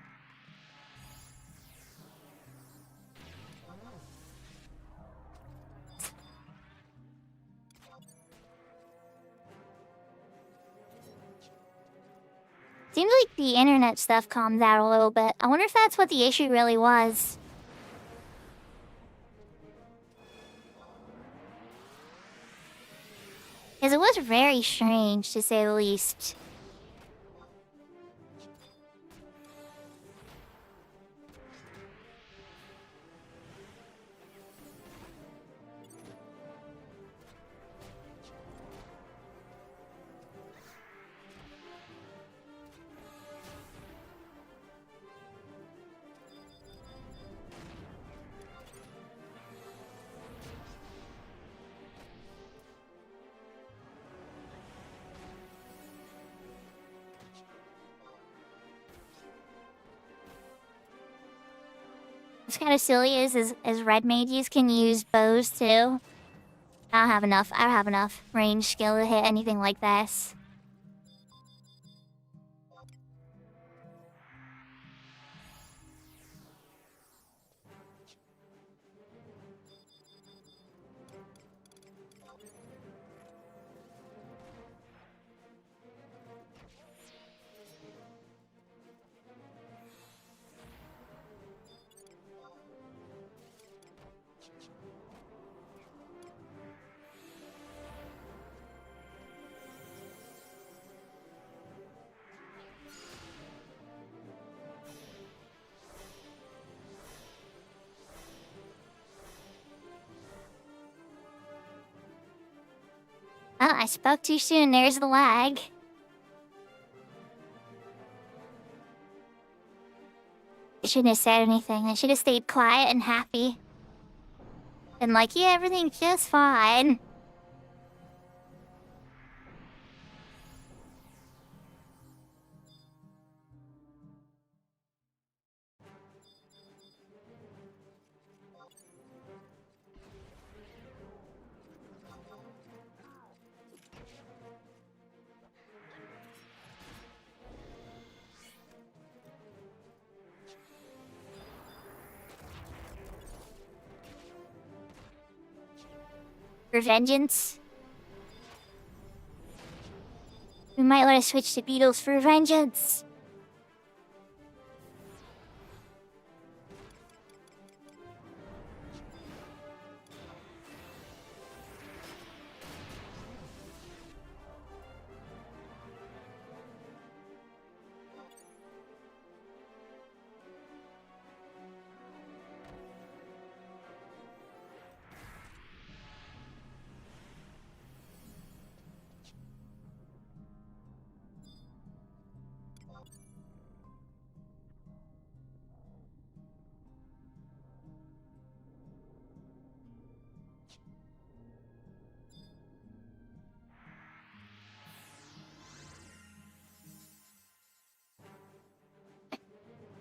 Seems like the internet stuff calmed out a little bit. I wonder if that's what the issue really was. Because it was very strange, to say the least. What's kind of silly is red mages can use bows too. I don't have enough range skill to hit anything like this. Oh, I spoke too soon. There's the lag. I shouldn't have said anything. I should have stayed quiet and happy. And yeah, everything's just fine. for vengeance. We might want to switch to beetles for vengeance.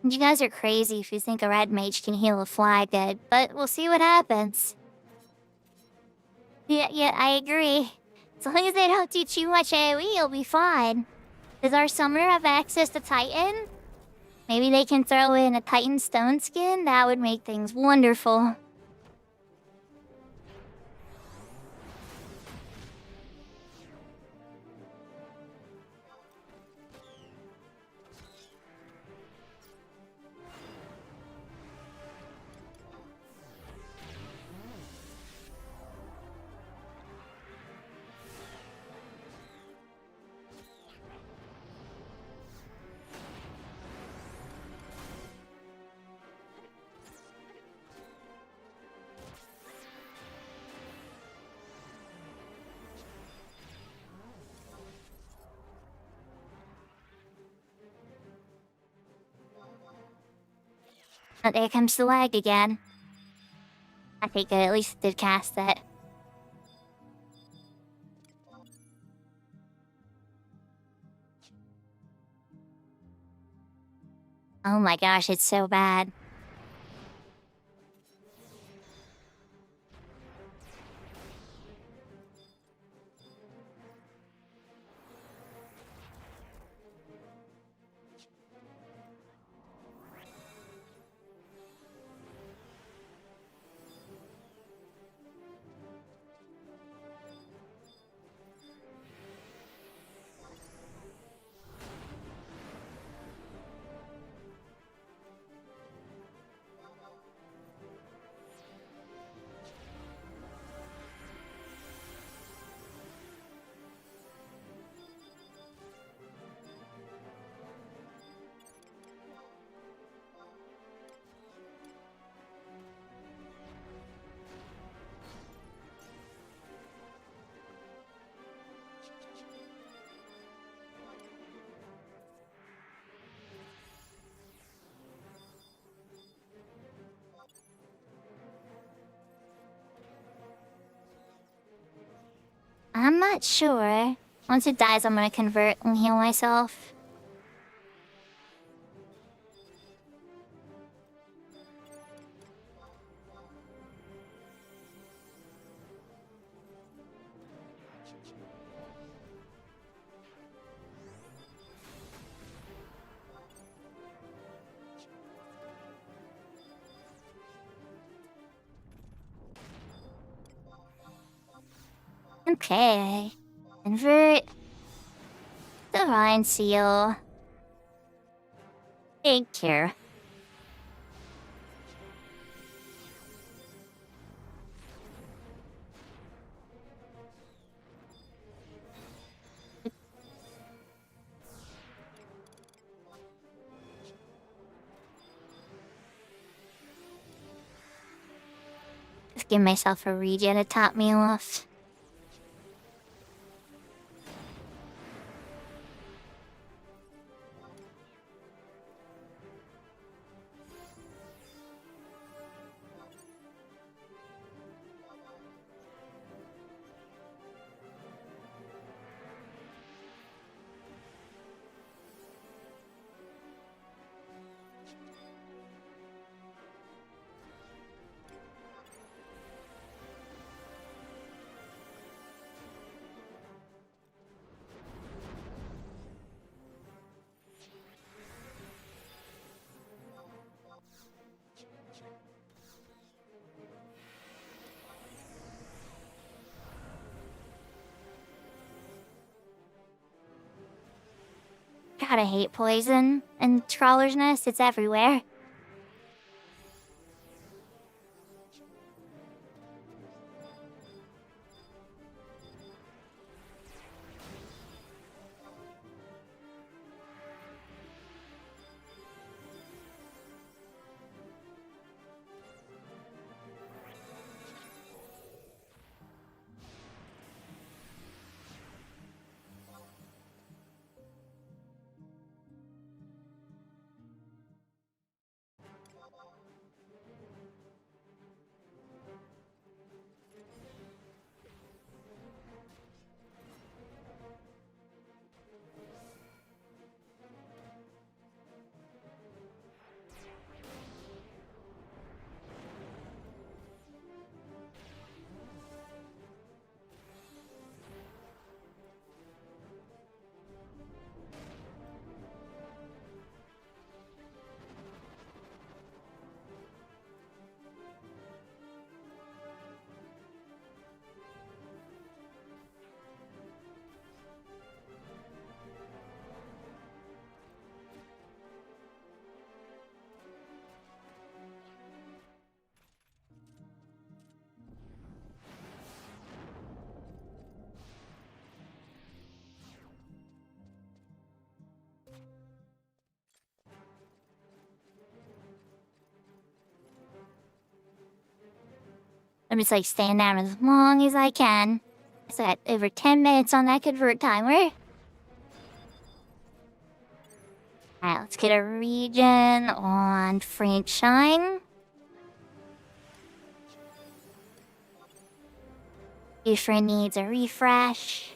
You guys are crazy if you think a red mage can heal a fly good, but we'll see what happens. Yeah, I agree. As long as they don't do too much AoE, you'll be fine. Does our summoner have access to Titan? Maybe they can throw in a Titan stone skin? That would make things wonderful. Oh, there comes the lag again. I think I at least did cast that. Oh my gosh, it's so bad. I'm not sure. Once it dies, I'm gonna convert and heal myself. Okay. Convert. Divine Seal. Big cure. Just give myself a regen to top me off. how to hate poison and Trawler's Nest. It's everywhere. I'm just like staying down as long as I can. So I got over 10 minutes on that convert timer. Alright, let's get a region on Frank Shine. Your friend needs a refresh.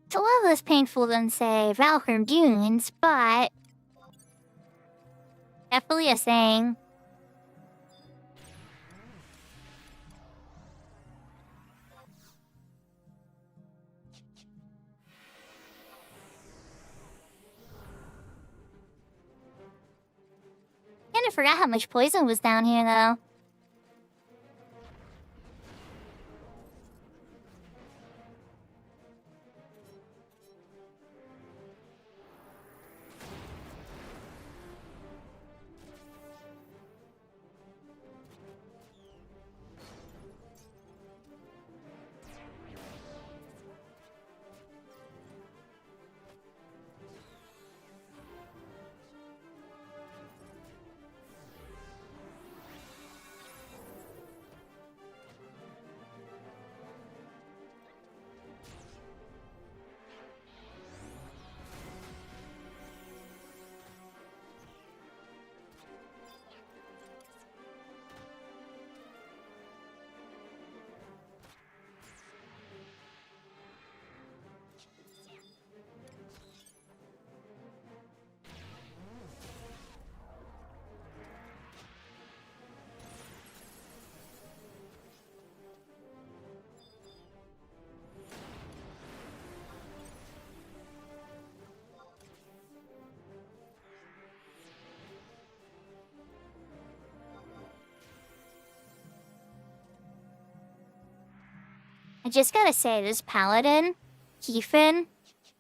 It's a lot less painful than, say, Valkyrie Dunes, but definitely a saying. Kinda forgot how much poison was down here, though. I just gotta say, this paladin, Kiefin,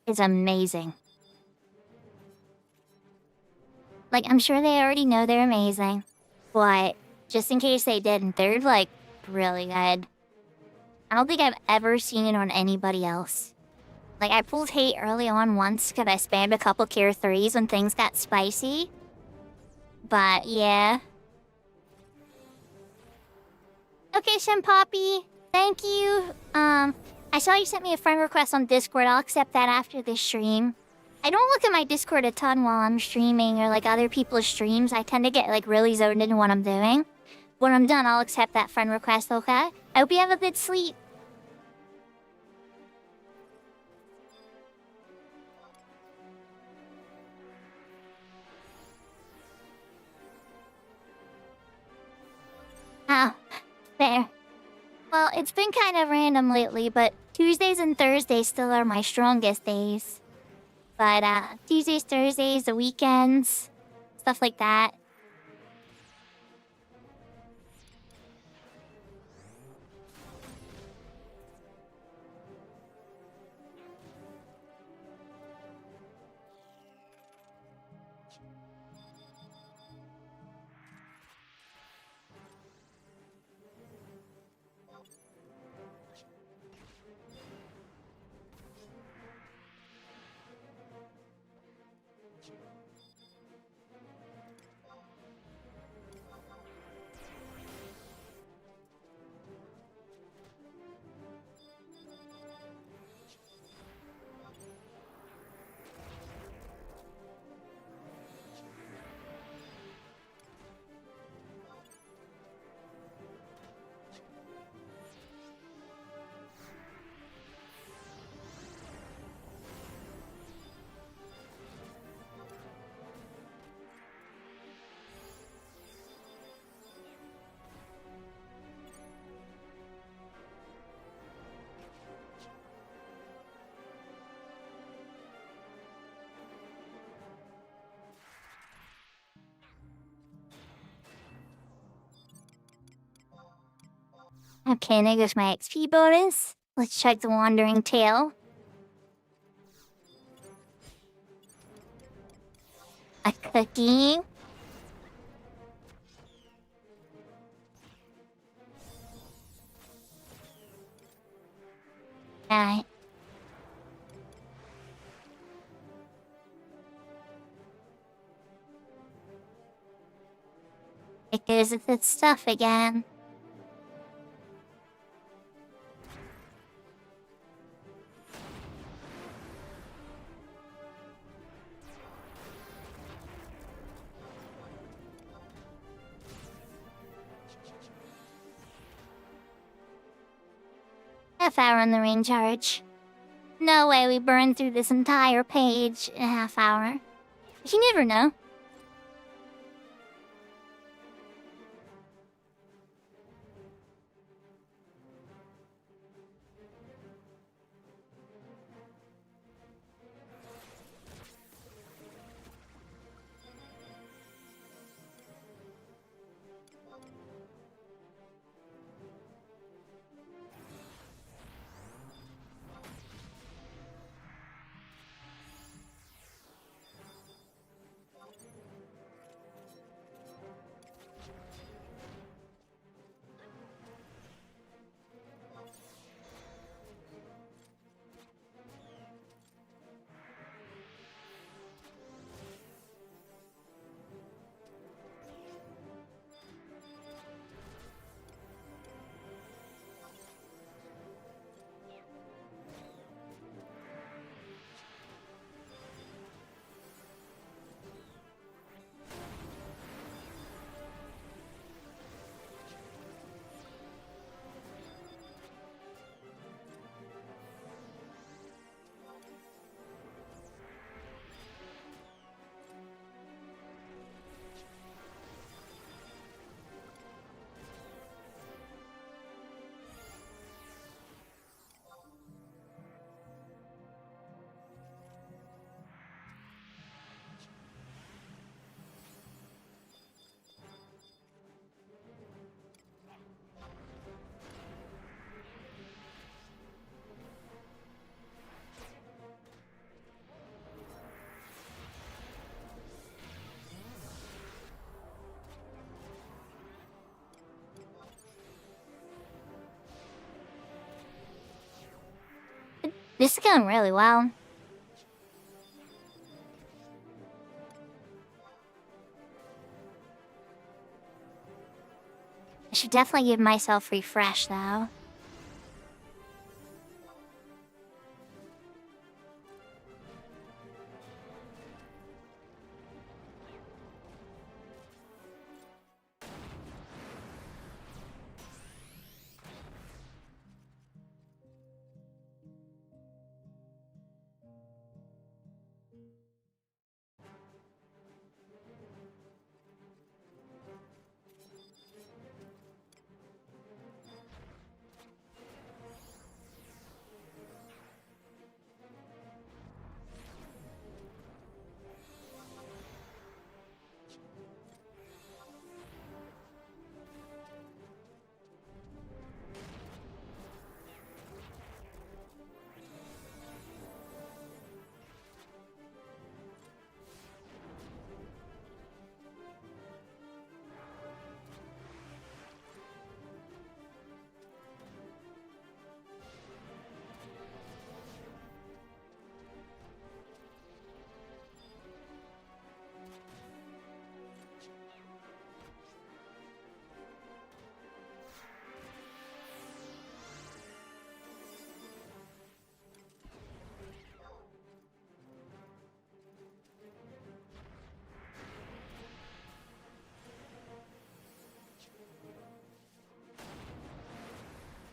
is amazing. Like, I'm sure they already know they're amazing, but just in case they didn't, they're, like, really good. I don't think I've ever seen it on anybody else. Like, I pulled hate early on once because I spammed a couple Cure 3s when things got spicy. But, yeah. Okay, Poppy, thank you. I saw you sent me a friend request on Discord. I'll accept that after this stream. I don't look at my Discord a ton while I'm streaming or like other people's streams. I tend to get like really zoned into what I'm doing. When I'm done, I'll accept that friend request, okay? I hope you have a good sleep. Oh, there. Well, it's been kind of random lately, but Tuesdays and Thursdays still are my strongest days. But Tuesdays, Thursdays, the weekends, stuff like that. Okay, there goes my XP bonus. Let's check the Wandering Tail. A cookie. Alright. It goes with its stuff again. Half hour on the rain charge. No way we burned through this entire page in a half hour. You never know. This is going really well. I should definitely give myself refresh though.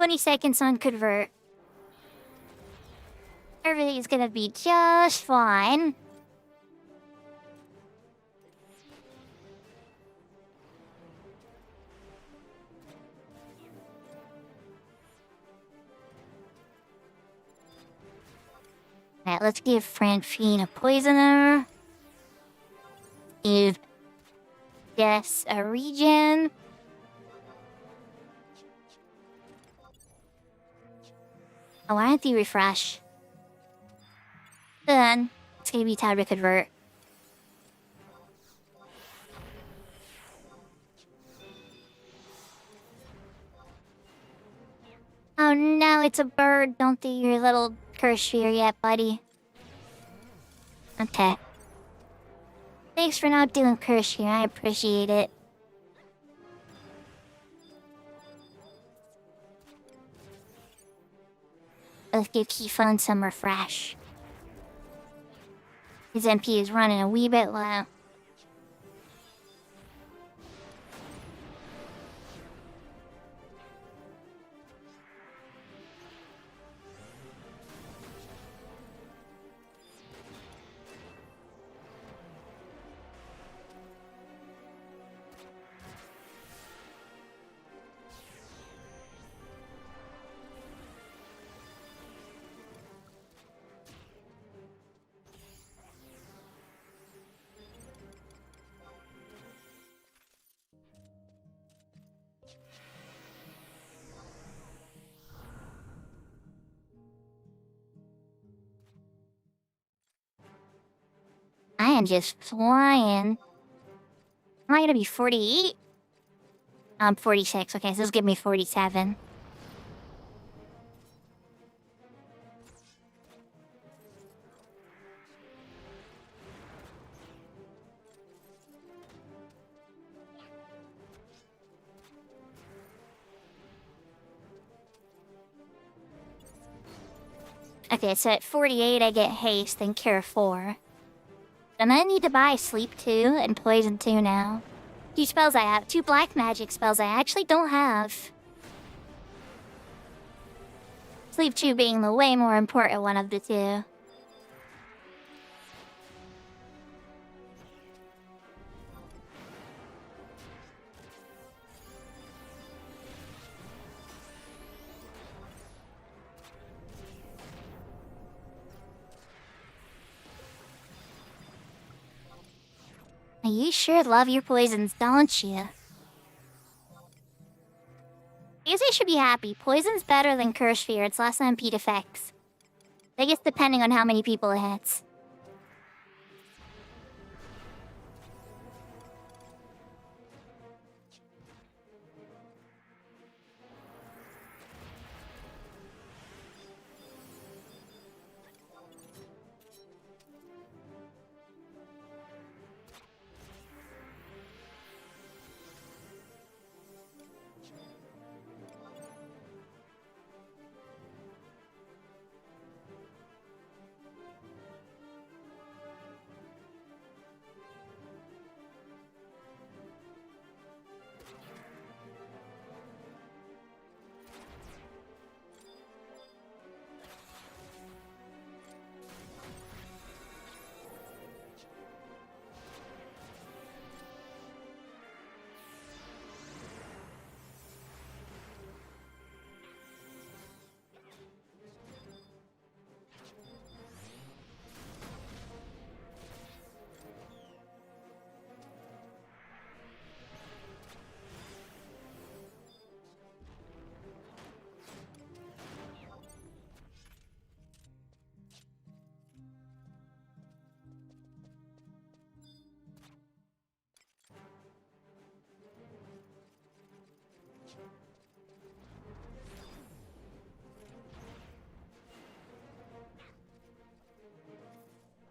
20 seconds on convert. Everything's gonna be just fine. Alright, let's give Francine a poisoner. Give Jess a regen. Oh, why don't you refresh? Then, it's gonna be time to convert. Oh no, it's a bird. Don't do your little curse sphere yet, buddy. Okay. Thanks for not doing curse sphere, I appreciate it. Let's give Keyphone some refresh. His MP is running a wee bit low. I am just flying. Am I gonna be 48? I'm 46. Okay, so this give me 47. Okay, so at 48 I get haste and cure 4. I'm gonna need to buy Sleep 2 and Poison 2 now. 2 spells I have. 2 black magic spells I actually don't have. Sleep 2 being the way more important one of the two. You sure love your poisons, don't you? I guess I should be happy. Poison's better than Curse Fear. It's less MP defects. I guess depending on how many people it hits.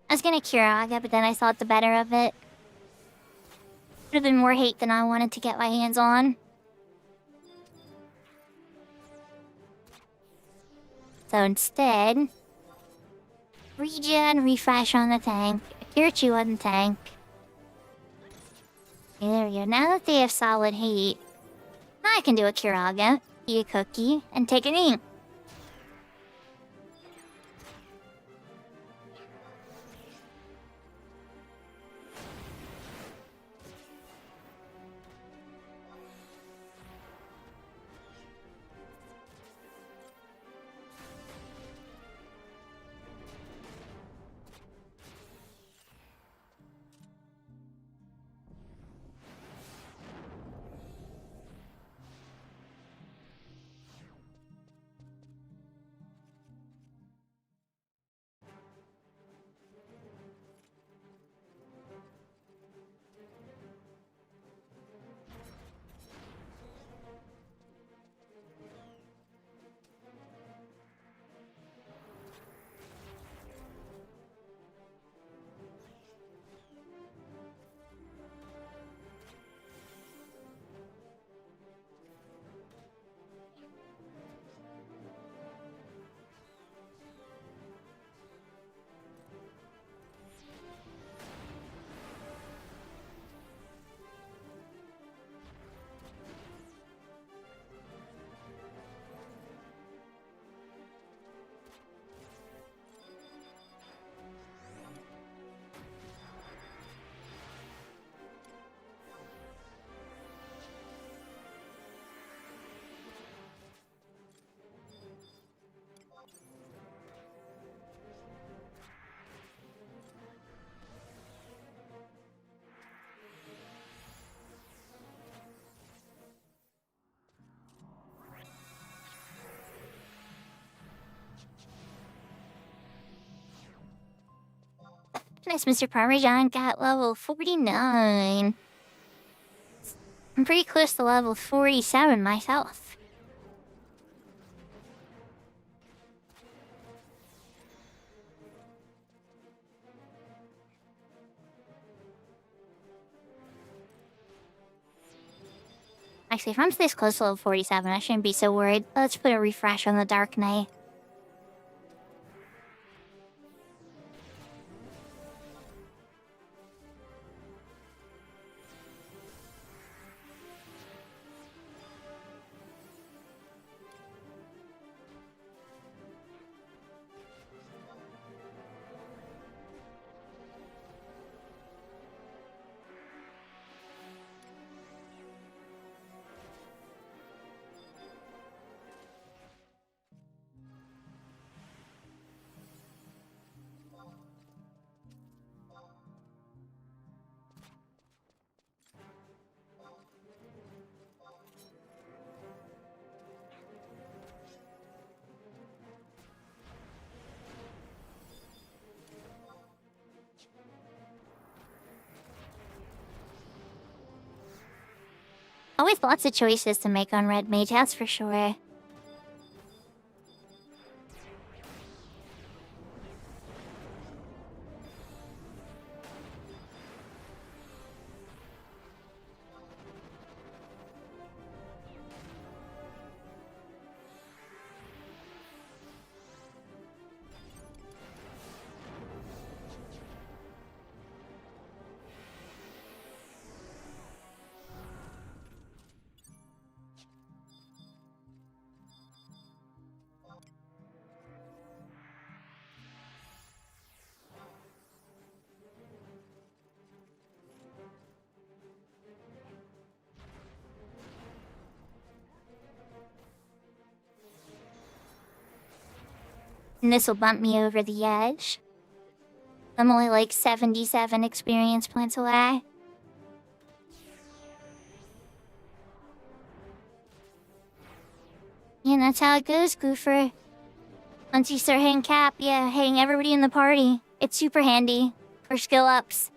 I was gonna cure Aga, but then I thought the better of it. Would have been more hate than I wanted to get my hands on. So instead, regen, refresh on the tank, cure 2 on the tank. Okay, there we go. Now that they have solid hate, I can do a cure Aga. eat a cookie, and take a nap. Nice, Mr. Parmesan got level 49. I'm pretty close to level 47 myself. Actually, if I'm this close to level 47, I shouldn't be so worried. Let's put a refresh on the Dark Knight. Always lots of choices to make on Red Mage, that's for sure. And this'll bump me over the edge. I'm only like 77 experience points away. Yeah, that's how it goes, Goofer. Once you start hitting cap, yeah, hitting everybody in the party. It's super handy for skill ups.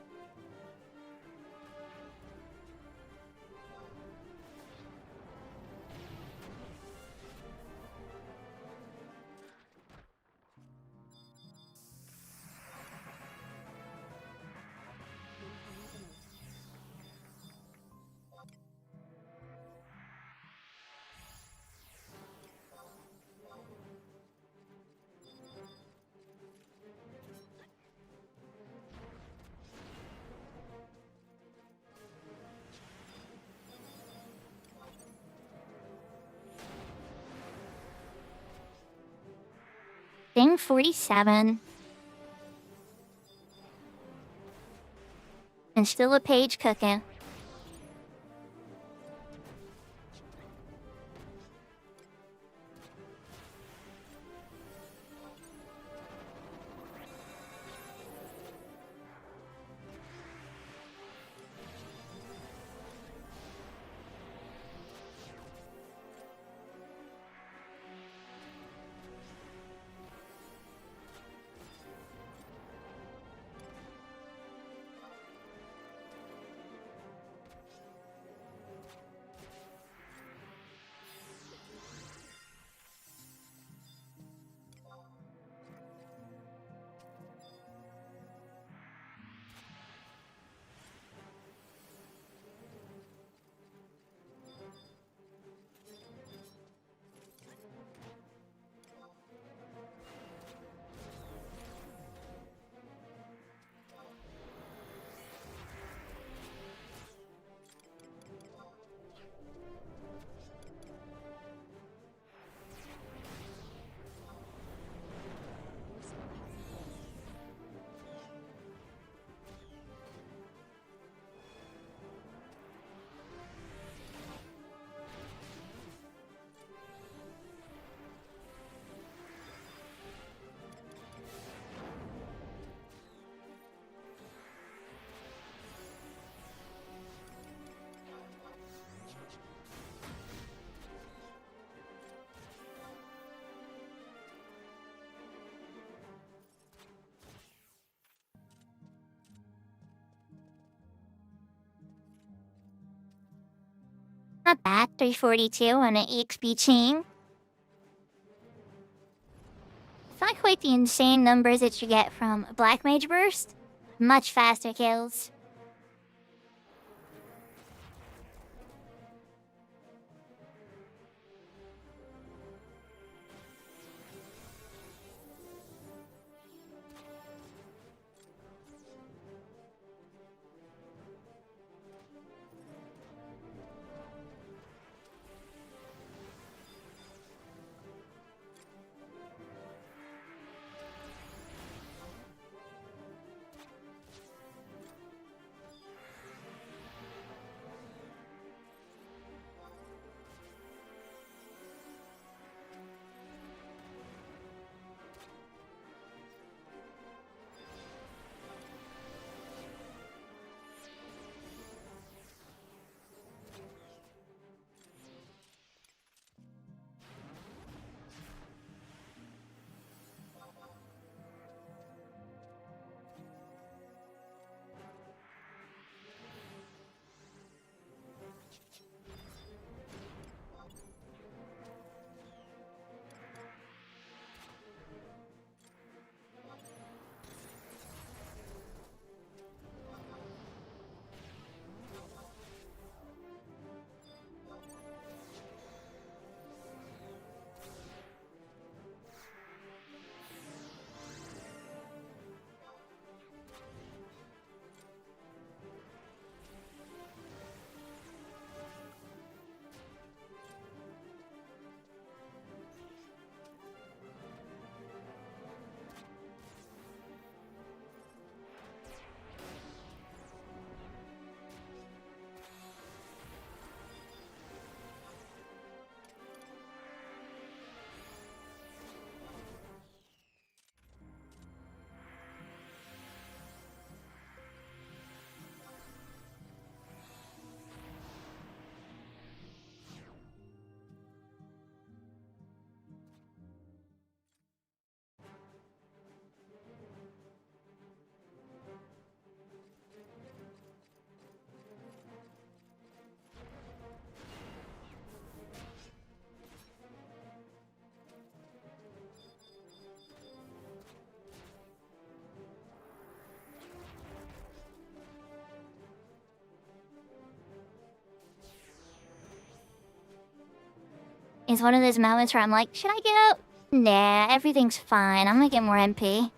Thing 47. And still a page cooking. Not bad, 342 on an EXP chain. It's not quite the insane numbers that you get from Black Mage Burst. Much faster kills. It's one of those moments where I'm like, should I get out? Nah, everything's fine. I'm gonna get more MP.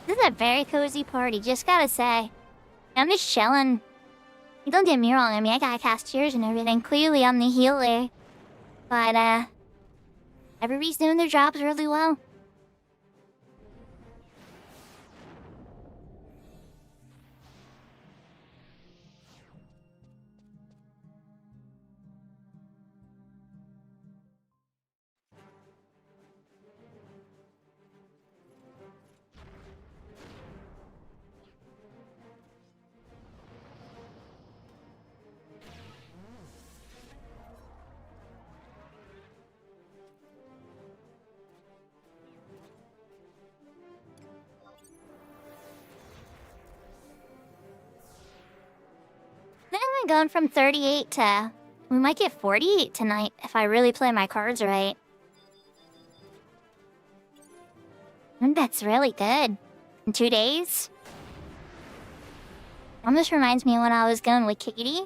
This is a very cozy party, just gotta say. I'm just chilling. Don't get me wrong, I mean, I gotta cast cheers and everything. Clearly, I'm the healer. But, everybody's doing their jobs really well. Then I'm going from 38 to... We might get 48 tonight if I really play my cards right. And that's really good. In 2 days? Almost reminds me of when I was going with Katie.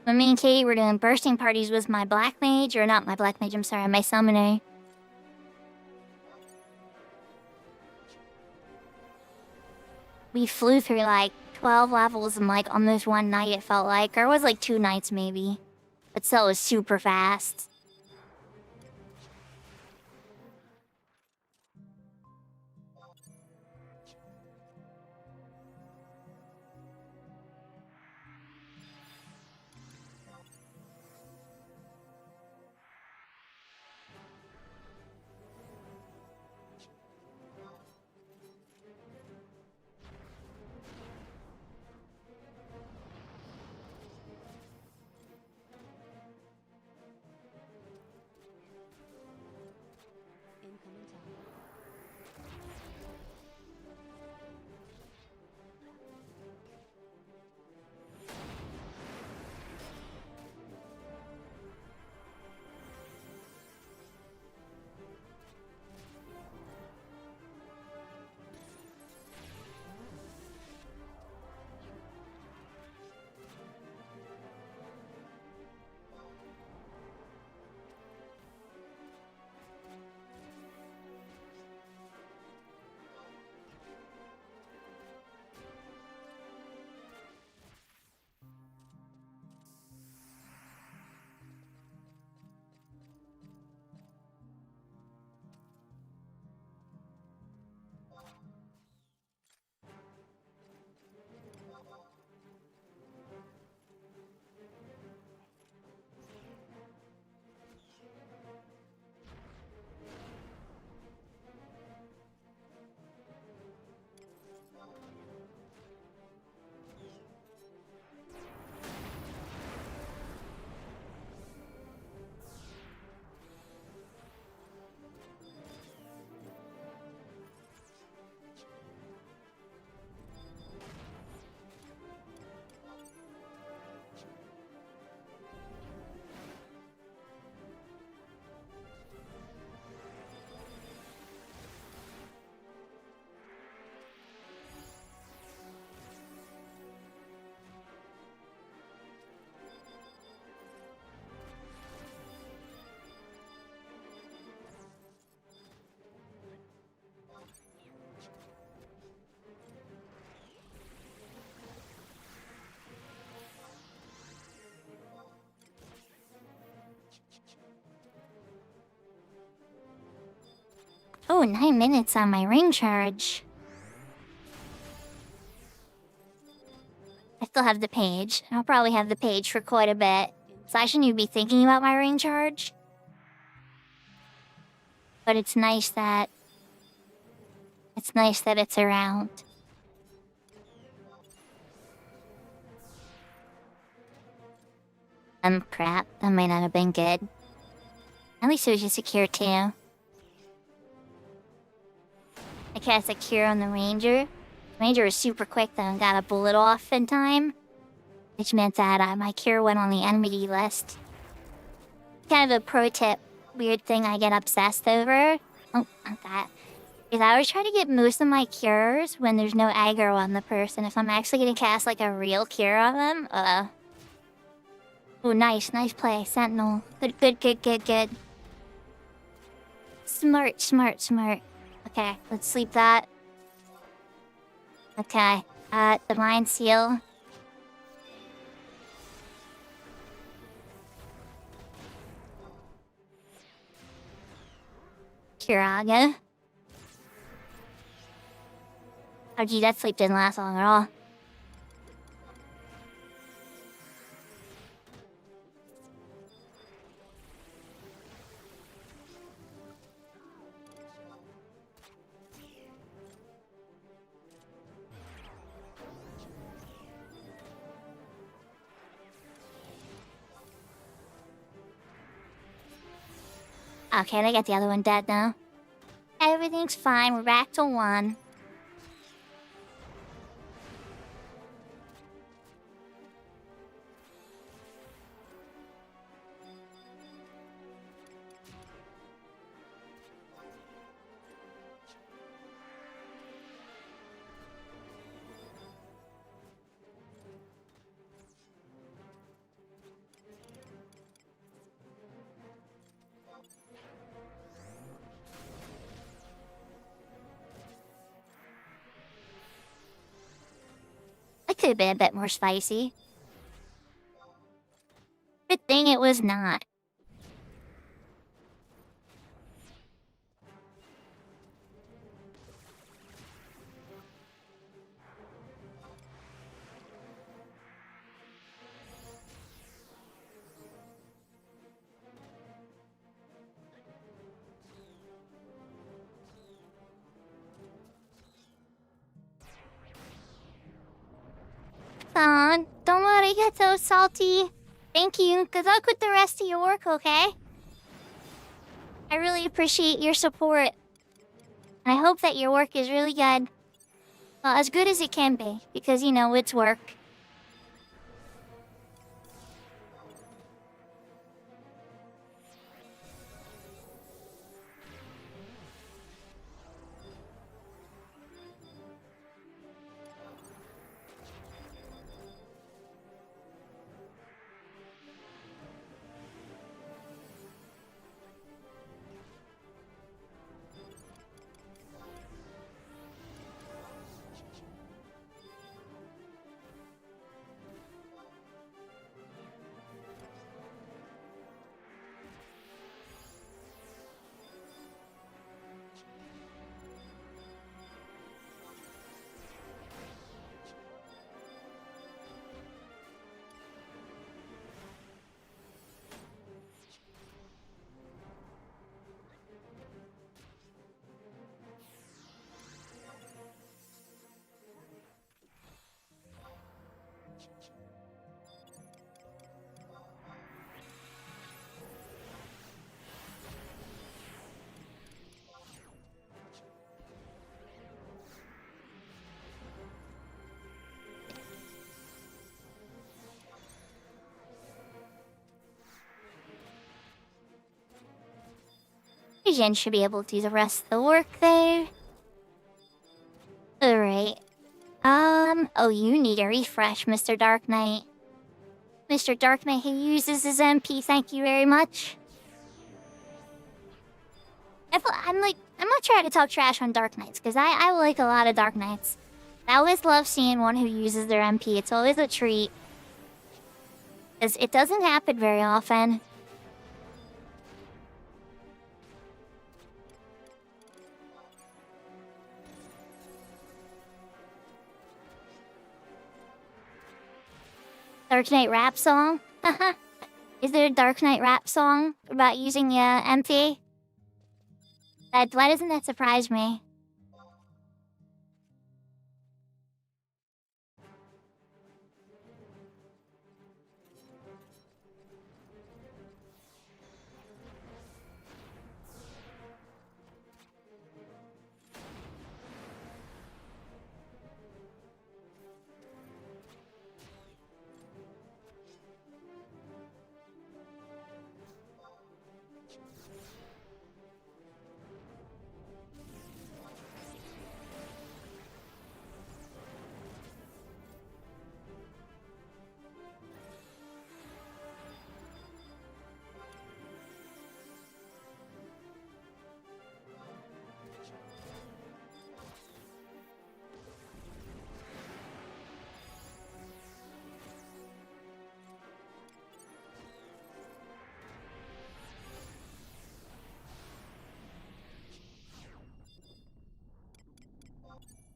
When me and Katie were doing bursting parties with my black mage, or not my black mage, I'm sorry, my summoner. We flew through like 12 levels in like almost one night, it felt like. Or it was like 2 nights maybe. But still, it was super fast. Incoming tower. Oh, 9 minutes on my ring charge. I still have the page. I'll probably have the page for quite a bit. So I shouldn't even be thinking about my ring charge. But it's nice that... it's around. Crap. That might not have been good. At least it was just a cure too. I cast a cure on the ranger. Ranger was super quick though and got a bullet off in time. Which meant that my cure went on the enmity list. Kind of a pro tip. Weird thing I get obsessed over. Oh, not that. Is I always try to get most of my cures when there's no aggro on the person. If I'm actually gonna cast like a real cure on them, oh, nice play, Sentinel. Good. Smart. Okay, let's sleep that. Okay. The Mind Seal. Kiraga. Oh gee, that sleep didn't last long at all. Okay, they got the other one dead now. Everything's fine, we're back to 1. It could have been a bit more spicy. Good thing it was not. Aw, don't worry, get so salty. Thank you. Good luck with the rest of your work, okay? I really appreciate your support. And I hope that your work is really good. Well, as good as it can be, because, you know, it's work. Jin should be able to do the rest of the work there. Alright. Oh, you need a refresh, Mr. Dark Knight. Mr. Dark Knight who uses his MP, thank you very much. I'm not trying to talk trash on Dark Knights, because I like a lot of Dark Knights. I always love seeing one who uses their MP, it's always a treat. Because it doesn't happen very often. Dark Knight rap song? Is there a Dark Knight rap song about using MP? Why doesn't that surprise me?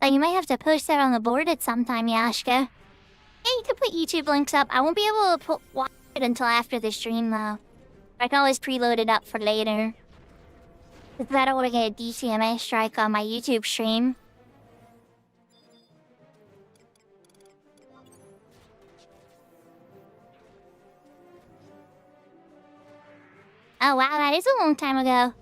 But you might have to post that on the board at some time, Yashka. Yeah, you can put YouTube links up. I won't be able to watch it until after the stream, though. I can always preload it up for later. Because I don't want to get a DCMA strike on my YouTube stream. Oh wow, that is a long time ago.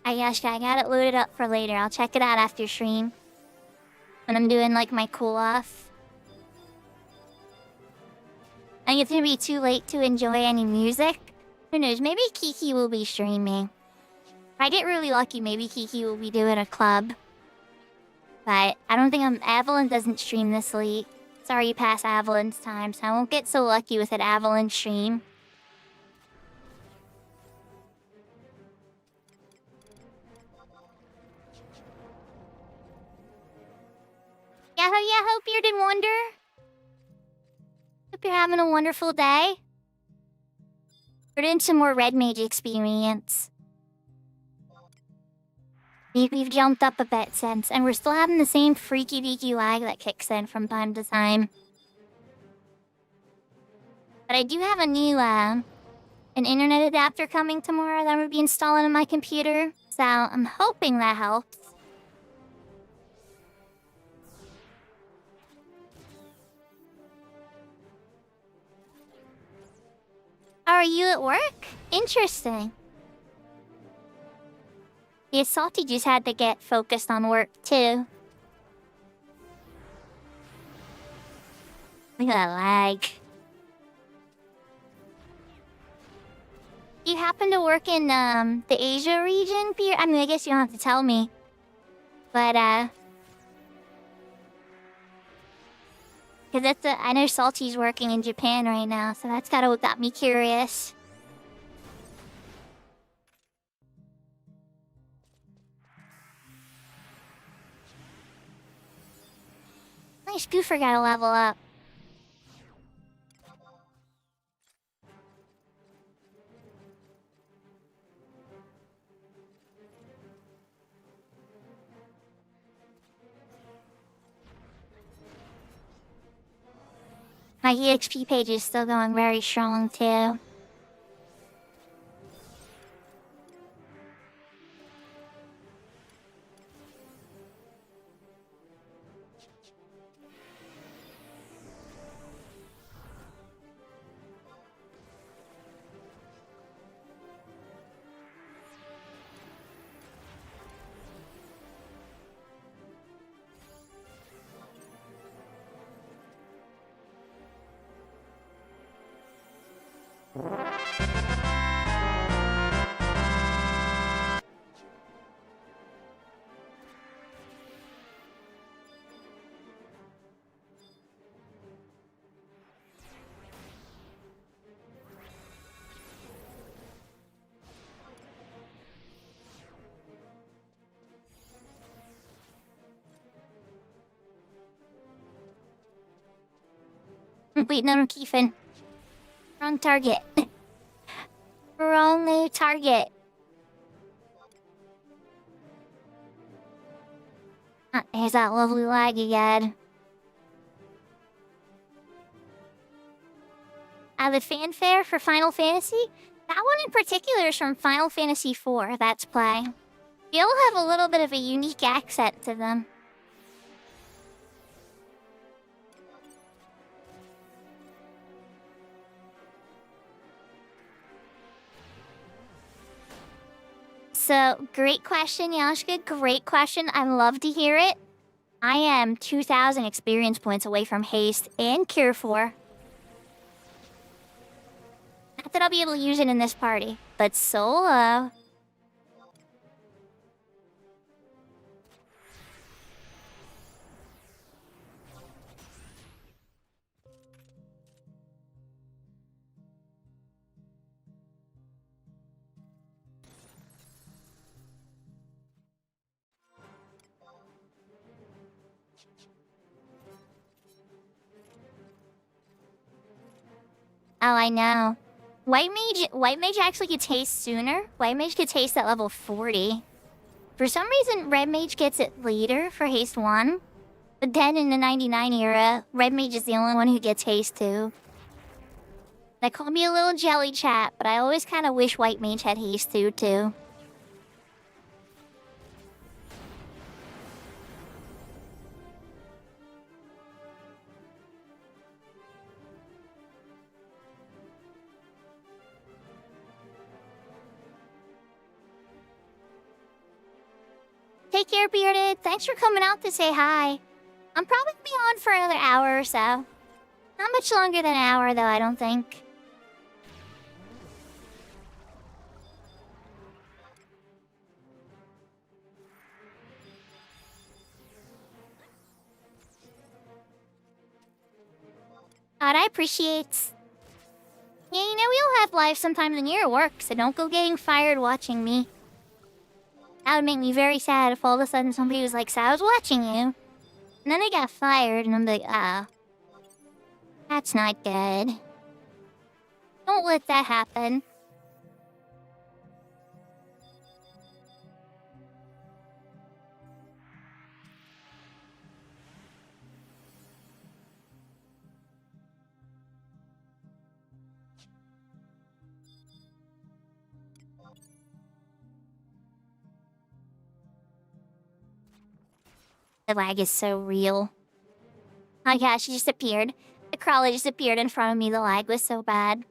Yashka, I got it loaded up for later. I'll check it out after stream. When I'm doing like my cool off. I think it's gonna be too late to enjoy any music. Who knows, maybe Kiki will be streaming. If I get really lucky, maybe Kiki will be doing a club. But I don't think Avalon doesn't stream this late. It's already past Avalon's time, so I won't get so lucky with an Avalon stream. Yeah, hope you're doing wonder. Hope you're having a wonderful day. We're doing some more Red Mage experience. We've jumped up a bit since, and we're still having the same freaky deaky lag that kicks in from time to time. But I do have a new, an internet adapter coming tomorrow that I'm gonna be installing on my computer, so I'm hoping that helps. Are you at work? Interesting. Yeah, Salty just had to get focused on work, too. Look at that lag. You happen to work in, the Asia region, Peter? I mean, I guess you don't have to tell me. But, because I know Salty's working in Japan right now, so that's gotta what got me curious. Nice, Goofer gotta level up. My EXP page is still going very strong, too. Wait, no, Keefin. Wrong target. Wrong target. There's that lovely lag again. The fanfare for Final Fantasy? That one in particular is from Final Fantasy IV, that's play. They all have a little bit of a unique accent to them. So, great question, Yashka. Great question. I'd love to hear it. I am 2,000 experience points away from Haste and Cure 4. Not that I'll be able to use it in this party, but solo. Oh, I know. White Mage actually gets haste sooner. White Mage gets haste at level 40. For some reason, Red Mage gets it later for haste 1. But then in the 99 era, Red Mage is the only one who gets haste 2. They call me a little jelly chat, but I always kind of wish White Mage had haste 2 too. Take care, Bearded. Thanks for coming out to say hi. I'm probably gonna be on for another hour or so. Not much longer than an hour, though, I don't think. I appreciate. Yeah, you know, we all have lives sometimes in your work, so don't go getting fired watching me. That would make me very sad if all of a sudden somebody was like, so I was watching you. And then they got fired, and I'm like, oh. That's not good. Don't let that happen. The lag is so real. Oh yeah, she just appeared. The crawler just appeared in front of me. The lag was so bad.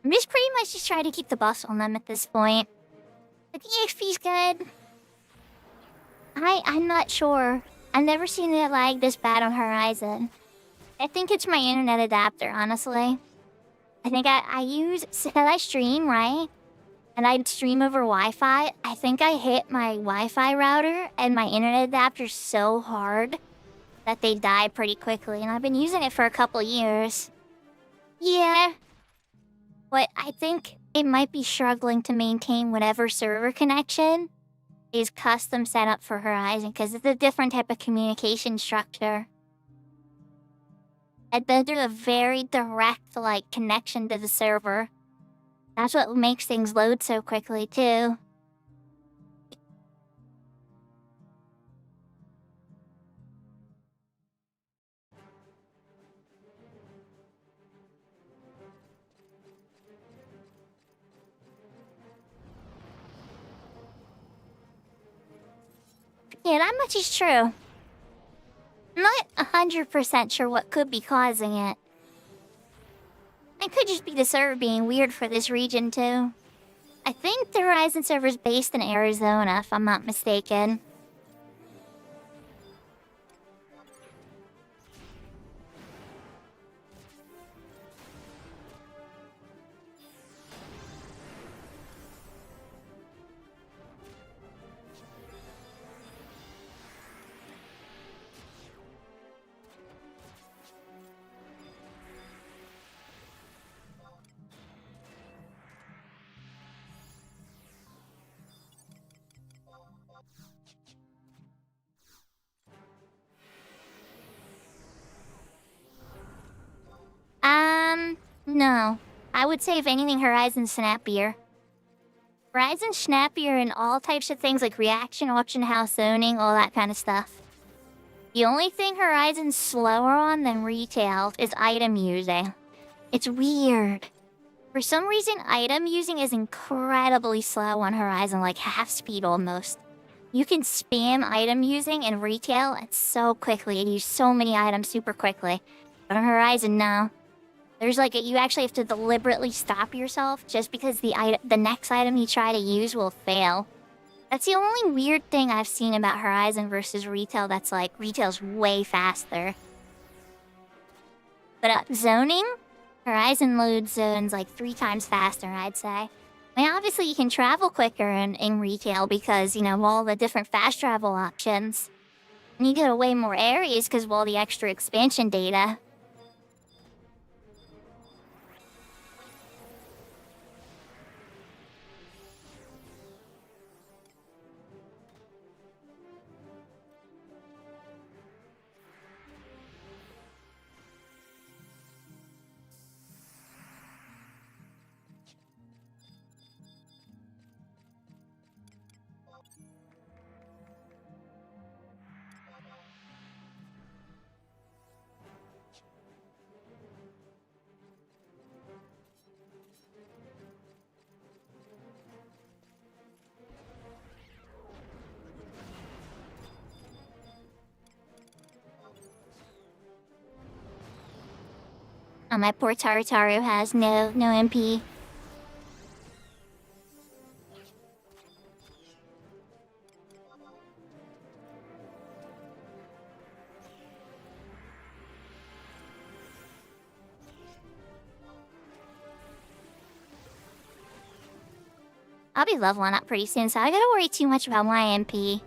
I'm just pretty much just trying to keep the boss on them at this point. But the EXP's good. I'm not sure. I've never seen it lag this bad on Horizon. I think it's my internet adapter, honestly. I think I use... Said I stream, right? And I'd stream over Wi-Fi. I think I hit my Wi-Fi router and my internet adapter so hard that they die pretty quickly. And I've been using it for a couple years. Yeah. But I think it might be struggling to maintain whatever server connection is custom set up for Horizon, because it's a different type of communication structure. And then there's a very direct, like, connection to the server. That's what makes things load so quickly, too. Yeah, that much is true. I'm not 100% sure what could be causing it. It could just be the server being weird for this region, too. I think the Horizon server's based in Arizona, if I'm not mistaken. No. I would say, if anything, Horizon's snappier. Horizon's snappier in all types of things like reaction, auction house, zoning, all that kind of stuff. The only thing Horizon's slower on than retail is item using. It's weird. For some reason, item using is incredibly slow on Horizon, like half speed almost. You can spam item using in retail and so quickly, and use so many items super quickly. But on Horizon, no. There's like you actually have to deliberately stop yourself just because the next item you try to use will fail. That's the only weird thing I've seen about Horizon versus retail that's like, retail's way faster. But zoning? Horizon loads zones like 3 times faster, I'd say. I mean, obviously you can travel quicker in retail because, you know, of all the different fast travel options. And you go to way more areas because of all the extra expansion data. my poor Tartaru has no MP. I'll be leveling up pretty soon, so I gotta worry too much about my MP.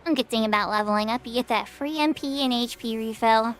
One good thing about leveling up, you get that free MP and HP refill.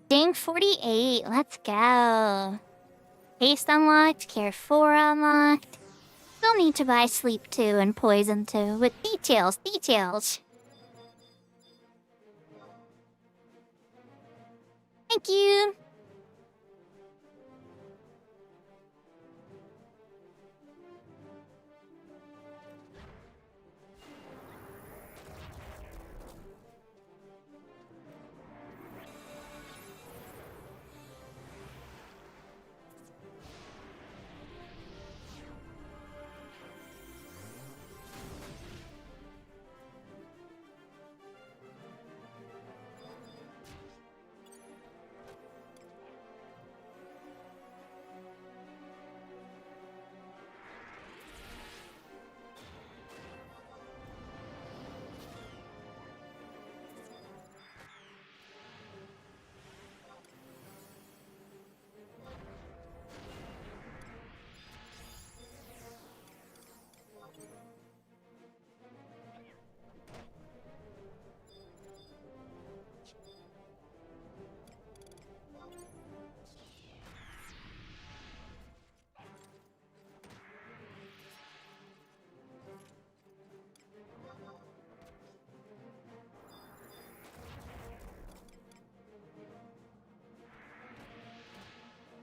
Ding 48, let's go. Haste unlocked, Care 4 unlocked. Still need to buy Sleep 2 and Poison 2 with details. Thank you.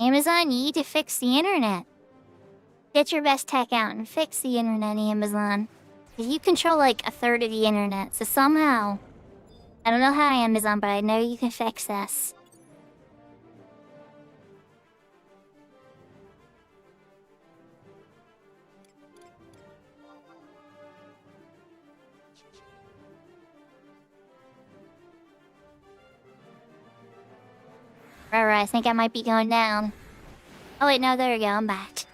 Amazon, you need to fix the internet. Get your best tech out and fix the internet, Amazon. 'Cause you control like a third of the internet, so somehow... I don't know how, Amazon, but I know you can fix this. Right, I think I might be going down. Oh wait, no, there we go, I'm back.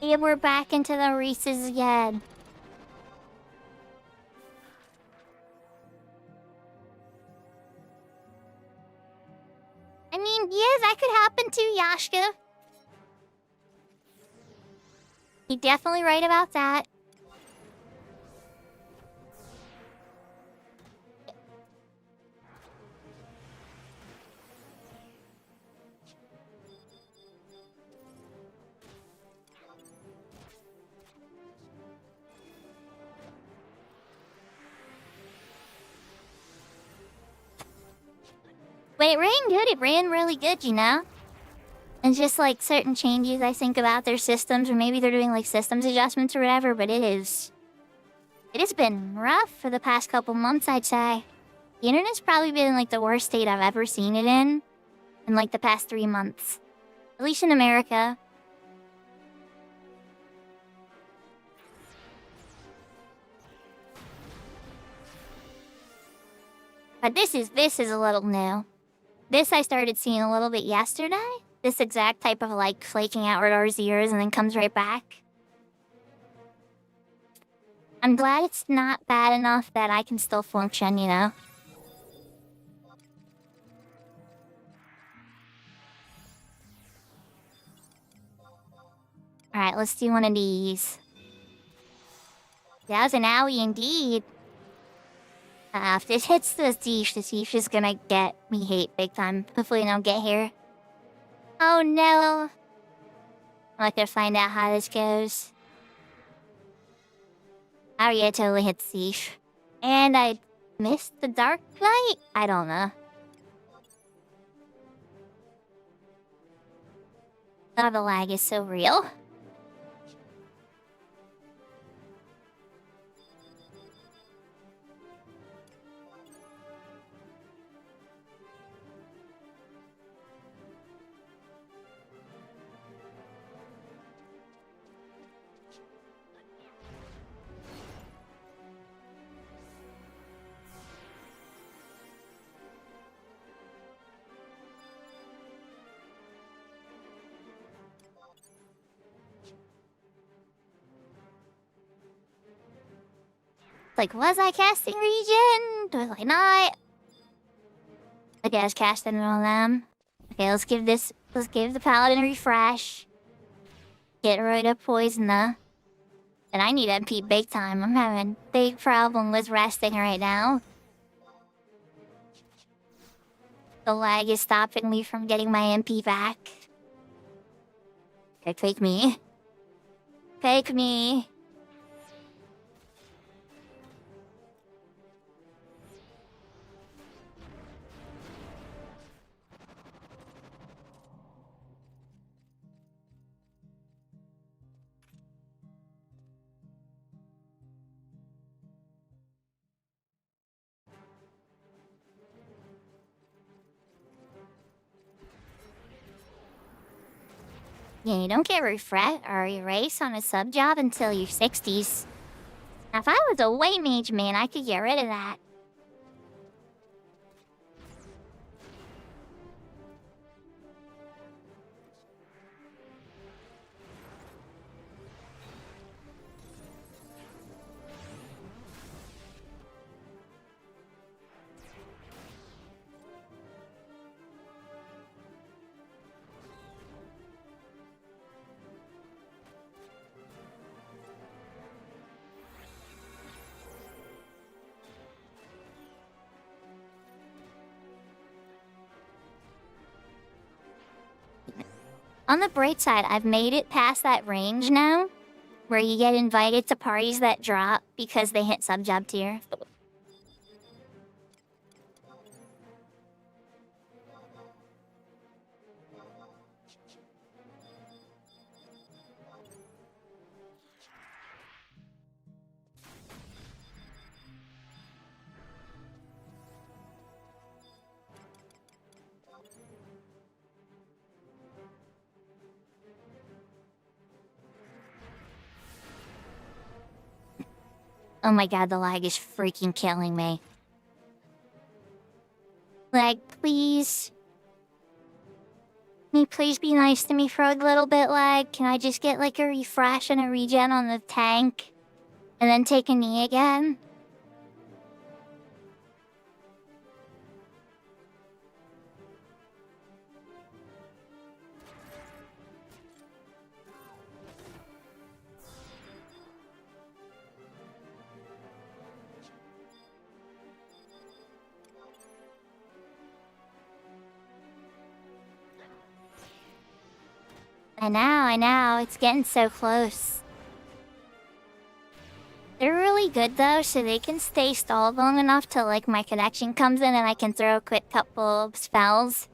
Yeah, we're back into the races again. I mean, yeah, that could happen too, Yashka. You're definitely right about that. Wait, it ran good. It ran really good, you know? And just like certain changes I think about their systems, or maybe they're doing like systems adjustments or whatever, but it has been rough for the past couple months, I'd say. The internet's probably been in like the worst state I've ever seen it in like the past 3 months. At least in America. But this is a little new. This I started seeing a little bit yesterday. This exact type of like flaking outward RZers and then comes right back. I'm glad it's not bad enough that I can still function, you know? Alright, let's do one of these. That was an owie indeed. If this hits the thief is gonna get me hate big time. Hopefully I don't get here. Oh no! I'm not gonna find out how this goes. Oh yeah, totally hit thief. And I missed the dark knight? I don't know. Oh, the lag is so real. Like, was I casting region? Was I not? Okay, I was casting on them. Okay, let's give the paladin a refresh. Get rid of poison though. And I need MP big time. I'm having a big problem with resting right now. The lag is stopping me from getting my MP back. Okay, take me. Take me. Yeah, you don't get refresh or erase on a sub job until your 60s. Now, if I was a white mage man, I could get rid of that. On the bright side, I've made it past that range now, where you get invited to parties that drop because they hit sub-job tier. Oh my god, the lag is freaking killing me. Lag, please. Can you please be nice to me for a little bit, lag? Can I just get like a refresh and a regen on the tank? And then take a knee again? I know, it's getting so close. They're really good though, so they can stay stalled long enough till like my connection comes in and I can throw a quick couple of spells.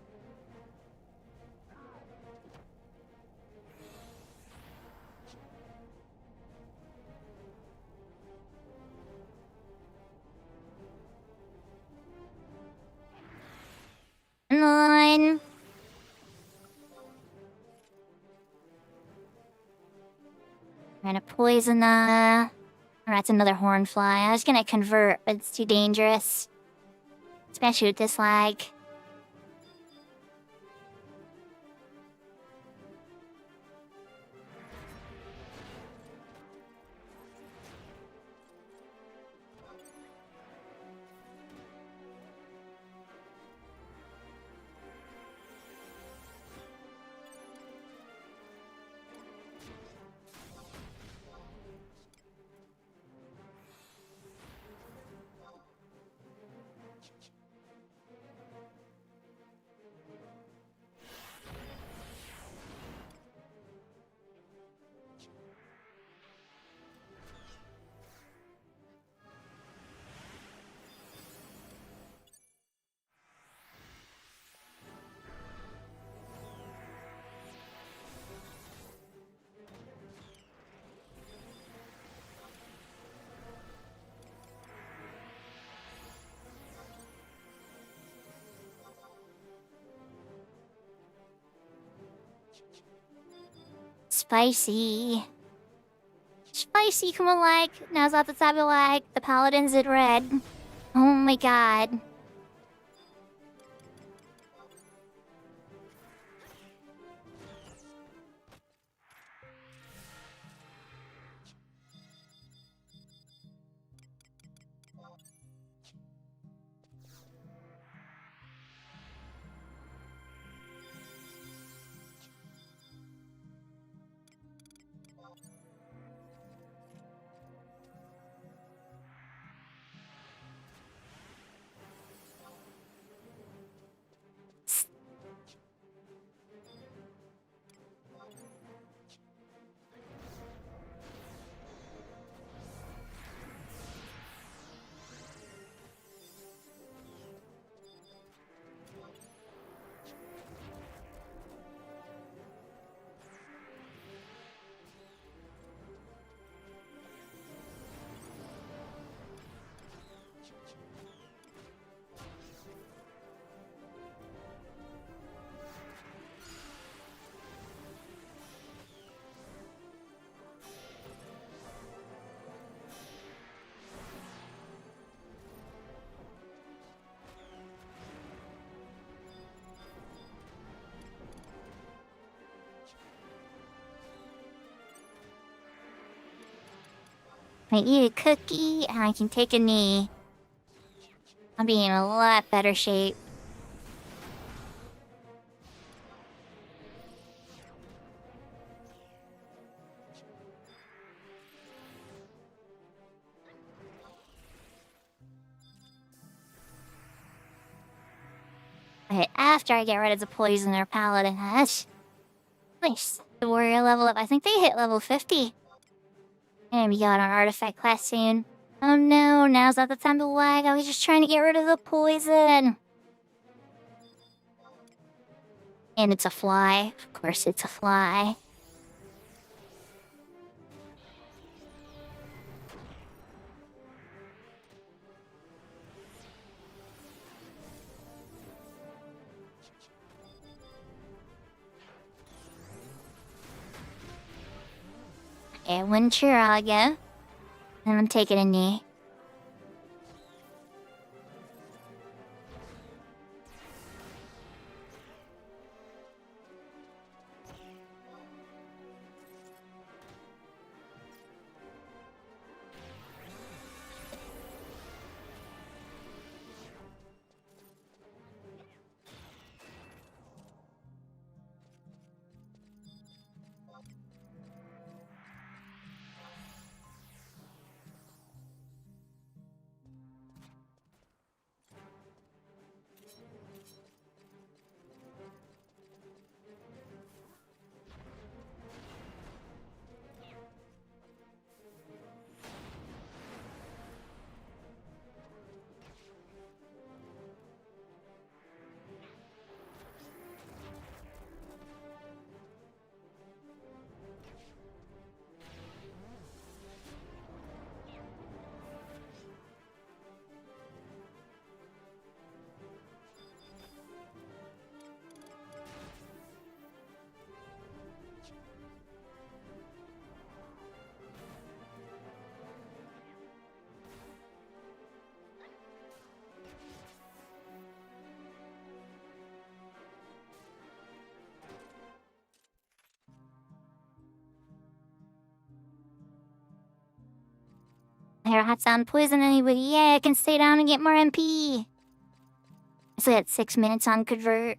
Nine. I'm gonna poison that. Or that's another hornfly. I was gonna convert, but it's too dangerous. Especially with this lag. Spicy. Spicy, come on, like. Now's not the time to like. The paladin's in red. Oh my god. I eat a cookie and I can take a knee. I'll be in a lot better shape. But after I get rid of the poison or paladin, that's nice. The warrior level up. I think they hit level 50. And we got our artifact class soon. Oh no, now's not the time to lag. I was just trying to get rid of the poison. And it's a fly. Of course it's a fly. Okay, one Chiraga. And I'm taking a knee. Perhaps I don't poison anybody. Yeah, I can stay down and get more MP. So we had 6 minutes on convert.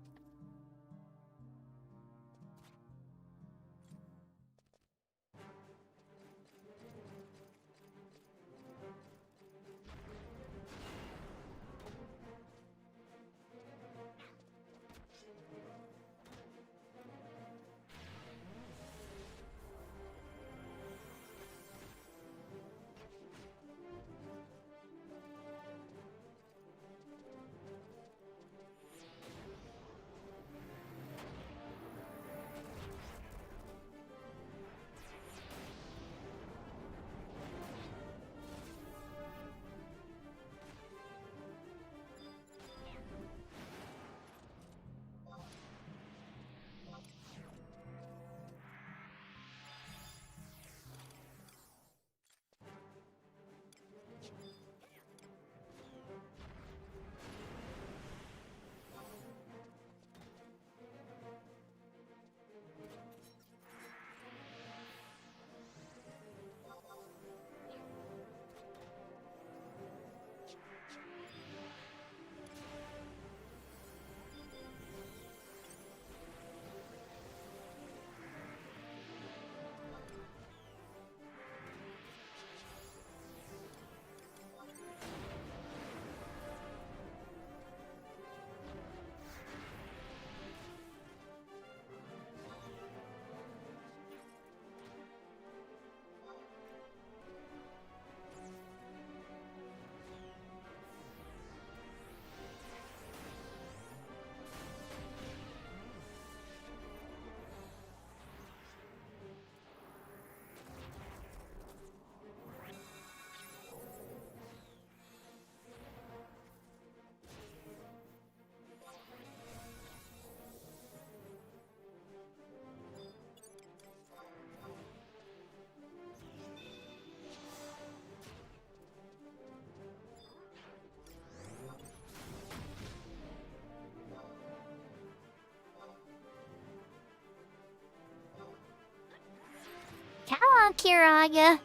Come on, Kiraga.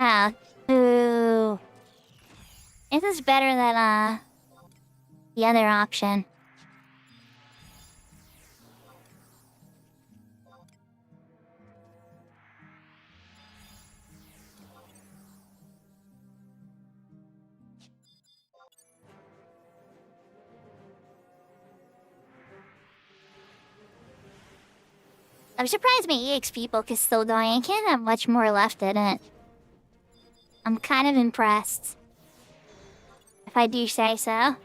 Ah, ooh. This is better than, the other option. I'm surprised my EXP book is still going. I can't have much more left in it. I'm kind of impressed, if I do say so.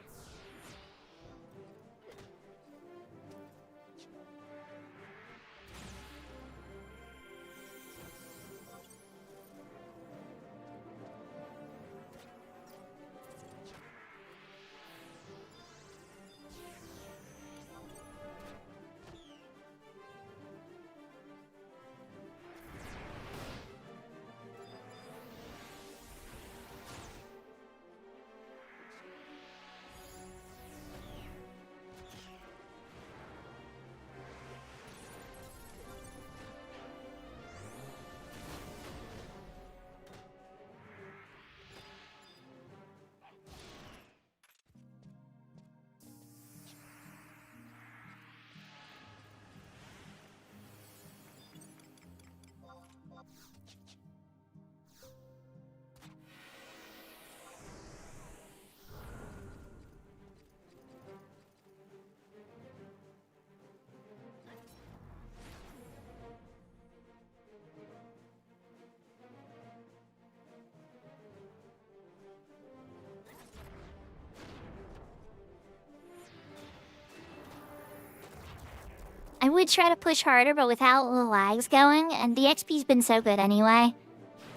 I would try to push harder, but without the lags going, and the XP's been so good anyway.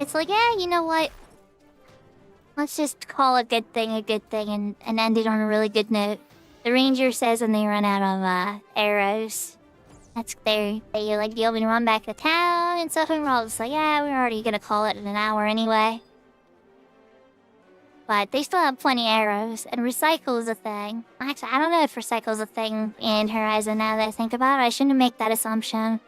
It's like, yeah, you know what? Let's just call a good thing and end it on a really good note. The ranger says when they run out of arrows, that's they like be able to run back to town and stuff, and we're all just like, yeah, we're already gonna call it in an hour anyway. But they still have plenty of arrows, and recycle is a thing. Actually, I don't know if recycle is a thing in Horizon now that I think about it. I shouldn't make that assumption.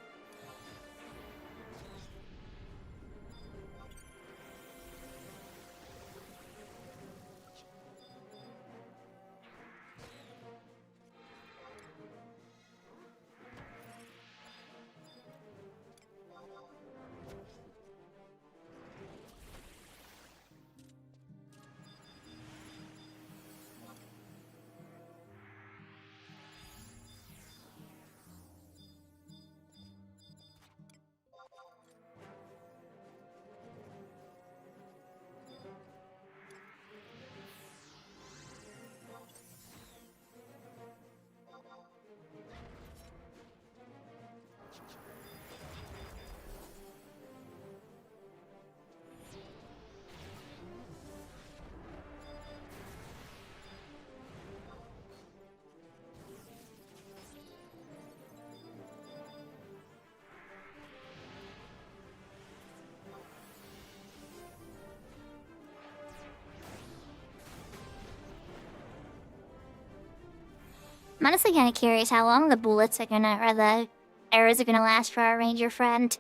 I'm honestly kind of curious how long the bullets are gonna, or the arrows are gonna last for our ranger friend.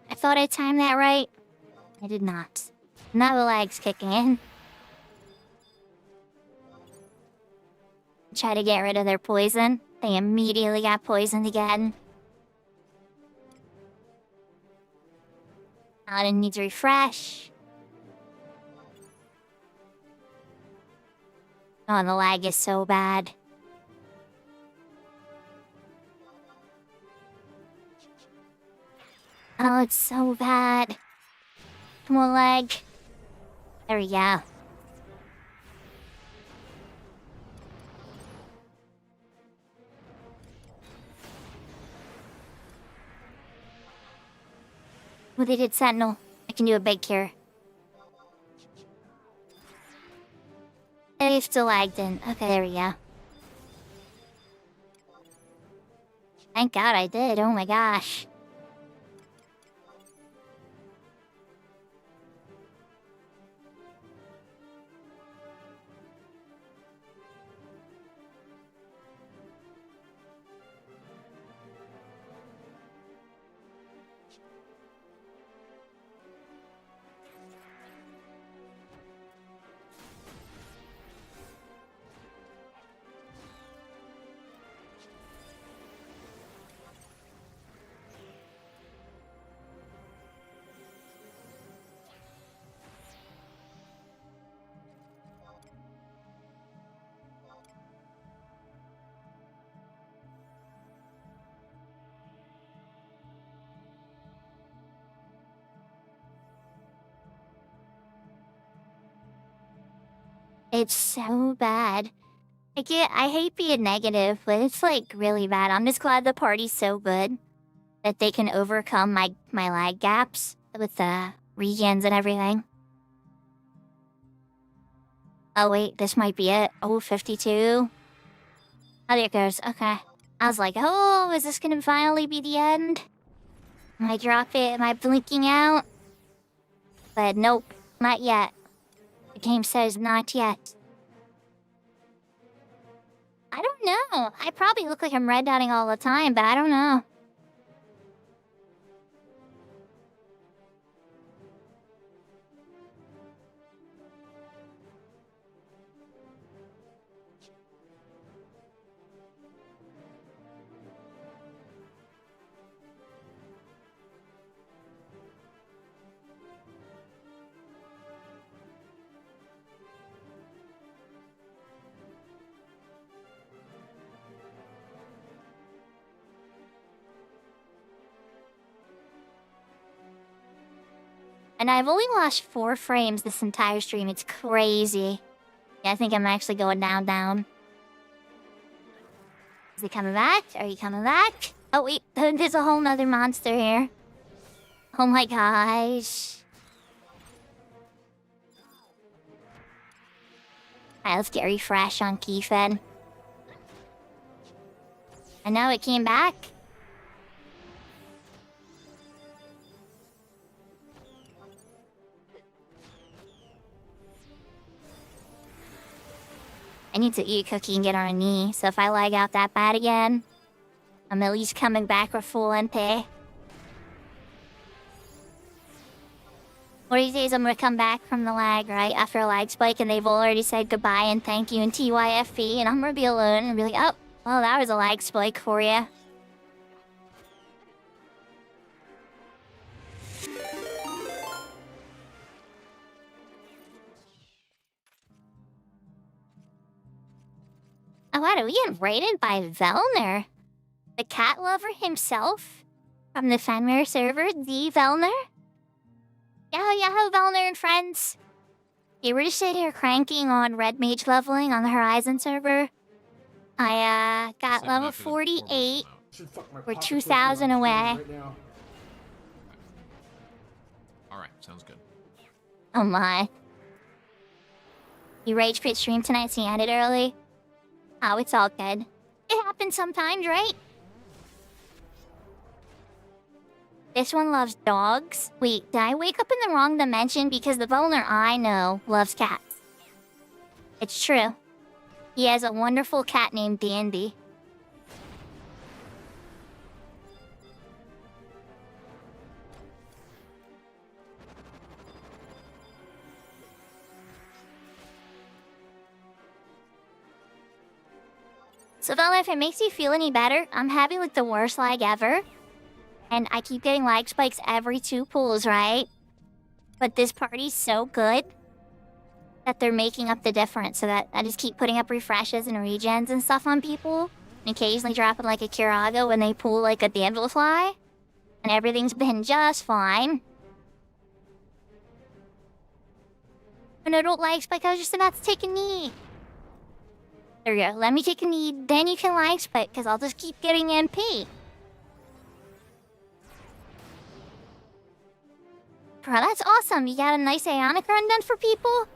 I thought I timed that right. I did not. Now the lag's kicking in. Try to get rid of their poison. They immediately got poisoned again. Paladin needs a refresh. Oh, and the lag is so bad. Oh, it's so bad. Come on, lag. There we go. Oh, they did Sentinel. I can do a big cure. They've still lagged in. Okay, there we go. Thank God I did. Oh my gosh. It's so bad. I hate being negative, but it's like really bad. I'm just glad the party's so good that they can overcome my lag gaps with the regens and everything. Oh wait, this might be it. Oh, 52. Oh, there it goes. Okay. I was like, oh, is this gonna finally be the end? Am I drop it? Am I blinking out? But nope, not yet. The game says not yet. I don't know. I probably look like I'm red dotting all the time, but I don't know. And I've only lost 4 frames this entire stream. It's crazy. Yeah, I think I'm actually going down. Is he coming back? Are you coming back? Oh, wait. There's a whole nother monster here. Oh my gosh. Alright, let's get refresh on Keefed. I know it came back. I need to eat a cookie and get on a knee, so if I lag out that bad again, I'm at least coming back with full MP. One of these days I'm gonna come back from the lag, right, after a lag spike, and they've already said goodbye and thank you and TYFB, and I'm gonna be alone and be like, oh, well, that was a lag spike for you. Oh, wow, we get raided by Velner. The cat lover himself? From the Fenrir server, the Velner? Yahoo, yahoo, Velner and friends. Yeah, we're just sitting here cranking on Red Mage leveling on the Horizon server. I, got level 48. We're 2,000 away. Alright, sounds good. Oh my. You rage quit stream tonight so you ended early? Oh, it's all good. It happens sometimes, right? This one loves dogs. Wait, did I wake up in the wrong dimension? Because the Volner I know loves cats. It's true. He has a wonderful cat named Dandy. So Velna, if it makes you feel any better, I'm having like the worst lag ever. And I keep getting lag spikes every 2 pulls, right? But this party's so good that they're making up the difference, so that I just keep putting up refreshes and regens and stuff on people. And occasionally dropping like a Curaga when they pull like a Damselfly. And everything's been just fine. Oh no, don't lag spike, I was just about to take a knee. There we go, let me take a knee, then you can lag spike, because I'll just keep getting MP. Bro, that's awesome. You got a nice Ionic run done for people?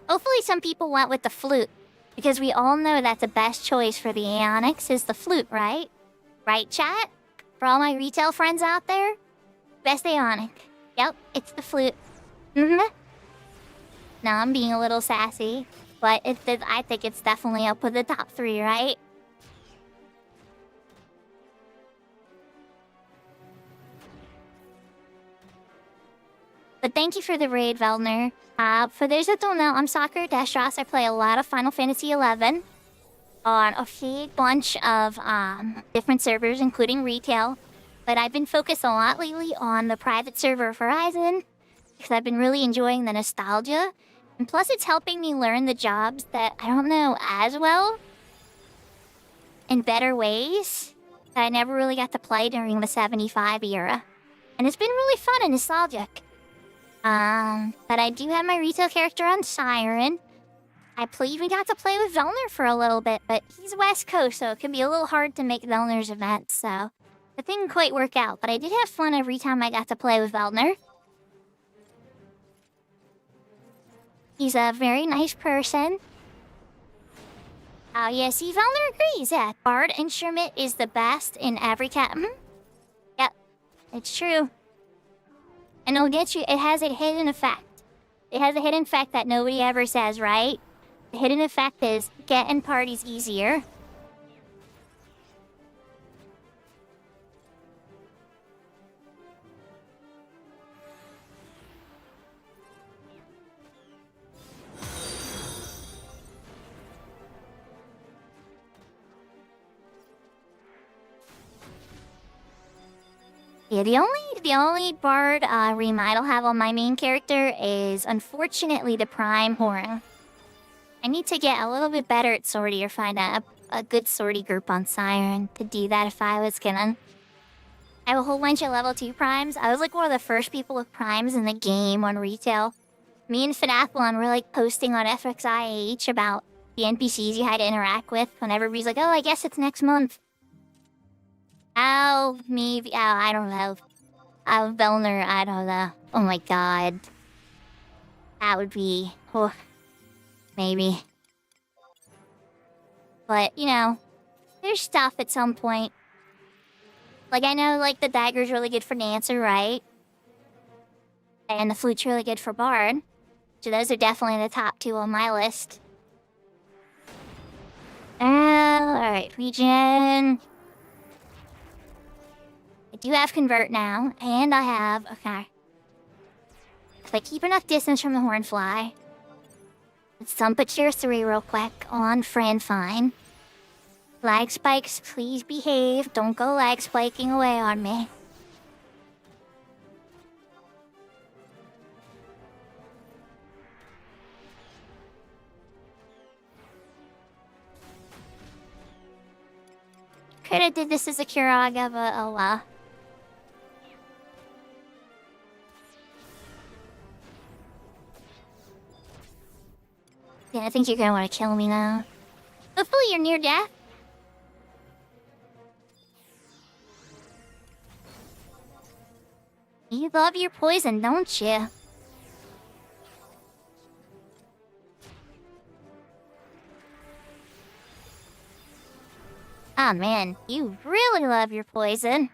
Hopefully some people went with the flute, because we all know that the best choice for the Ionics is the flute, right? Right, chat? For all my retail friends out there? Best Ionic. Yep, it's the flute. Mm-hmm. Now I'm being a little sassy, but I think it's definitely up with the top 3, right? But thank you for the raid, Velner. For those that don't know, I'm Sakura Destros. I play a lot of Final Fantasy XI on a big bunch of different servers, including retail. But I've been focused a lot lately on the private server of Horizon, because I've been really enjoying the nostalgia. And plus it's helping me learn the jobs that I don't know as well in better ways that I never really got to play during the 75 era. And it's been really fun and nostalgic. But I do have my retail character on Siren. I even got to play with Velner for a little bit, but he's West Coast, so it can be a little hard to make Velner's events, so it didn't quite work out. But I did have fun every time I got to play with Velner. He's a very nice person. Oh yeah, see, Velner agrees, yeah. Bard instrument is the best in every cat. Yep, it's true. And it'll get you, it has a hidden effect. It has a hidden effect that nobody ever says, right? The hidden effect is getting parties easier. Yeah, the only bard remind I'll have on my main character is, unfortunately, the Prime Horn. I need to get a little bit better at sortie or find a good sortie group on Siren to do that if I was gonna. I have a whole bunch of level 2 primes. I was like one of the first people with primes in the game on retail. Me and Finathlon were like posting on FFXI about the NPCs you had to interact with when everybody's like, oh, I guess it's next month. Oh, maybe, oh, I don't know. Velner, I don't know. Oh my god. That would be... Oh, maybe. But, you know, there's stuff at some point. Like, I know, like, the dagger's really good for Dancer, right? And the flute's really good for Bard. So those are definitely the top two on my list. Alright, regen. I do have Convert now, and I have... Okay. If I keep enough distance from the Hornfly, let's dump a tier 3 real quick on Fran Fine. Lag spikes, please behave. Don't go lag spiking away on me. Coulda did this as a Kiraga, but oh well. Yeah, I think you're gonna want to kill me now. Hopefully you're near death. You love your poison, don't you? Oh man, you really love your poison.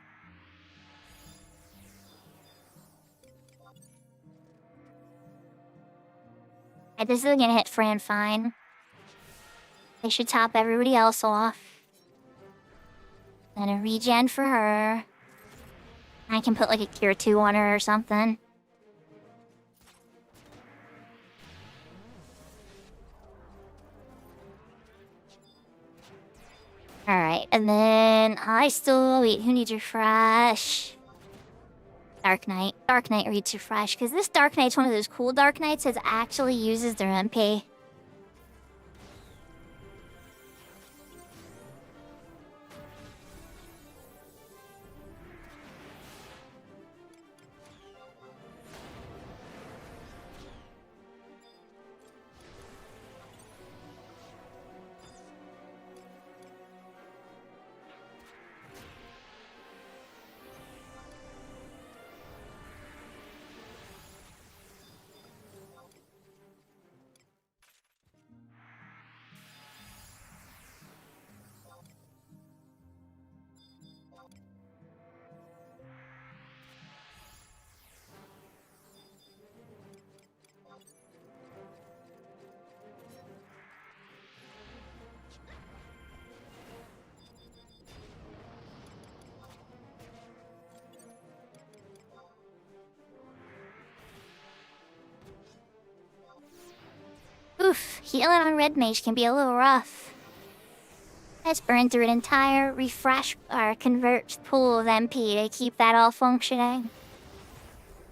This is gonna hit Fran fine. They should top everybody else off. Then a regen for her. I can put like a cure 2 on her or something. Alright, and then I still... Wait, who needs refresh? Dark Knight. Dark Knight needs refresh, because this Dark Knight's one of those cool Dark Knights that actually uses their MP. Oof, healing on Red Mage can be a little rough. Let's burn through an entire refresh or convert pool of MP to keep that all functioning.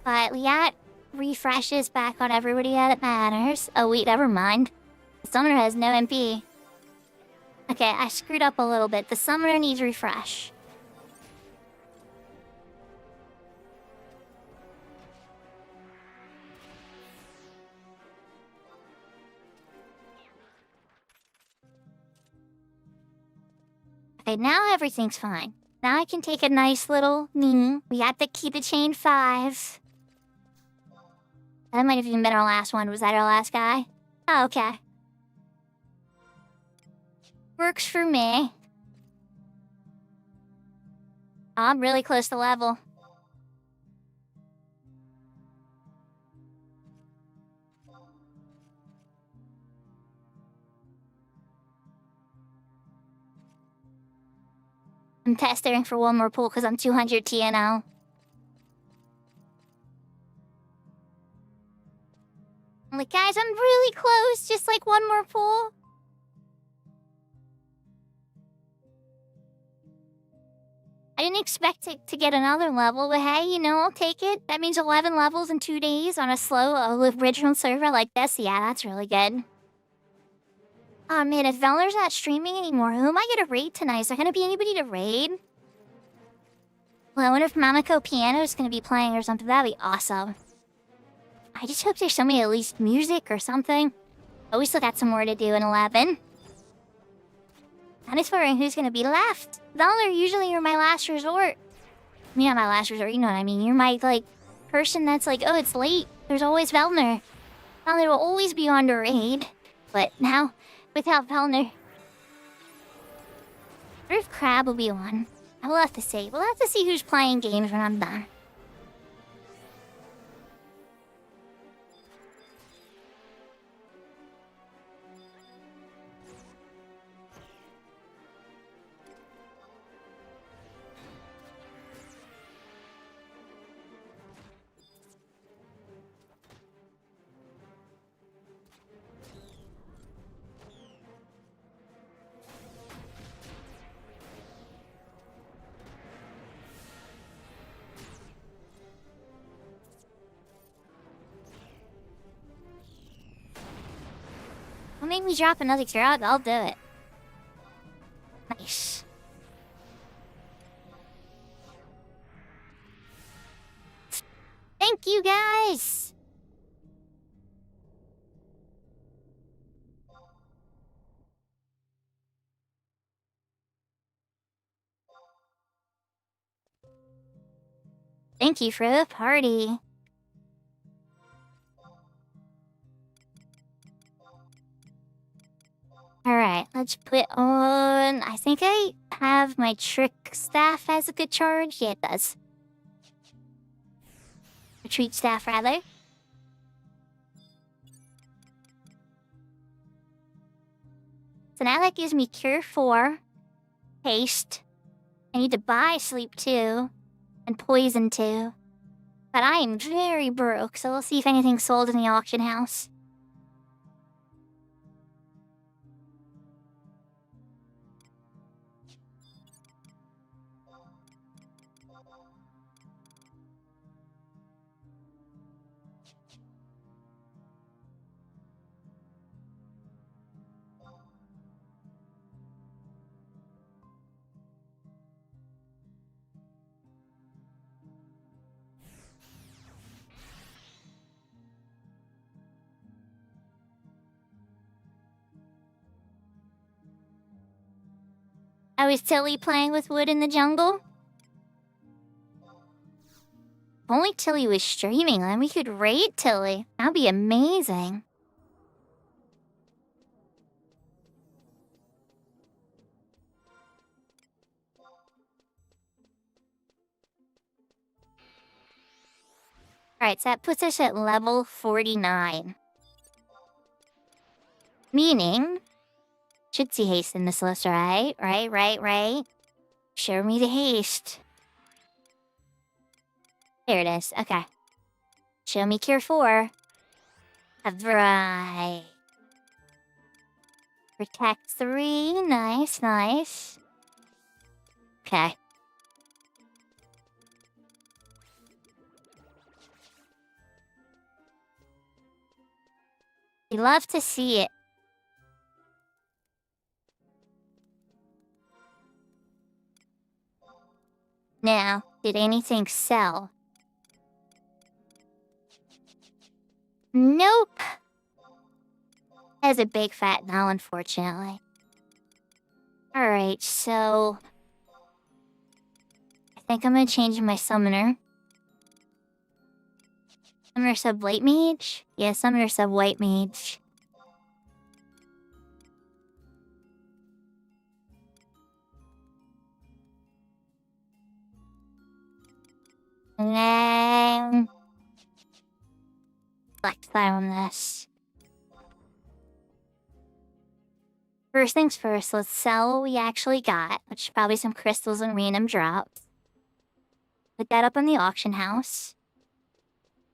But we got refreshes back on everybody that matters. Oh wait, never mind. The summoner has no MP. Okay, I screwed up a little bit. The summoner needs refresh. Okay, now everything's fine. Now I can take a nice little knee. We got the key to chain 5. That might have even been our last one. Was that our last guy? Oh, okay. Works for me. I'm really close to level. I'm testing for one more pull because I'm 200 TNO. I'm like, guys, I'm really close. Just like one more pull. I didn't expect it to get another level, but hey, you know, I'll take it. That means 11 levels in 2 days on a slow original server like this. Yeah, that's really good. Oh man, if Velner's not streaming anymore, who am I gonna raid tonight? Is there gonna be anybody to raid? Well, I wonder if Mamako Piano is gonna be playing or something. That'd be awesome. I just hope there's somebody at least music or something. But we still got some more to do in 11. I'm just wondering who's gonna be left. Velner usually are my last resort. me on my last resort, you know what I mean? You're my, like, person that's like, oh, it's late. There's always Velner. Velner will always be on the raid. But now, without Velner... What if Crab will be on? I will have to see. We'll have to see who's playing games when I'm done. Don't make me drop another drug, I'll do it. Nice. Thank you, guys! Thank you for the party. Alright, let's put on... I think I have my trick staff as a good charge. Yeah, it does. Retreat staff, rather. So now that gives me Cure 4, Haste. I need to buy Sleep 2, and Poison 2. But I am very broke, so we'll see if anything's sold in the auction house. I was Tilly playing with wood in the jungle. If only Tilly was streaming, then we could raid Tilly. That'd be amazing. Alright, so that puts us at level 49. Meaning... should see haste in this list, right? Right. Show me the haste. There it is. Okay. Show me Cure 4. Right. Protect 3. Nice. Okay. We love to see it. Now, did anything sell? Nope. That's a big fat no, unfortunately. Alright, so... I think I'm gonna change my summoner. Summoner sub white mage? Yeah, summoner sub white mage. And then... select that on this. First things first, let's sell what we actually got, which is probably some crystals and random drops. Put that up on the auction house.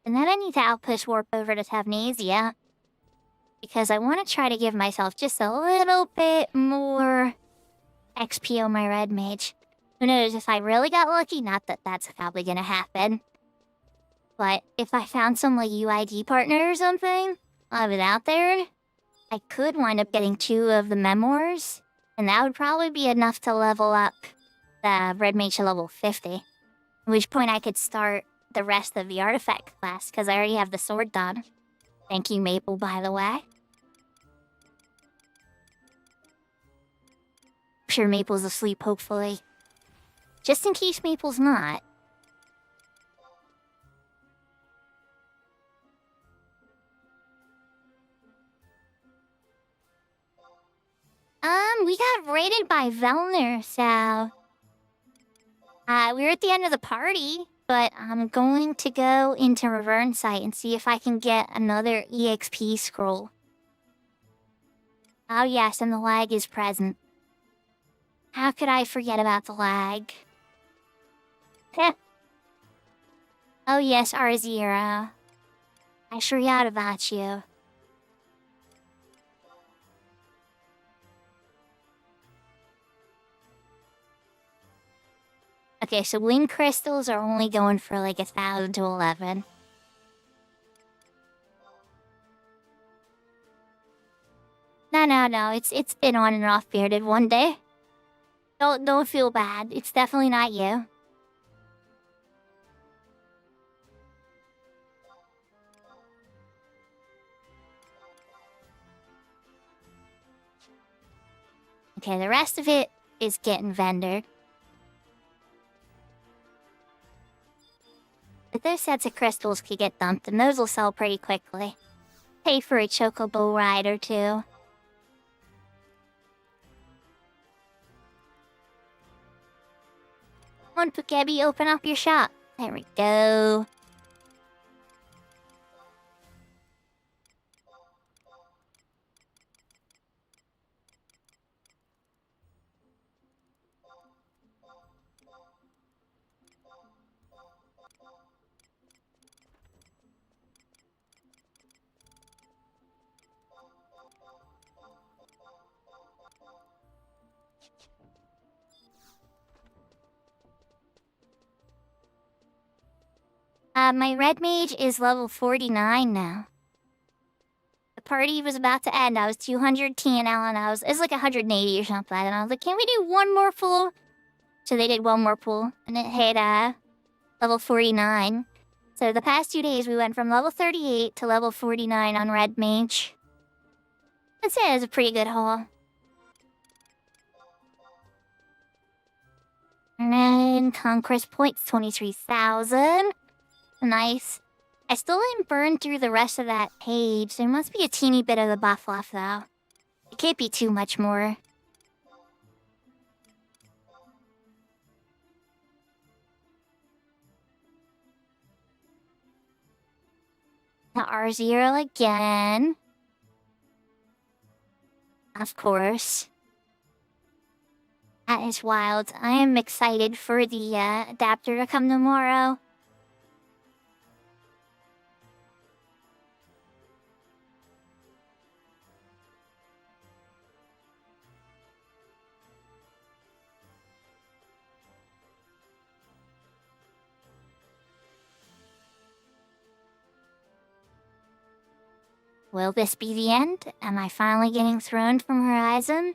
And then I need to outpush warp over to Tavnasia. Because I want to try to give myself just a little bit more XP on my red mage. Who knows, if I really got lucky, not that that's probably gonna happen. But if I found some, like, UID partner or something, of it out there, I could wind up getting 2 of the memoirs. And that would probably be enough to level up the red mage to level 50. At which point I could start the rest of the artifact class, because I already have the sword done. Thank you, Maple, by the way. I'm sure Maple's asleep, hopefully. Just in case Maple's not, we got raided by Velner, so... we're at the end of the party, but I'm going to go into Revern site and see if I can get another EXP scroll. Oh yes, and the lag is present. How could I forget about the lag? Heh. Oh yes, R0. I forgot about you. Okay, so wind crystals are only going for like 1,000 to 11. No. It's been on and off bearded one day. Don't feel bad. It's definitely not you. Okay, the rest of it is getting vendored. But those sets of crystals could get dumped, and those will sell pretty quickly. Pay for a chocobo ride or two. Come on, Pukebi, open up your shop. There we go. My red mage is level 49 now. The party was about to end. I was 200 TNL and it's like 180 or something. And I was like, can we do one more pool? So they did one more pool and it hit level 49. So the past 2 days we went from level 38 to level 49 on red mage. I'd say it was a pretty good haul. And then conquest points 23,000. Nice. I still didn't burn through the rest of that page. There must be a teeny bit of the buff left, though. It can't be too much more. The R0 again. Of course. That is wild. I am excited for the adapter to come tomorrow. Will this be the end? Am I finally getting thrown from Horizon?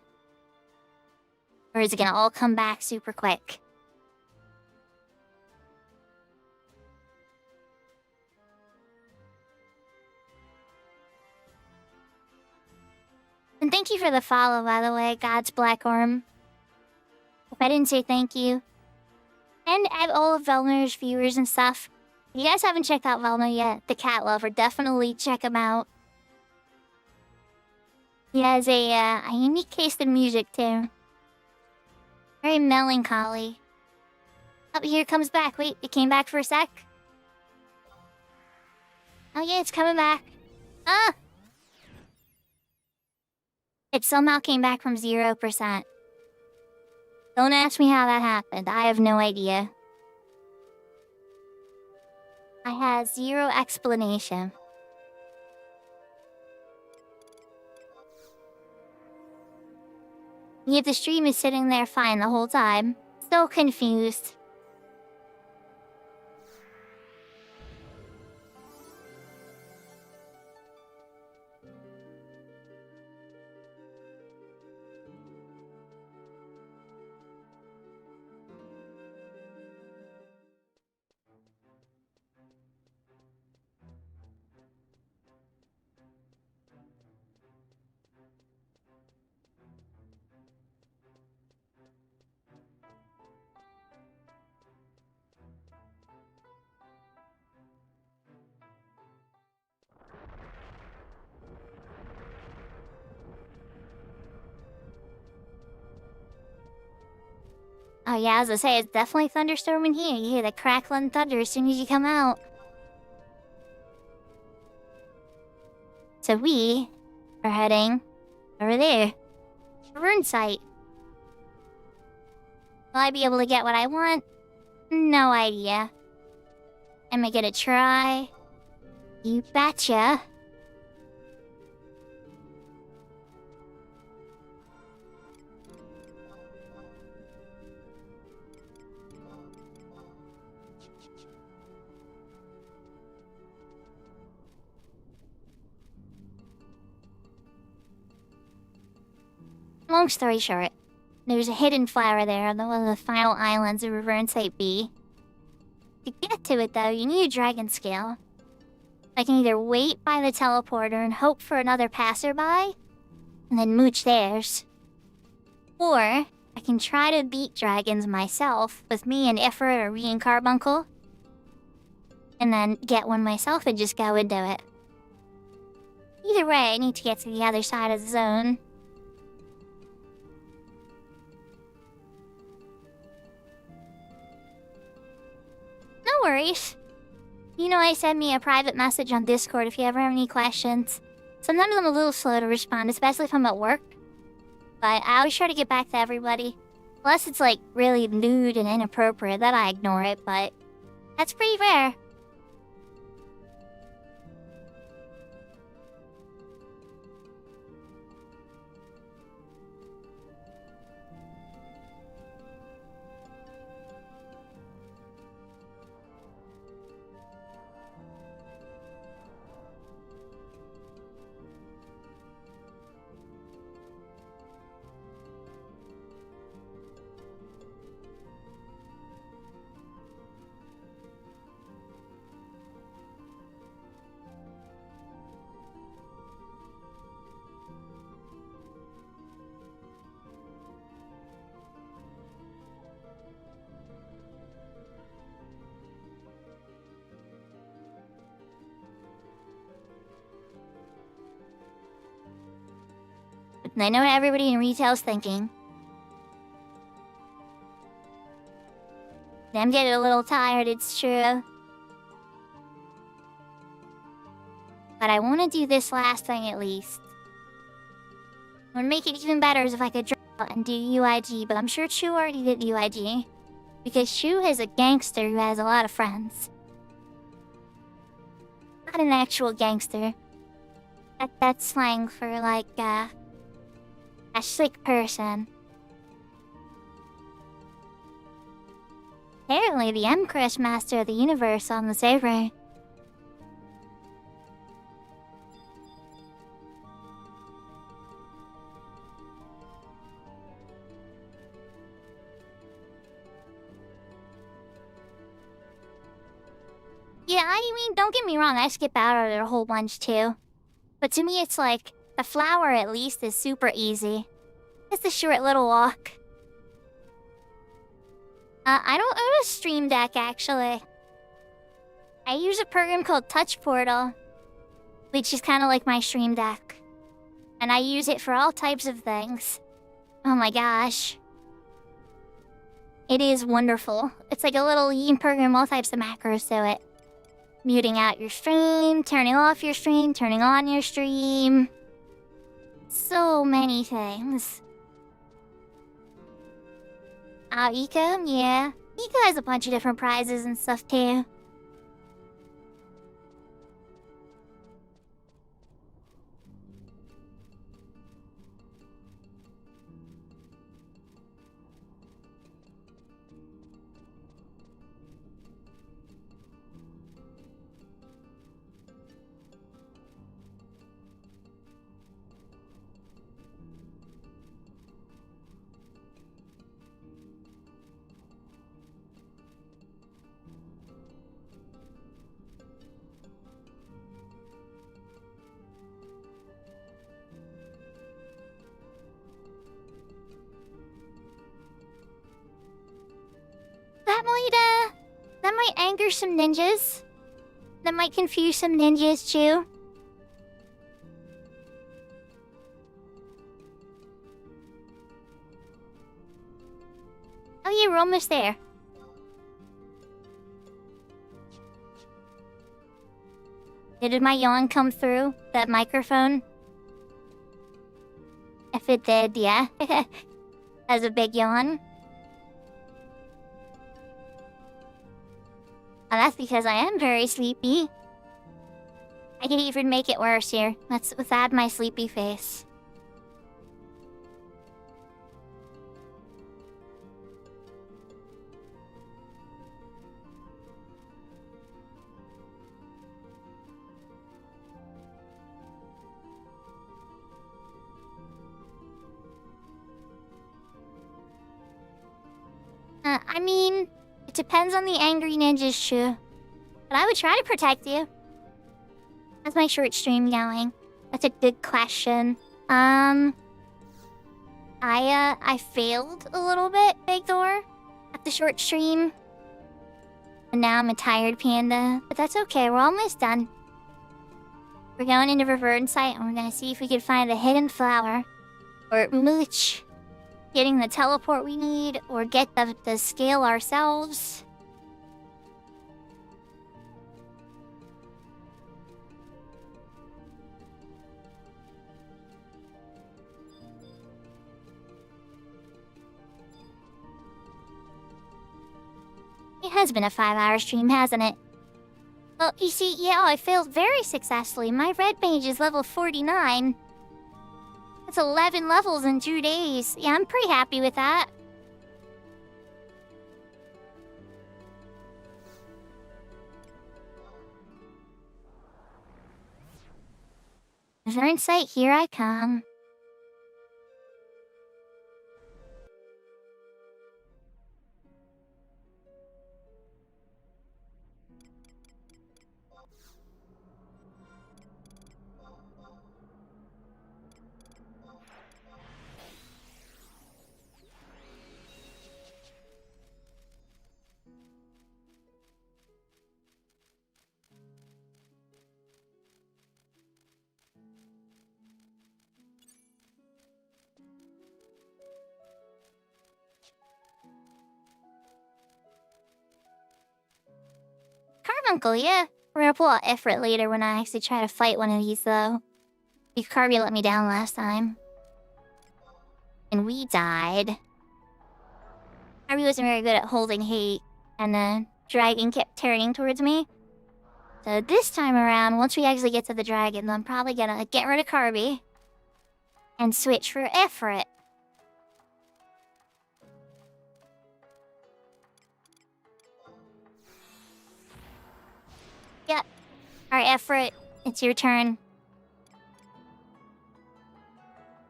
Or is it gonna all come back super quick? And thank you for the follow, by the way, God's Black Orm. If I didn't say thank you. And all of Velner's viewers and stuff. If you guys haven't checked out Velner yet, the cat lover, definitely check him out. He has a unique taste in music, too. Very melancholy. Oh, here it comes back. Wait, it came back for a sec? Oh yeah, it's coming back. Ah! It somehow came back from 0%. Don't ask me how that happened. I have no idea. I had zero explanation. Yet the stream is sitting there fine the whole time. So confused. Oh yeah, as I say, it's definitely thunderstorming here. You hear the crackling thunder as soon as you come out. So we are heading over there. A rune site. Will I be able to get what I want? No idea. Am I gonna try? You betcha. Long story short, there's a hidden flower there on one of the final islands of Reverne Site B. To get to it, though, you need a dragon scale. I can either wait by the teleporter and hope for another passerby, and then mooch theirs. Or, I can try to beat dragons myself with me and Ifrit or Reen Carbuncle, and then get one myself and just go into it. Either way, I need to get to the other side of the zone. No worries. You know, I send me a private message on Discord if you ever have any questions. Sometimes I'm a little slow to respond, especially if I'm at work. But I always try to get back to everybody. Unless it's like really lewd and inappropriate, then I ignore it, but that's pretty rare. And I know what everybody in retail's thinking. I'm getting a little tired, it's true. But I want to do this last thing at least. What would make it even better is if I could drop out and do UIG, but I'm sure Chu already did UIG. Because Chu is a gangster who has a lot of friends. Not an actual gangster. That's slang for like, a slick person. Apparently the M-Crush master of the universe on the server. Yeah, I mean, don't get me wrong, I skip out on it a whole bunch too. But to me it's like, the flower at least is super easy. It's a short little walk. I don't own a stream deck actually. I use a program called Touch Portal, which is kind of like my stream deck. And I use it for all types of things. Oh my gosh. It is wonderful. It's like a little, you can program all types of macros to it. Muting out your stream, turning off your stream, turning on your stream. So many things. Oh, Eco? Yeah. Eco has a bunch of different prizes and stuff too. That might anger some ninjas. That might confuse some ninjas too. Oh Okay, we're almost there. Did my yawn come through that microphone? If it did, yeah. That's a big yawn. Well, that's because I am very sleepy. I can even make it worse here. Let's add my sleepy face. I mean, it depends on the angry ninjas, too. But I would try to protect you. How's my short stream going? That's a good question. I failed a little bit, Big Door, at the short stream. And now I'm a tired panda. But that's okay, we're almost done. We're going into Reverne site and we're gonna see if we can find a hidden flower. Or mooch. Getting the teleport we need, or get the scale ourselves. It has been a 5-hour stream, hasn't it? Well, you see, yeah, I failed very successfully. My red mage is level 49. That's 11 levels in 2 days. Yeah, I'm pretty happy with that. If they're in sight, here I come. Carbuncle, yeah. We're gonna pull out effort later when I actually try to fight one of these, though. Carby let me down last time. And we died. Carby wasn't very good at holding hate, and the dragon kept turning towards me. So this time around, once we actually get to the dragon, I'm probably gonna get rid of Carby and switch for Efrit. Yep. Alright, Efrit, it's your turn.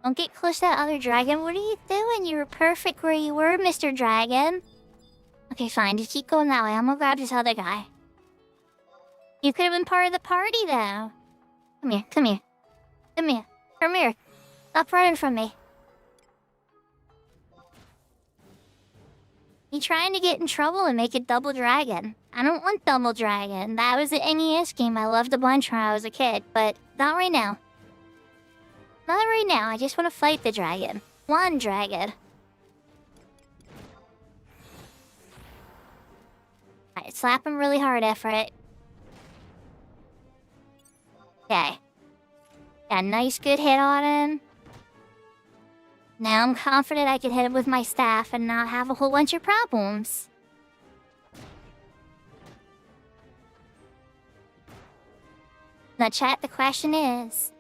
Don't get close to that other dragon. What are you doing? You were perfect where you were, Mr. Dragon. Okay, fine. Just keep going that way. I'm gonna grab this other guy. You could have been part of the party, though. Come here, come here. Come here. Come here. Stop running from me. You trying to get in trouble and make it double dragon. I don't want double dragon. That was an NES game I loved a bunch when I was a kid, but not right now. Not right now. I just want to fight the dragon. One dragon. Alright, slap him really hard, Efrit. Okay. Got a nice good hit on him. Now I'm confident I can hit him with my staff and not have a whole bunch of problems. Now chat, the question is,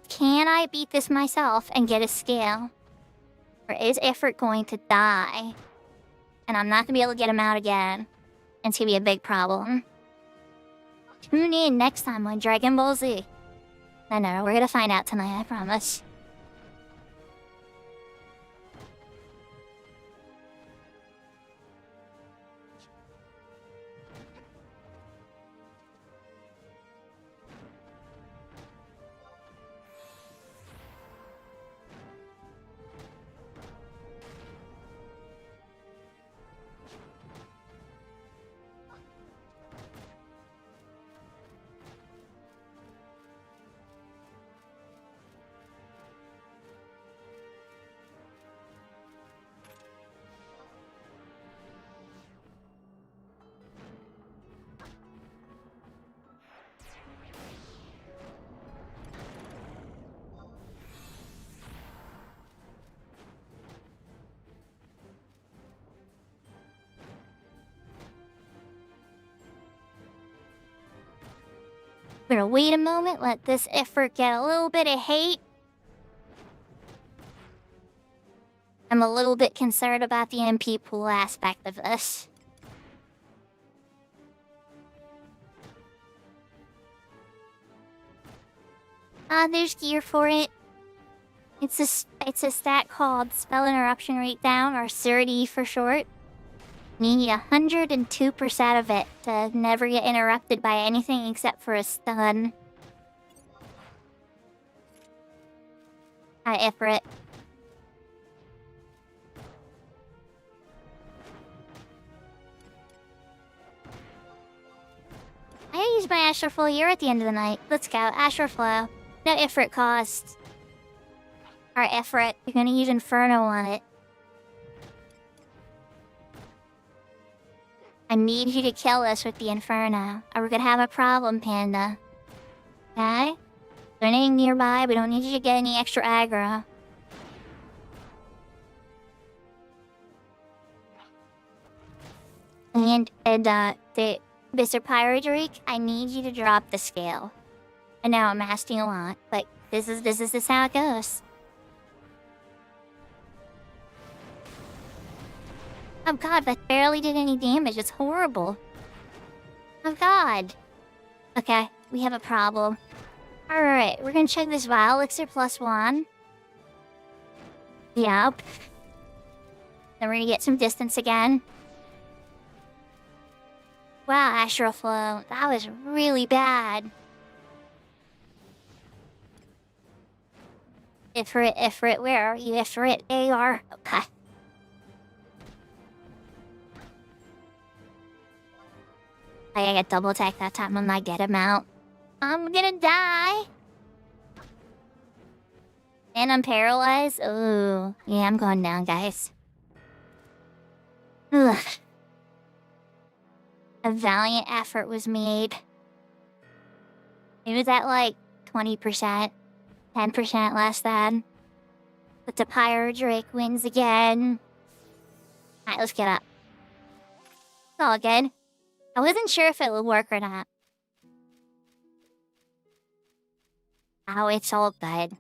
can I beat this myself and get a scale? Or is Efrit going to die? And I'm not going to be able to get him out again. And it's going to be a big problem. Tune in next time on Dragon Ball Z. No, we're going to find out tonight, I promise. We're gonna wait a moment, let this effort get a little bit of hate. I'm a little bit concerned about the MP pool aspect of this. There's gear for it. It's a stat called Spell Interruption Rate Down, or SIRD for short. You need 102% of it to never get interrupted by anything except for a stun. Hi, Ifrit. I use my Astral Flow here at the end of the night. Let's go, Astral Flow. No Ifrit cost. Alright, Ifrit, you're gonna use Inferno on it. I need you to kill us with the Inferno, or we're gonna have a problem, Panda. Okay? Turning nearby, we don't need you to get any extra aggro. And Mr. Pyrodrake, I need you to drop the scale. I know I'm asking a lot, but this is how it goes. Oh god, that barely did any damage. It's horrible. Oh god. Okay, we have a problem. Alright, we're gonna check this vial elixir +1. Yep. Then we're gonna get some distance again. Wow, Astral Flow. That was really bad. Ifrit, where are you? Ifrit, AR. Okay. I gotta double attack that time when I get him out. I'm gonna die. And I'm paralyzed. Ooh. Yeah, I'm going down, guys. Ugh. A valiant effort was made. It was at like 20%. 10% less than. But the Pyrodrake wins again. Alright, let's get up. It's all good. I wasn't sure if it would work or not. Oh, it's all good.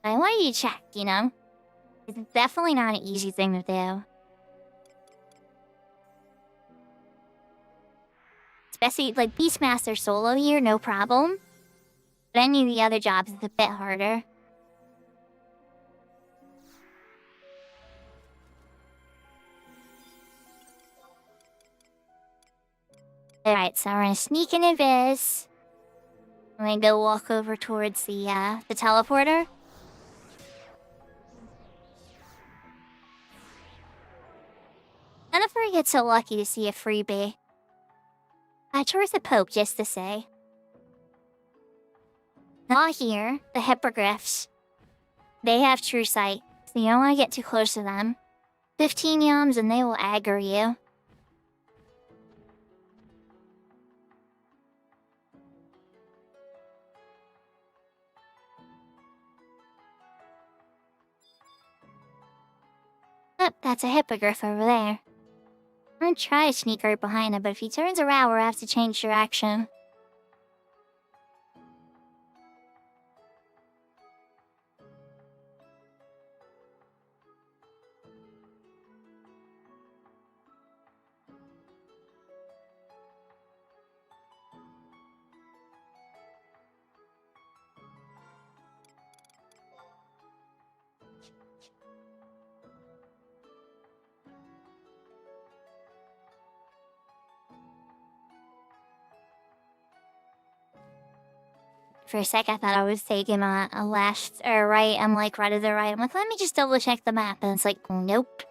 I wanted you to check, you know? It's definitely not an easy thing to do. Especially, like, Beastmaster solo here, no problem. But any of the other jobs is a bit harder. Alright, so we're gonna sneak in Invis. I'm gonna go walk over towards the teleporter. None of her get so lucky to see a freebie. Towards the Pope, just to say. Not here, the Hippogriffs. They have true sight, so you don't want to get too close to them. 15 yums and they will aggro you. Oh, that's a Hippogriff over there. I'm gonna try to sneak right behind him, but if he turns around, we'll have to change direction. For a sec, I thought I was taking a left or right. I'm like, right to the right. I'm like, let me just double check the map. And it's like, nope.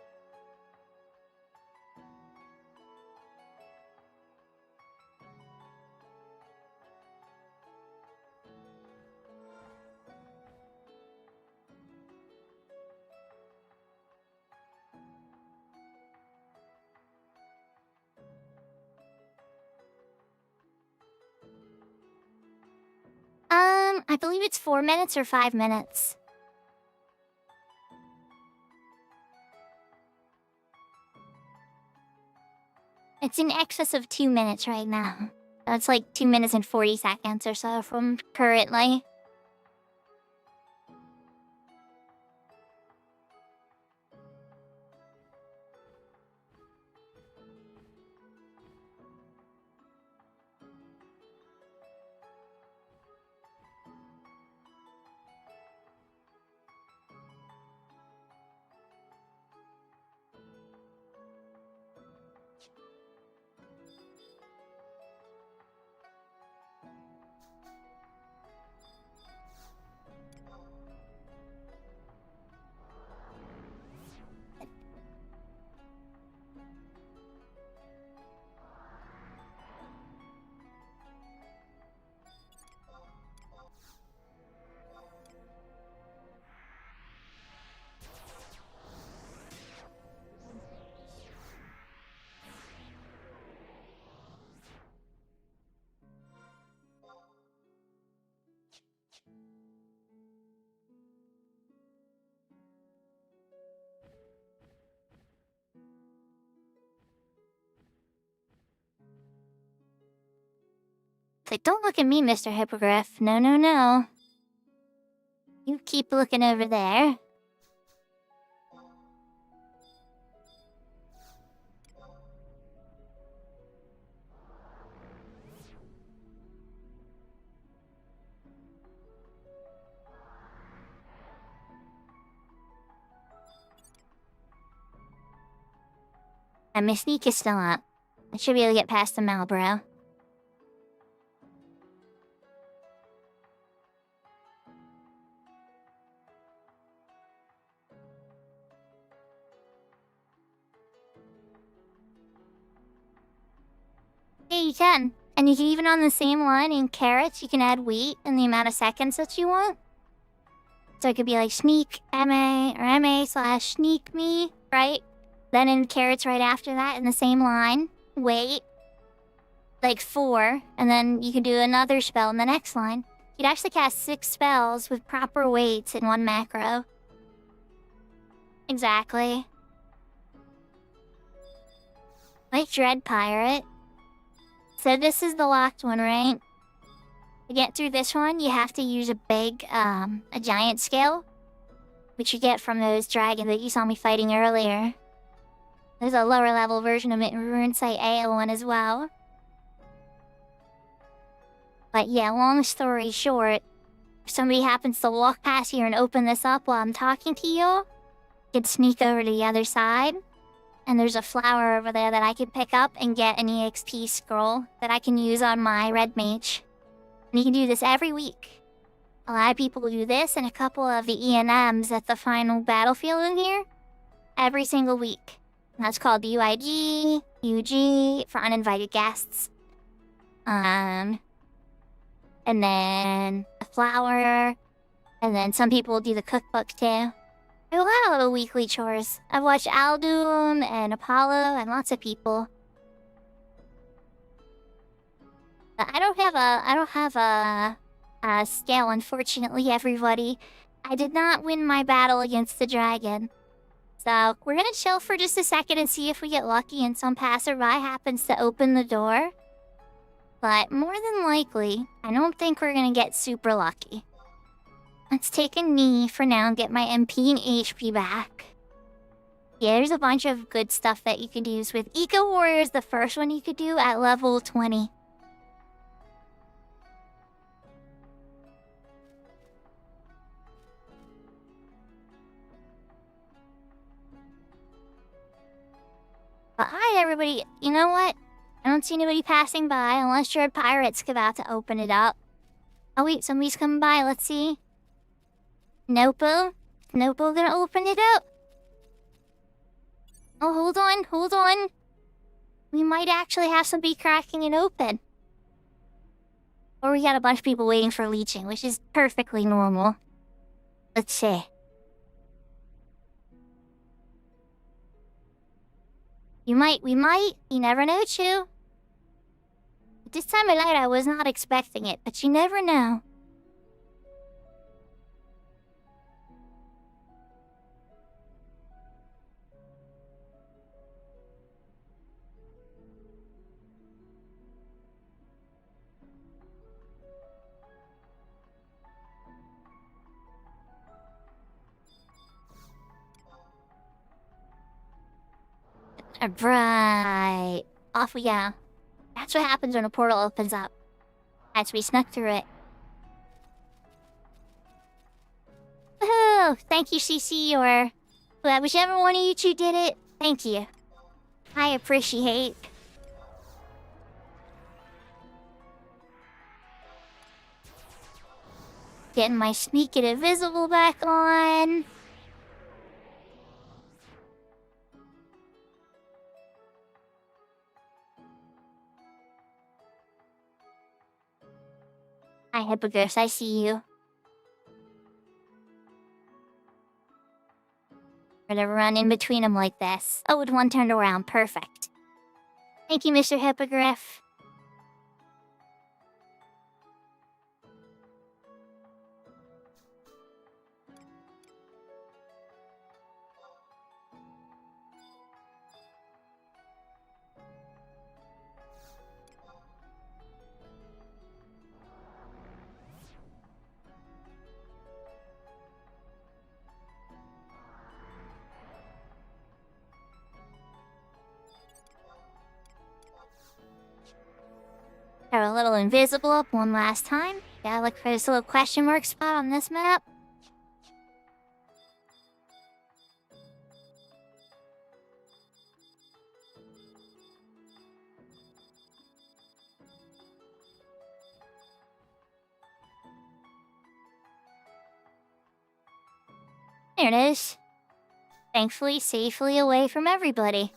I believe it's 4 minutes or 5 minutes. It's in excess of 2 minutes right now. So it's like 2 minutes and 40 seconds or so from currently. It's like, don't look at me, Mr. Hippogriff. No, no, no. You keep looking over there. And my sneak is still up. I should be able to get past the Malboro. Yeah, you can. And you can even on the same line in carrots, you can add wheat and the amount of seconds that you want. So it could be like sneak MA or MA slash sneak me, right? Then in carrots right after that in the same line, wait. Like 4, and then you can do another spell in the next line. You'd actually cast 6 spells with proper weights in one macro. Exactly. Like Dread Pirate. So this is the locked one, right? To get through this one, you have to use a giant scale, which you get from those dragons that you saw me fighting earlier. There's a lower level version of it in Runesite AO1 as well. But yeah, long story short, if somebody happens to walk past here and open this up while I'm talking to you, you can sneak over to the other side. And there's a flower over there that I can pick up and get an EXP scroll that I can use on my red mage. And you can do this every week. A lot of people do this and a couple of the ENMs at the final battlefield in here every single week. And that's called the UIG, UG, for uninvited guests. And then a flower, and then some people do the cookbook too. I do a lot of little weekly chores. I've watched Aldum and Apollo and lots of people. But I don't have a scale, unfortunately, everybody. I did not win my battle against the dragon. So we're gonna chill for just a second and see if we get lucky and some passerby happens to open the door. But more than likely, I don't think we're gonna get super lucky. Let's take a knee for now and get my MP and HP back. Yeah, there's a bunch of good stuff that you could use with Eco Warrior is the first one you could do at level 20. But hi everybody, you know what? I don't see anybody passing by unless Dread Pirate's about to open it up. Oh wait, somebody's coming by, let's see. Nopo? Nopo gonna open it up? Oh, hold on. We might actually have somebody cracking it open. Or we got a bunch of people waiting for leeching, which is perfectly normal. Let's see. We might, you never know, Chew. At this time of night, I was not expecting it, but you never know. Right. Off we go. That's what happens when a portal opens up. As we snuck through it. Woohoo! Thank you, CC, or whichever one of you two did it. Thank you. I appreciate. Getting my sneak and invisible back on. Hi, Hippogriffs, I see you. We're gonna run in between them like this. Oh, with one turned around. Perfect. Thank you, Mr. Hippogriff. Throw a little invisible up one last time. Gotta look for this little question mark spot on this map. There it is. Thankfully, safely away from everybody.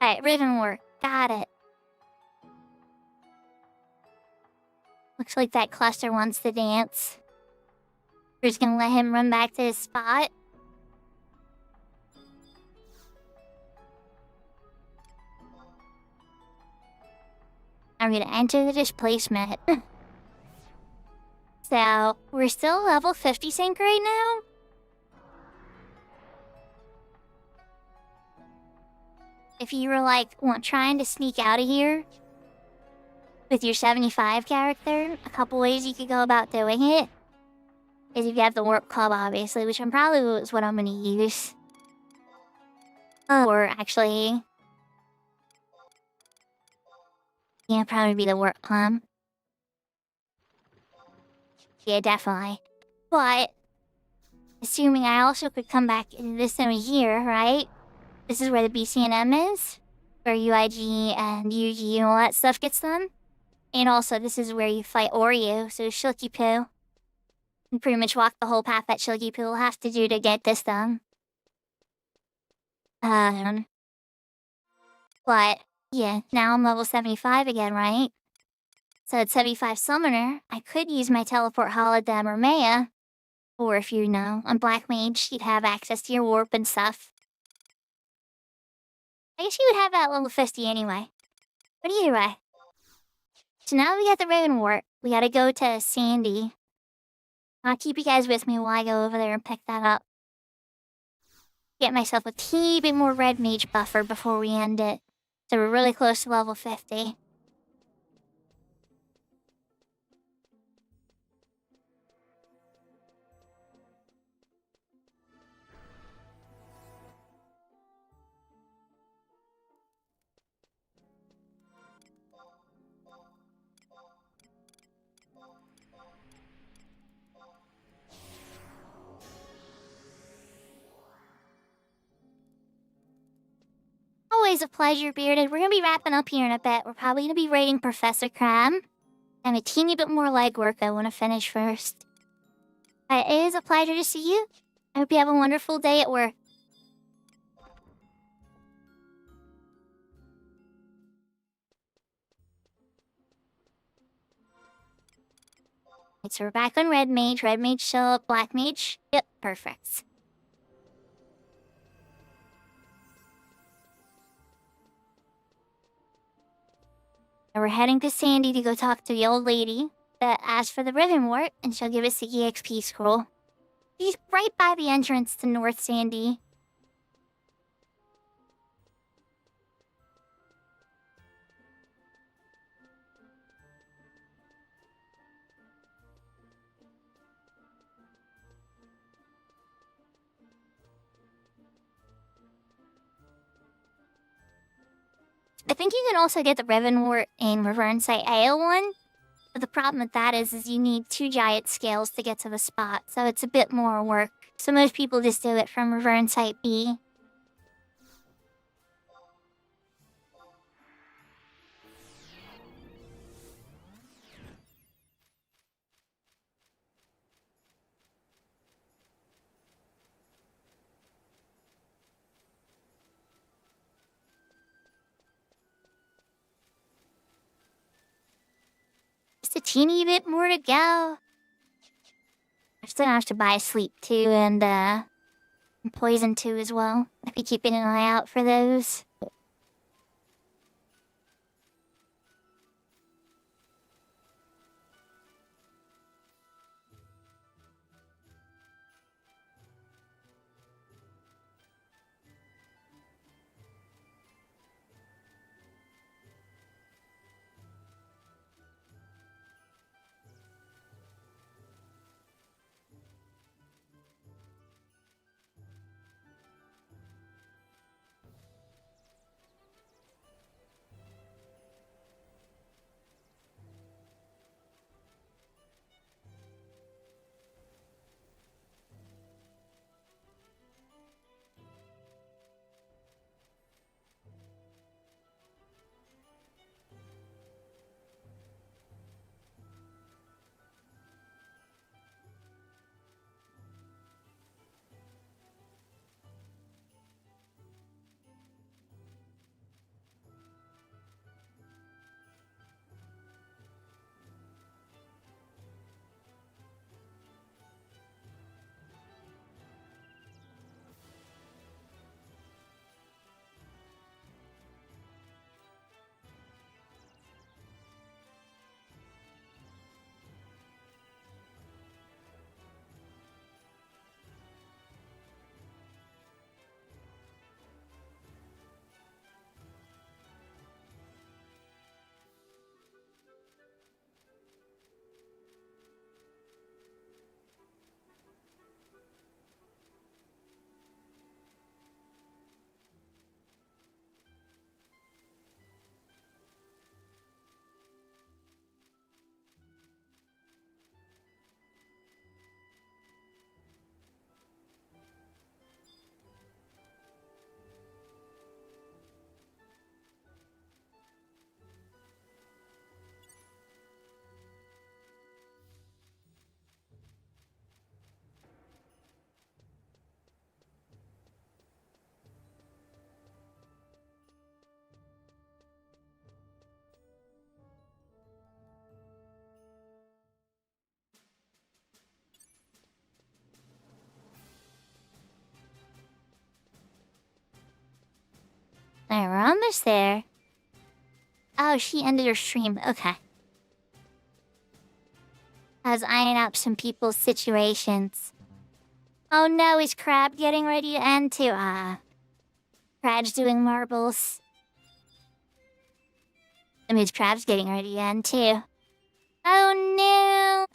Alright, ribbon work. Got it. Looks like that cluster wants to dance. We're just gonna let him run back to his spot. I'm gonna enter the displacement. So, we're still level 50 sync right now? If you were like trying to sneak out of here with your 75 character, a couple ways you could go about doing it is if you have the warp club, obviously, which I'm probably is what I'm gonna use. Or actually, yeah, probably be the warp club. Yeah, definitely. But assuming I also could come back into this over here, right? This is where the BCNM is, where UIG and UG and all that stuff gets done. And also, this is where you fight Oreo, so Shilky Poo. You pretty much walk the whole path that Shilky Poo will have to do to get this done. But, yeah, now I'm level 75 again, right? So at 75 Summoner, I could use my Teleport Holodeck or Maya. Or if you know, on Black Mage, you'd have access to your warp and stuff. I guess you would have that level 50 anyway. But either way. So now we got the Raven Warp. We gotta go to Sandy. I'll keep you guys with me while I go over there and pick that up. Get myself a teeny bit more Red Mage buffer before we end it. So we're really close to level 50. Always a pleasure, Bearded. We're gonna be wrapping up here in a bit. We're probably gonna be raiding Professor Crab. And a teeny bit more legwork I want to finish first. But it is a pleasure to see you. I hope you have a wonderful day at work. Right, so we're back on Red Mage. Red Mage show up. Black Mage. Yep, perfect. And we're heading to Sandy to go talk to the old lady that asked for the Ribbon Wart, and she'll give us the EXP scroll. She's right by the entrance to North Sandy. I think you can also get the Revenwort in Revernsite Ale one. But the problem with that is you need 2 giant scales to get to the spot, so it's a bit more work. So most people just do it from Revernsite B. Just a teeny bit more to go. I still have to buy sleep too and poison too as well. I'll be keeping an eye out for those. Alright, we're almost there. Oh, she ended her stream. Okay. I was eyeing up some people's situations. Oh no, is Crab getting ready to end too? Crab's doing marbles. That means Crab's getting ready to end too. Oh no!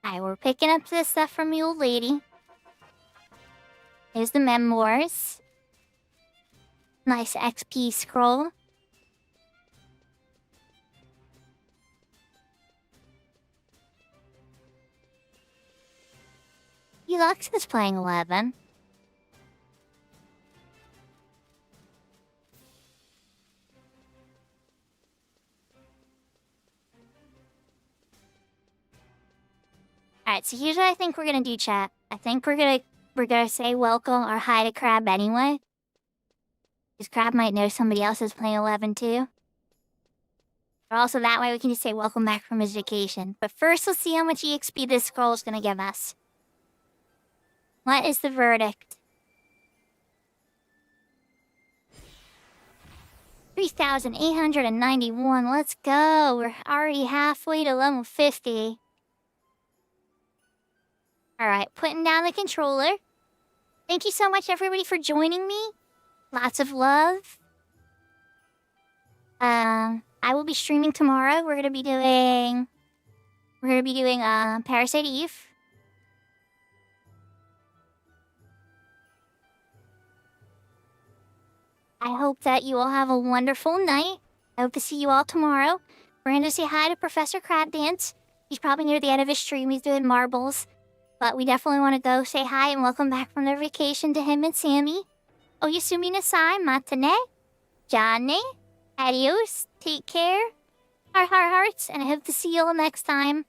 Alright, we're picking up this stuff from the old lady. Here's the memoirs. Nice XP scroll. Lux is playing 11. Alright, so here's what I think we're gonna do, chat. I think we're gonna say welcome or hi to Crab anyway. Because Crab might know somebody else is playing 11 too. But also that way we can just say welcome back from his vacation. But first let's see how much EXP this scroll is gonna give us. What is the verdict? 3,891. Let's go. We're already halfway to level 50. Alright, putting down the controller. Thank you so much everybody for joining me. Lots of love. I will be streaming tomorrow. We're gonna be doing Parasite Eve. I hope that you all have a wonderful night. I hope to see you all tomorrow. We're going to say hi to Professor Crab Dance. He's probably near the end of his stream. He's doing marbles. But we definitely want to go say hi and welcome back from their vacation to him and Sammy. Oyasumi nasai, matane. Johnny. Adios. Take care. Hearts. And I hope to see you all next time.